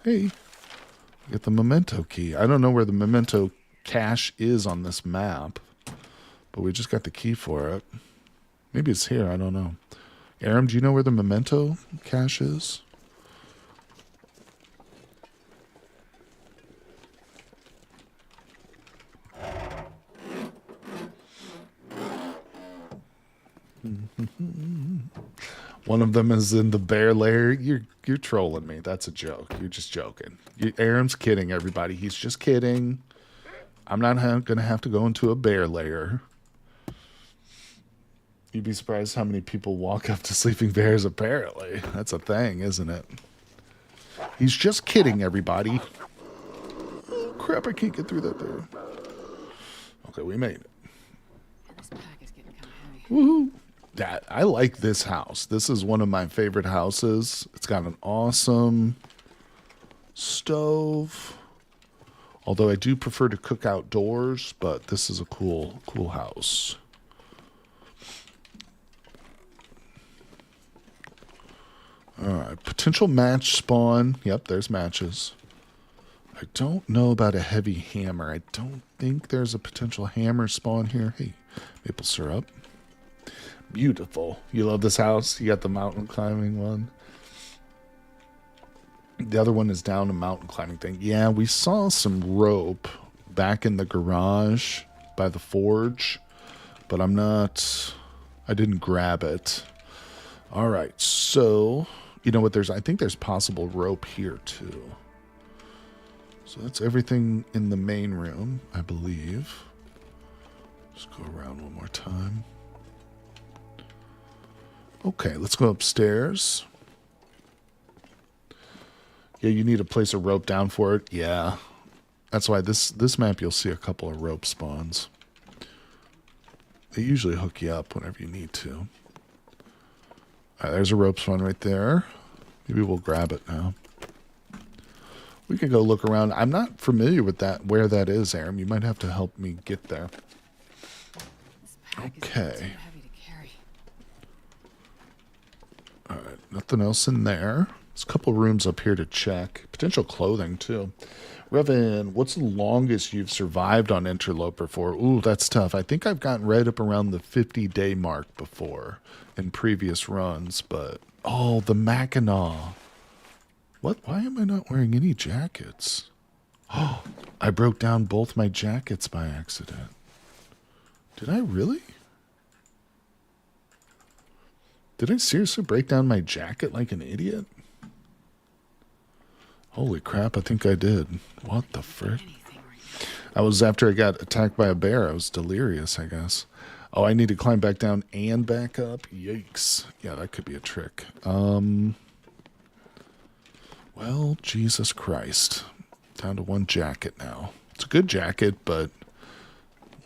Hey, get the memento key. I don't know where the memento cache is on this map, but we just got the key for it. Maybe it's here. I don't know. Aram, do you know where the memento cache is? One of them is in the bear lair. You're trolling me. That's a joke. You're just joking. Aram's kidding, everybody. He's just kidding. I'm not going to have to go into a bear lair. You'd be surprised how many people walk up to sleeping bears, apparently. That's a thing, isn't it? He's just kidding, everybody. Oh, crap, I can't get through that door. Okay, we made it. This pack is getting kind of heavy. Woohoo! That I like this house. This is one of my favorite houses. It's got an awesome stove. Although I do prefer to cook outdoors, but this is a cool house. All right, potential match spawn. Yep, there's matches. I don't know about a heavy hammer. I don't think there's a potential hammer spawn here. Hey, maple syrup. Beautiful. You love this house? You got the mountain climbing one. The other one is down a mountain climbing thing. Yeah, we saw some rope back in the garage by the forge, but I didn't grab it. All right, so you know what? I think there's possible rope here too. So that's everything in the main room, I believe. Just go around one more time. Okay, let's go upstairs. Yeah, you need to place a rope down for it. Yeah. That's why this map you'll see a couple of rope spawns. They usually hook you up whenever you need to. All right, there's a rope spawn right there. Maybe we'll grab it now. We can go look around. I'm not familiar with where that is, Aaron. You might have to help me get there. This pack is Okay. too heavy to carry. All right, nothing else in there. There's a couple rooms up here to check. Potential clothing, too. Revan, what's the longest you've survived on Interloper for? Ooh, that's tough. I think I've gotten right up around the 50-day mark before in previous runs, but... Oh, the Mackinac. What? Why am I not wearing any jackets? Oh, I broke down both my jackets by accident. Did I really? Did I seriously break down my jacket like an idiot? Holy crap, I think I did. What the frick? Anything right now. I was after I got attacked by a bear. I was delirious, I guess. Oh, I need to climb back down and back up? Yikes. Yeah, that could be a trick. Well, Jesus Christ. Down to one jacket now. It's a good jacket, but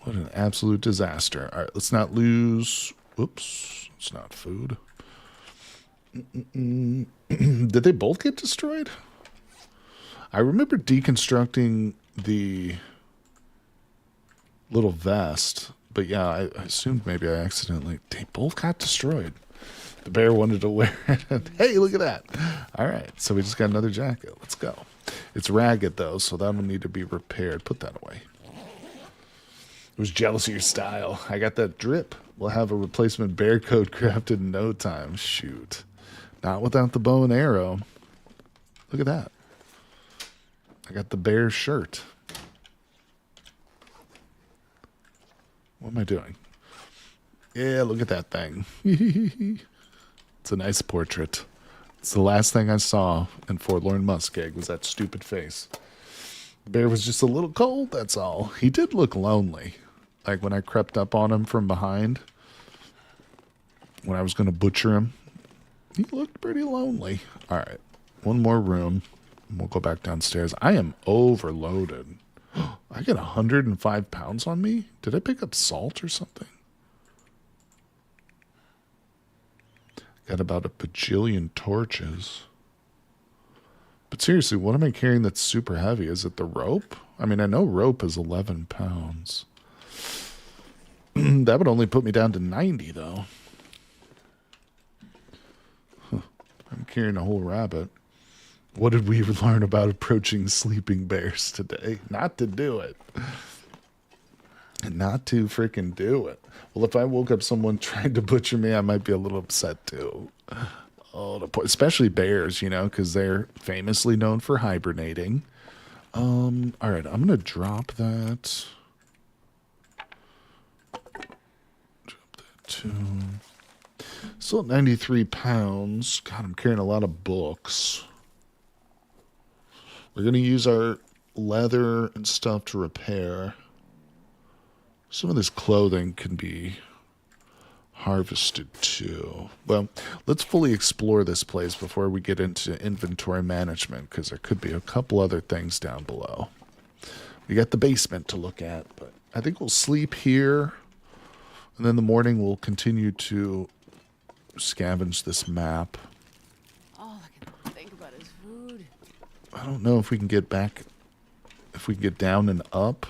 what an absolute disaster. All right, let's not lose... Whoops. It's not food. Did they both get destroyed? I remember deconstructing the little vest, but yeah, I assumed maybe I accidentally... They both got destroyed. The bear wanted to wear it. Hey, look at that. All right, so we just got another jacket. Let's go. It's ragged, though, so that'll need to be repaired. Put that away. I was jealous of your style. I got that drip. We'll have a replacement bear coat crafted in no time. Shoot. Not without the bow and arrow. Look at that. I got the bear shirt. What am I doing? Yeah, look at that thing. It's a nice portrait. It's the last thing I saw in Forlorn Muskeg was that stupid face. The bear was just a little cold, that's all. He did look lonely. Like when I crept up on him from behind, when I was going to butcher him, he looked pretty lonely. All right, one more room. We'll go back downstairs. I am overloaded. I got 105 pounds on me? Did I pick up salt or something? Got about a bajillion torches. But seriously, what am I carrying that's super heavy? Is it the rope? I mean, I know rope is 11 pounds. That would only put me down to 90, though. Huh. I'm carrying a whole rabbit. What did we learn about approaching sleeping bears today? Not to do it. Not to freaking do it. Well, if I woke up someone trying to butcher me, I might be a little upset too. Oh, especially bears, you know, because they're famously known for hibernating. All right, I'm gonna drop that. Drop that too. Still at 93 pounds. God, I'm carrying a lot of books. We're gonna use our leather and stuff to repair. Some of this clothing can be harvested too. Well, let's fully explore this place before we get into inventory management, because there could be a couple other things down below. We got the basement to look at, but I think we'll sleep here, And then in the morning, we'll continue to scavenge this map. All I can think about is food. I don't know if we can get back, if we can get down and up.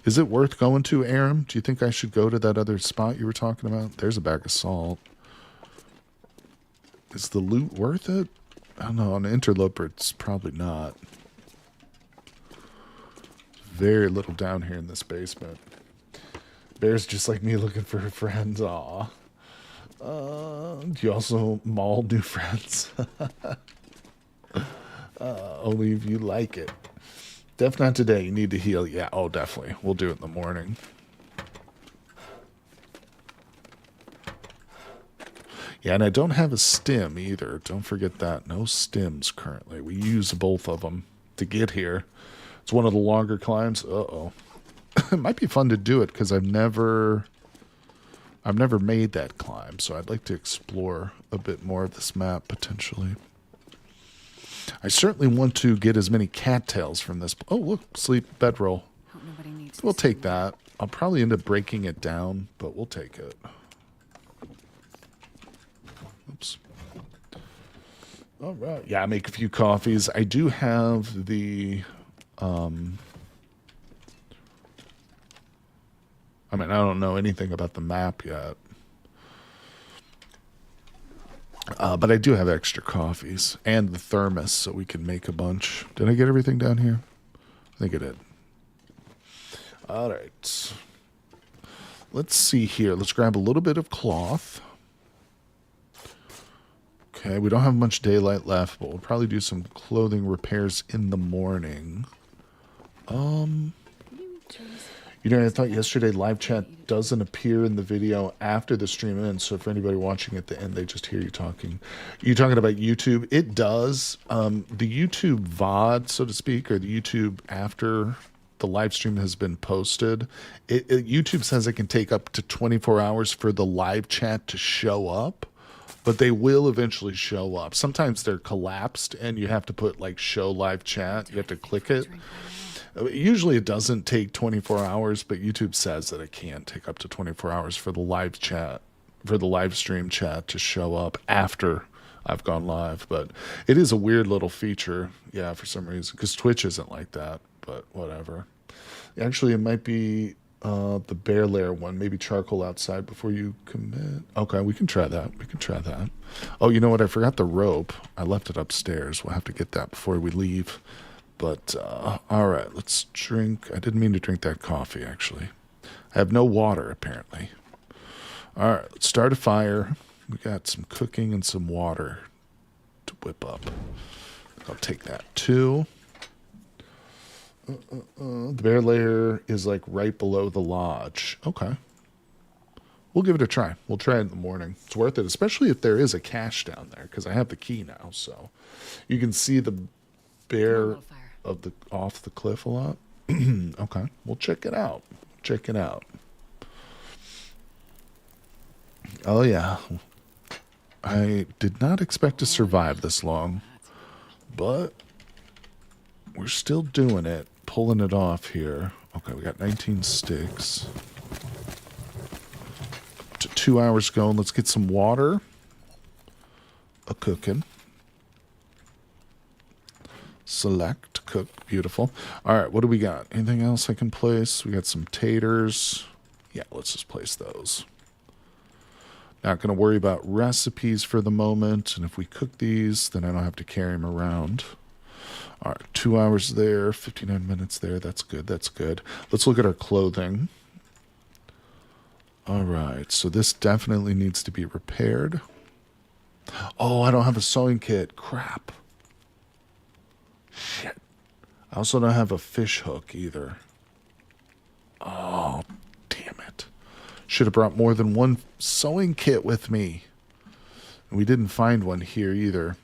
Is it worth going to, Aram? Do you think I should go to that other spot you were talking about? There's a bag of salt. Is the loot worth it? I don't know. On an Interloper, it's probably not. Very little down here in this basement. Bear's just like me looking for her friends. Aw. Do you also maul new friends? Only if you like it. Def not today. You need to heal. Yeah, oh, definitely. We'll do it in the morning. Yeah, and I don't have a stim either. Don't forget that. No stims currently. We use both of them to get here. It's one of the longer climbs. Uh-oh. It might be fun to do it because I've never made that climb, so I'd like to explore a bit more of this map potentially. I certainly want to get as many cattails from this. Oh, look, sleep bedroll. Hope nobody needs We'll to take see that. I'll probably end up breaking it down, but we'll take it. Oops. All right. Yeah, I make a few coffees. I do have the I mean, I don't know anything about the map yet. But I do have extra coffees and the thermos so we can make a bunch. Did I get everything down here? I think I did. All right. Let's see here. Let's grab a little bit of cloth. Okay, we don't have much daylight left, but we'll probably do some clothing repairs in the morning. You know, I thought yesterday live chat doesn't appear in the video after the stream ends, so for anybody watching at the end, they just hear you talking. You talking about YouTube? It does. The YouTube VOD, so to speak, or the YouTube after the live stream has been posted, YouTube says it can take up to 24 hours for the live chat to show up, but they will eventually show up. Sometimes they're collapsed, and you have to put, like, show live chat. You have to click it. Usually it doesn't take 24 hours, but YouTube says that it can take up to 24 hours for the live chat, for the live stream chat to show up after I've gone live. But it is a weird little feature, yeah, for some reason, because Twitch isn't like that, but whatever. Actually, it might be the Bear Lair one, maybe charcoal outside before you commit. Okay, we can try that. We can try that. Oh, you know what? I forgot the rope. I left it upstairs. We'll have to get that before we leave. But, all right, let's drink. I didn't mean to drink that coffee, actually. I have no water, apparently. All right, let's start a fire. We got some cooking and some water to whip up. I'll take that, too. The Bear Lair is, like, right below the lodge. Okay. We'll give it a try. We'll try it in the morning. It's worth it, especially if there is a cache down there, because I have the key now, so. You can see the bear of the off the cliff a lot. Okay, we'll check it out. Check it out. Oh yeah, I did not expect to survive this long, but we're still doing it, pulling it off here. Okay, we got 19 sticks. Up to 2 hours going. Let's get some water a cooking. Select, cook, beautiful. All right, what do we got? Anything else I can place? We got some taters. Yeah, let's just place those. Not going to worry about recipes for the moment. And if we cook these, then I don't have to carry them around. All right, 2 hours there, 59 minutes there. That's good, that's good. Let's look at our clothing. All right, so this definitely needs to be repaired. Oh, I don't have a sewing kit. Crap. Shit. I also don't have a fish hook either. Oh, damn it. Should have brought more than one sewing kit with me. And we didn't find one here either.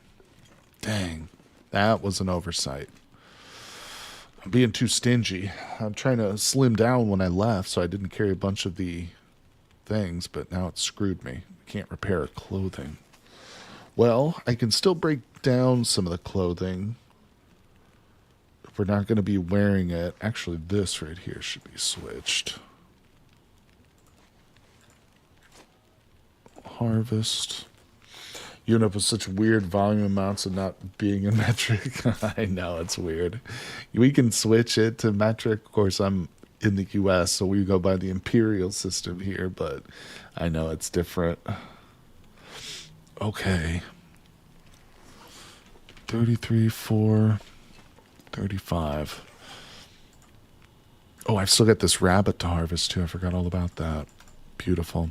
Dang. That was an oversight. I'm being too stingy. I'm trying to slim down when I left, so I didn't carry a bunch of the things, but now it's screwed me. I can't repair clothing. Well, I can still break down some of the clothing. We're not going to be wearing it. Actually, this right here should be switched. harvest. You end up with such weird volume amounts and not being in metric. I know, it's weird. We can switch it to metric. Of course, I'm in the US, so we go by the imperial system here, but I know it's different. Okay. 33, 4, 35. Oh, I've still got this rabbit to harvest too. I forgot all about that. Beautiful.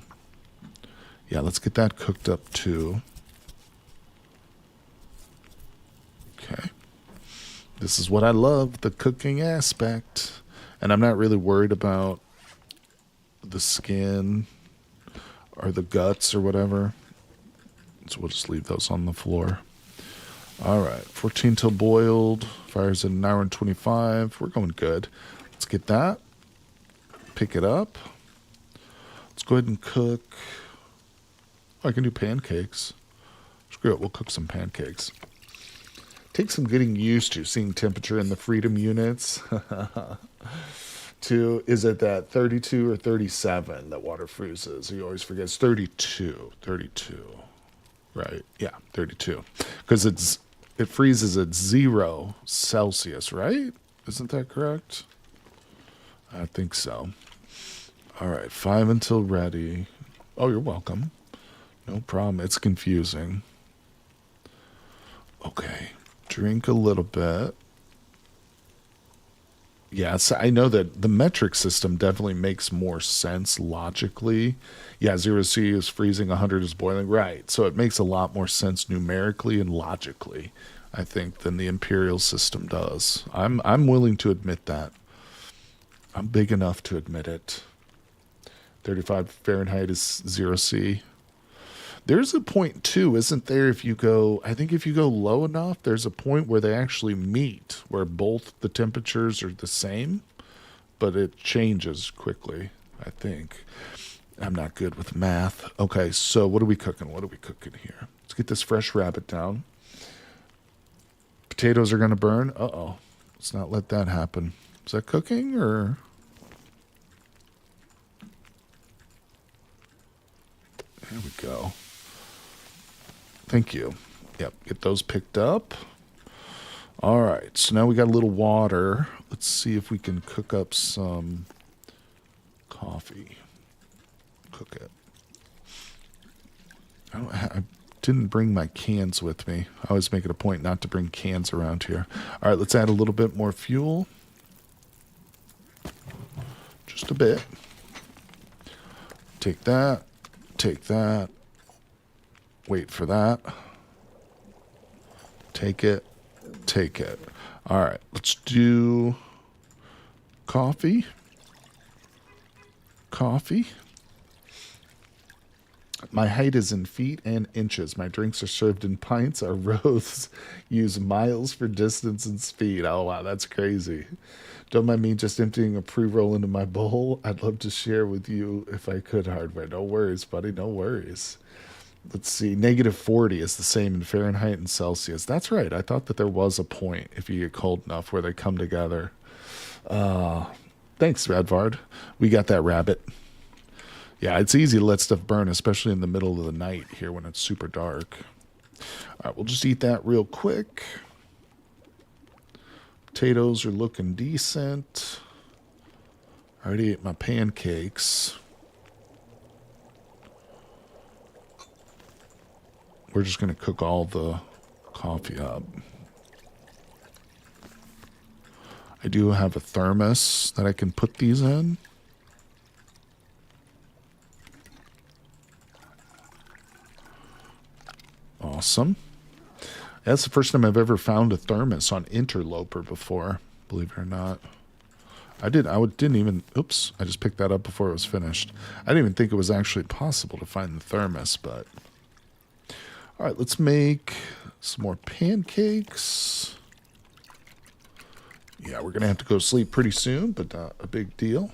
Yeah, let's get that cooked up too. Okay. This is what I love, the cooking aspect. And I'm not really worried about the skin or the guts or whatever. So we'll just leave those on the floor. All right, 14 till boiled. Fire's at 1 hour and 25. We're going good. Let's get that. Pick it up. Let's go ahead and cook. Oh, I can do pancakes. Screw it, we'll cook some pancakes. Takes some getting used to seeing temperature in the freedom units. To, is it that 32 or 37 that water freezes? You always forget. It's 32. 32. Right. Yeah, 32. Because it freezes at 0 Celsius, right? Isn't that correct? I think so. All right, 5 until ready. Oh, you're welcome. No problem. It's confusing. Okay. Drink a little bit. Yes, I know that the metric system definitely makes more sense logically. Yeah, 0 C is freezing, 100 is boiling. Right. So it makes a lot more sense numerically and logically, I think, than the imperial system does. I'm willing to admit that. I'm big enough to admit it. 35 Fahrenheit is 0 C. There's a point too, isn't there? If you go, I think if you go low enough, there's a point where they actually meet, where both the temperatures are the same, but it changes quickly, I think. I'm not good with math. Okay, so what are we cooking? What are we cooking here? Let's get this fresh rabbit down. Potatoes are going to burn. Uh-oh. Let's not let that happen. Is that cooking or... There we go. Thank you. Yep, get those picked up. All right, so now we got a little water. Let's see if we can cook up some coffee. Cook it. I didn't bring my cans with me. I always make it a point not to bring cans around here. All right, let's add a little bit more fuel. Just a bit. Take that. Take that. Wait for that. Take it. Take it. All right. Let's do coffee. Coffee. My height is in feet and inches. My drinks are served in pints. Our roads use miles for distance and speed. Oh, wow. That's crazy. Don't mind me just emptying a pre-roll into my bowl. I'd love to share with you if I could, hardware. No worries, buddy. No worries. Let's see. -40 is the same in Fahrenheit and Celsius. That's right. I thought that there was a point if you get cold enough where they come together. Thanks, Radvard. We got that rabbit. Yeah, it's easy to let stuff burn, especially in the middle of the night here when it's super dark. All right, we'll just eat that real quick. Potatoes are looking decent. I already ate my pancakes. We're just going to cook all the coffee up. I do have a thermos that I can put these in. Awesome. That's the first time I've ever found a thermos on Interloper before, believe it or not. Didn't even, oops, I just picked that up before it was finished. I didn't even think it was actually possible to find the thermos, but... All right, let's make some more pancakes. Yeah, we're going to have to go to sleep pretty soon, but not a big deal.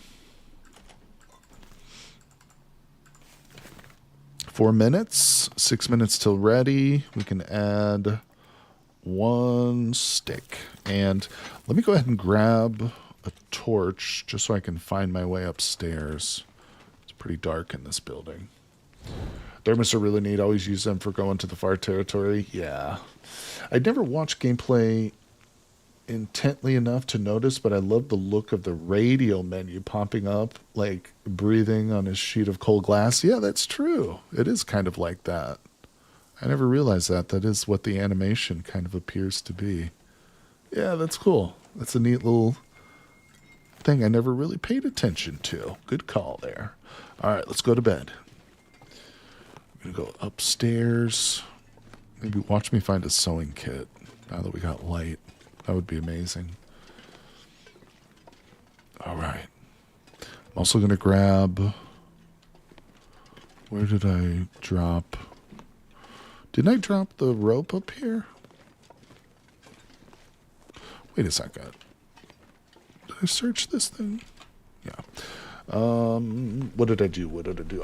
4 minutes, 6 minutes till ready. We can add 1 stick. And let me go ahead and grab a torch just so I can find my way upstairs. It's pretty dark in this building. Thermos are really neat. Always use them for going to the far territory. Yeah. I'd never watched gameplay intently enough to notice, but I love the look of the radio menu popping up, like breathing on a sheet of cold glass. Yeah, that's true. It is kind of like that. I never realized that. That is what the animation kind of appears to be. Yeah, that's cool. That's a neat little thing I never really paid attention to. Good call there. All right, let's go to bed. I'm going to go upstairs. Maybe watch me find a sewing kit now that we got light. That would be amazing. All right. I'm also going to grab... Where did I drop... Didn't I drop the rope up here? Wait a second. Did I search this thing? Yeah. What did I do?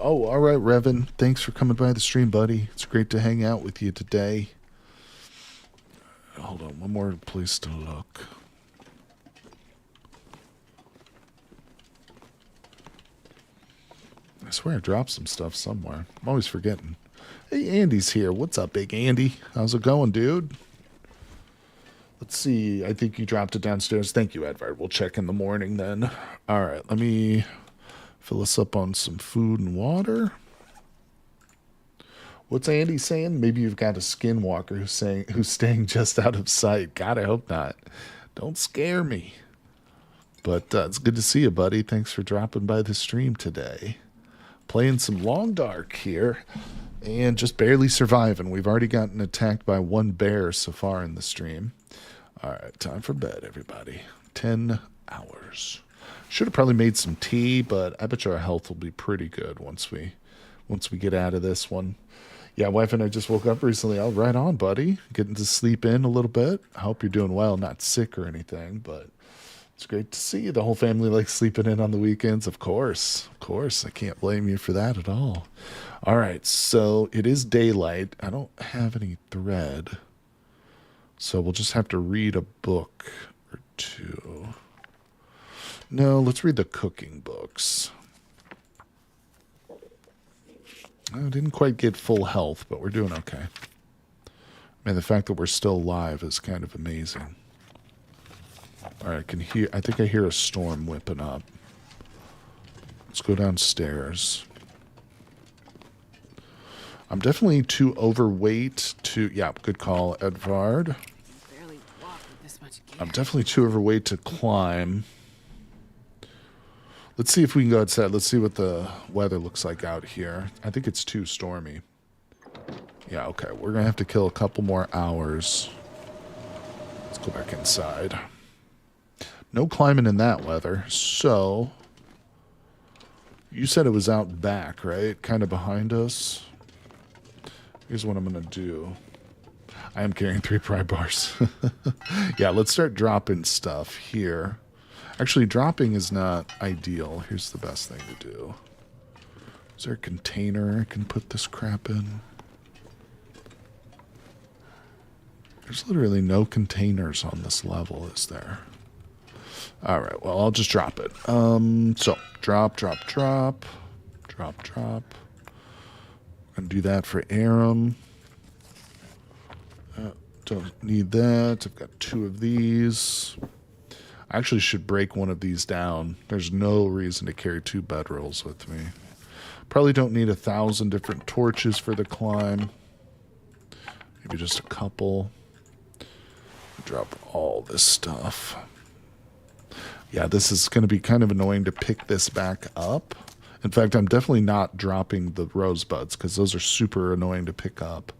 Oh, all right, Revan. Thanks for coming by the stream, buddy. It's great to hang out with you today. Hold on, one more place to look. I swear I dropped some stuff somewhere. I'm always forgetting. Hey, Andy's here. What's up, Big Andy? How's it going, dude? Let's see. I think you dropped it downstairs. Thank you, Edvard. We'll check in the morning then. All right, let me fill us up on some food and water. What's Andy saying? Maybe you've got a skinwalker who's staying just out of sight. God, I hope not. Don't scare me. But it's good to see you, buddy. Thanks for dropping by the stream today. Playing some Long Dark here. And just barely surviving. We've already gotten attacked by one bear so far in the stream. All right, time for bed, everybody. 10 hours. Should have probably made some tea, but I bet you our health will be pretty good once we get out of this one. Yeah, wife and I just woke up recently. Oh, right on, buddy. Getting to sleep in a little bit. I hope you're doing well, not sick or anything, but it's great to see you. The whole family likes sleeping in on the weekends. Of course. I can't blame you for that at all. All right, so it is daylight. I don't have any thread, so we'll just have to read a book or two. No, let's read the cooking books. I didn't quite get full health, but we're doing okay. I mean, the fact that we're still alive is kind of amazing. All right, I think I hear a storm whipping up. Let's go downstairs. I'm definitely too overweight to... Yeah, good call, Edvard. Barely walk with this much gear. I'm definitely too overweight to climb. Let's see if we can go outside. Let's see what the weather looks like out here. I think it's too stormy. Yeah, okay. We're going to have to kill a couple more hours. Let's go back inside. No climbing in that weather. So, you said it was out back, right? Kind of behind us. Here's what I'm going to do. I am carrying 3 pry bars. Yeah, let's start dropping stuff here. Actually, dropping is not ideal. Here's the best thing to do. Is there a container I can put this crap in? There's literally no containers on this level, is there? All right, well, I'll just drop it. So, drop. I'm going to do that for Aram. Don't need that. I've got 2 of these. I actually should break one of these down. There's no reason to carry 2 bedrolls with me. Probably don't need 1,000 different torches for the climb. Maybe just a couple. Drop all this stuff. Yeah, this is going to be kind of annoying to pick this back up. In fact, I'm definitely not dropping the rosebuds because those are super annoying to pick up.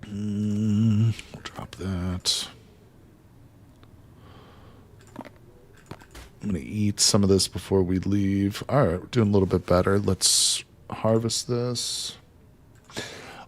Drop that. I'm going to eat some of this before we leave. All right, we're doing a little bit better. Let's harvest this.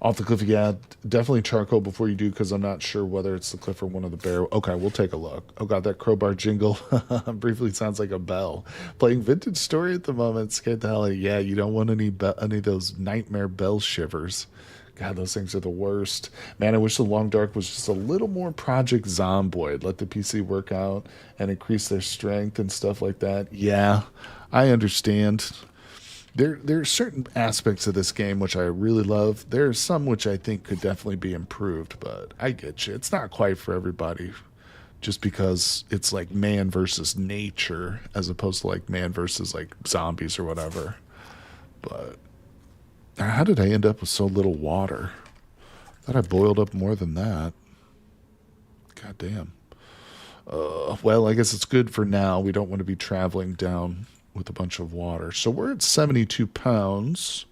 Off the cliff, yeah, definitely charcoal before you do because I'm not sure whether it's the cliff or one of the bear. Okay, we'll take a look. Oh, God, that crowbar jingle briefly sounds like a bell. Playing Vintage Story at the moment. Scared the hell out of you. Yeah, you don't want any of those nightmare bell shivers. God, those things are the worst. Man, I wish the Long Dark was just a little more Project Zomboid. Let the PC work out and increase their strength and stuff like that. Yeah, I understand. There are certain aspects of this game which I really love. There are some which I think could definitely be improved, but I get you. It's not quite for everybody. Just because it's like man versus nature as opposed to like man versus like zombies or whatever. But how did I end up with so little water? I thought I boiled up more than that. God damn. Well, I guess it's good for now. We don't want to be traveling down with a bunch of water. So we're at 72 pounds.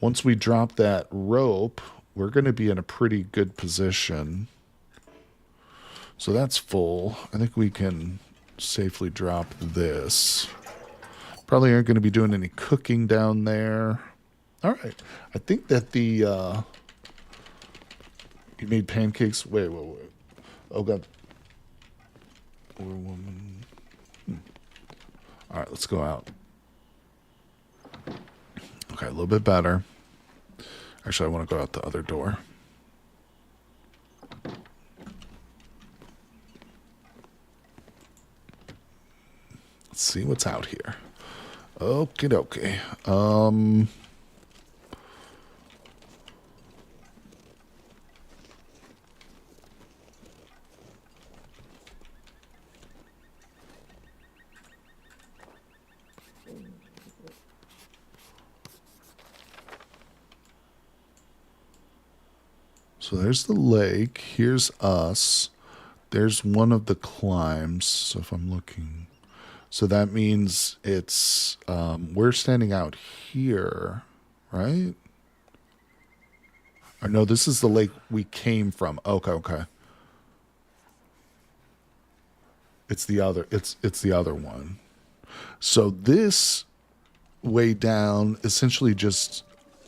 Once we drop that rope, we're going to be in a pretty good position. So that's full. I think we can safely drop this. Probably aren't going to be doing any cooking down there. All right. I think that the... You made pancakes? Wait. Oh, God. Poor woman. All right, let's go out. Okay, a little bit better. Actually, I want to go out the other door. Let's see what's out here. Okie dokie. So there's the lake. Here's us. There's one of the climbs. So if I'm looking, so that means it's we're standing out here, right? Or no, this is the lake we came from. Okay. It's the other. It's the other one. So this way down essentially just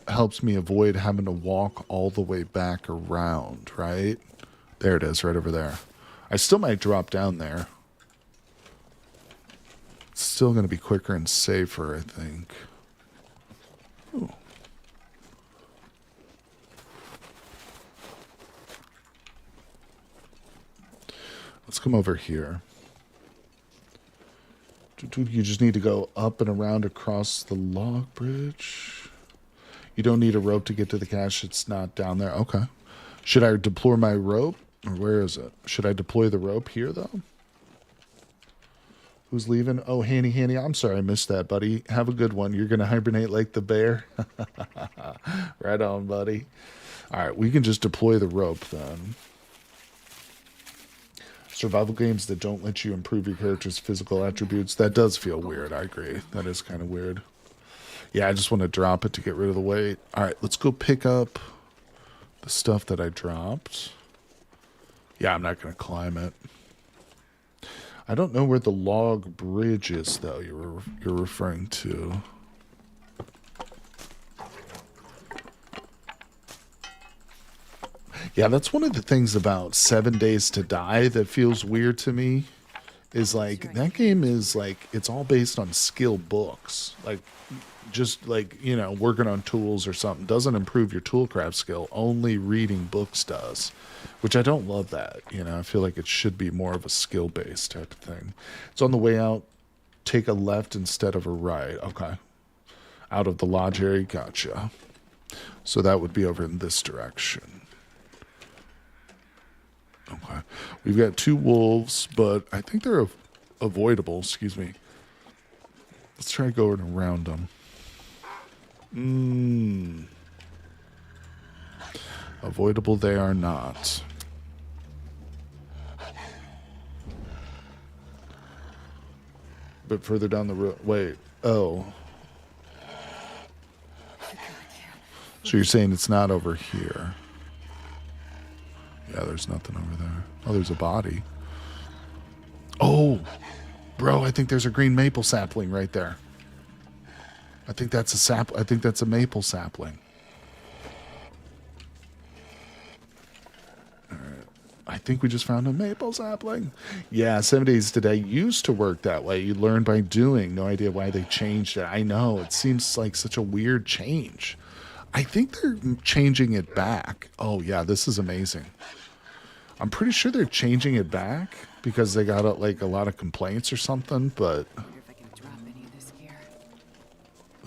helps me avoid having to walk all the way back around, right? There it is, right over there. I still might drop down there. It's still going to be quicker and safer, I think. Ooh. Let's come over here. You just need to go up and around across the log bridge. You don't need a rope to get to the cache. It's not down there. Okay. Should I deploy my rope? Or where is it? Should I deploy the rope here, though? Who's leaving? Oh, Hanny. I'm sorry I missed that, buddy. Have a good one. You're going to hibernate like the bear? Right on, buddy. All right, we can just deploy the rope, then. Survival games that don't let you improve your character's physical attributes. That does feel weird. I agree. That is kind of weird. Yeah, I just want to drop it to get rid of the weight. All right, let's go pick up the stuff that I dropped. Yeah, I'm not going to climb it. I don't know where the log bridge is, though, you're referring to. Yeah, that's one of the things about 7 Days to Die that feels weird to me. Is like, that game is like, it's all based on skill books. Like, just like, you know, working on tools or something doesn't improve your toolcraft skill. Only reading books does, which I don't love that. You know, I feel like it should be more of a skill-based type of thing. It's on the way out. Take a left instead of a right. Okay. Out of the lodge area. Gotcha. So that would be over in this direction. Okay. We've got 2 wolves, but I think they're avoidable. Excuse me. Let's try going around them. Avoidable they are not. But further down the road. Wait. Oh. So you're saying it's not over here? Yeah, there's nothing over there. Oh, there's a body. Oh, bro, I think there's a green maple sapling right there. I think that's a maple sapling. All right. I think we just found a maple sapling. Yeah, 7 Days to Die used to work that way. You learn by doing. No idea why they changed it. I know. It seems like such a weird change. I think they're changing it back. Oh, yeah, this is amazing. I'm pretty sure they're changing it back because they got like a lot of complaints or something, but... I wonder if I can drop any of this gear.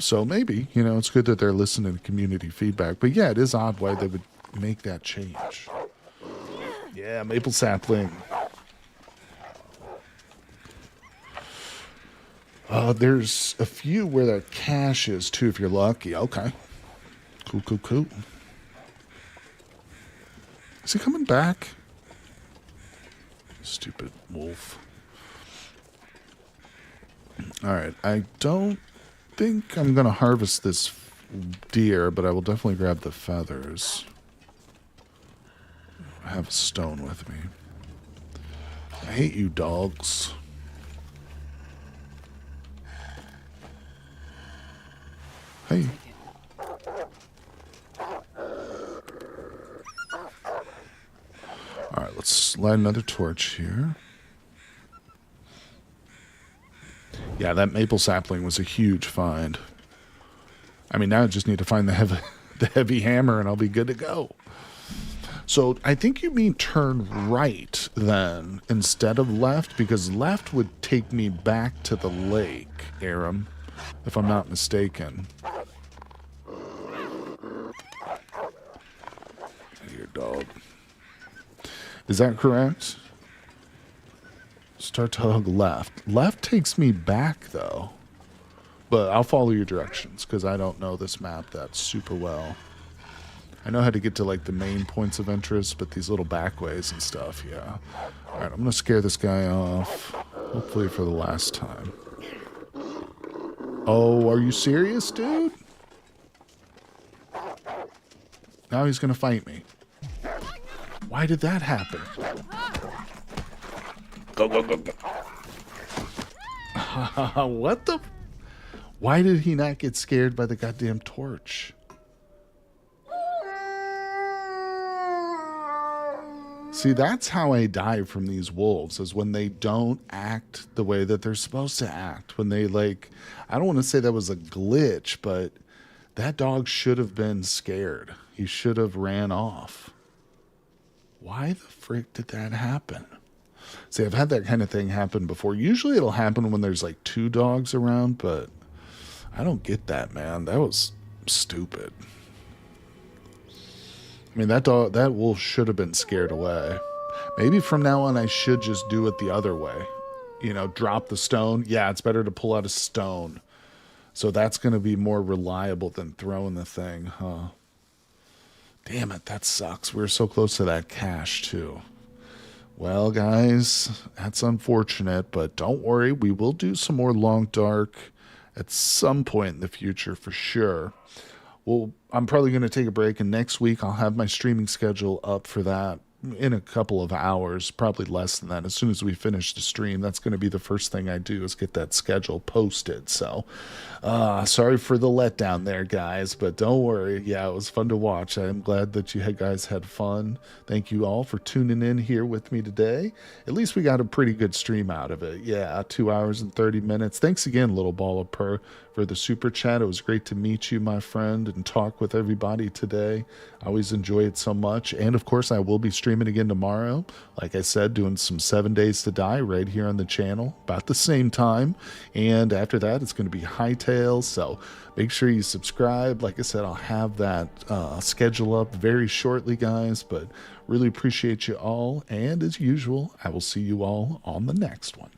So maybe, it's good that they're listening to community feedback. But yeah, it is odd why they would make that change. Yeah, maple sapling. There's a few where that cache is too, if you're lucky. Okay. Cool, cool, cool. Is he coming back? Stupid wolf. Alright, I don't think I'm going to harvest this deer, but I will definitely grab the feathers. I have a stone with me. I hate you, dogs. Hey. Alright, let's light another torch here. Yeah, that maple sapling was a huge find. I mean, now I just need to find the heavy hammer and I'll be good to go. So I think you mean turn right then instead of left, because left would take me back to the lake, Aram, if I'm not mistaken. Your dog. Is that correct? Start to hug left. Left takes me back, though. But I'll follow your directions, because I don't know this map that super well. I know how to get to, like, the main points of interest, but these little backways and stuff, yeah. Alright, I'm going to scare this guy off. Hopefully for the last time. Oh, are you serious, dude? Now he's going to fight me. Why did that happen? Go, go, go, go. What the? Why did he not get scared by the goddamn torch? See, that's how I die from these wolves, is when they don't act the way that they're supposed to act. When they, like, I don't want to say that was a glitch, but that dog should have been scared. He should have ran off. Why the frick did that happen? See, I've had that kind of thing happen before. Usually it'll happen when there's like two dogs around, but I don't get that, man. That was stupid. I mean, that wolf should have been scared away. Maybe from now on I should just do it the other way. Drop the stone. Yeah, it's better to pull out a stone. So that's going to be more reliable than throwing the thing, huh? Damn it, that sucks. We were so close to that cache, too. Well, guys, that's unfortunate, but don't worry. We will do some more Long Dark at some point in the future for sure. Well, I'm probably going to take a break, and next week I'll have my streaming schedule up for that in a couple of hours, probably less than that. As soon as we finish the stream, that's going to be the first thing I do, is get that schedule posted. So, sorry for the letdown there, guys, but don't worry. Yeah, it was fun to watch. I'm glad that you guys had fun. Thank you all for tuning in here with me today. At least we got a pretty good stream out of it. Yeah, 2 hours and 30 minutes. Thanks again, Little Ball of Purr, for the super chat. It was great to meet you, my friend, and talk with everybody today. I always enjoy it so much. And of course, I will be streaming again tomorrow. Like I said, doing some 7 Days to Die right here on the channel, about the same time. And after that, it's going to be Hightails. So make sure you subscribe. Like I said, I'll have that schedule up very shortly, guys. But really appreciate you all. And as usual, I will see you all on the next one.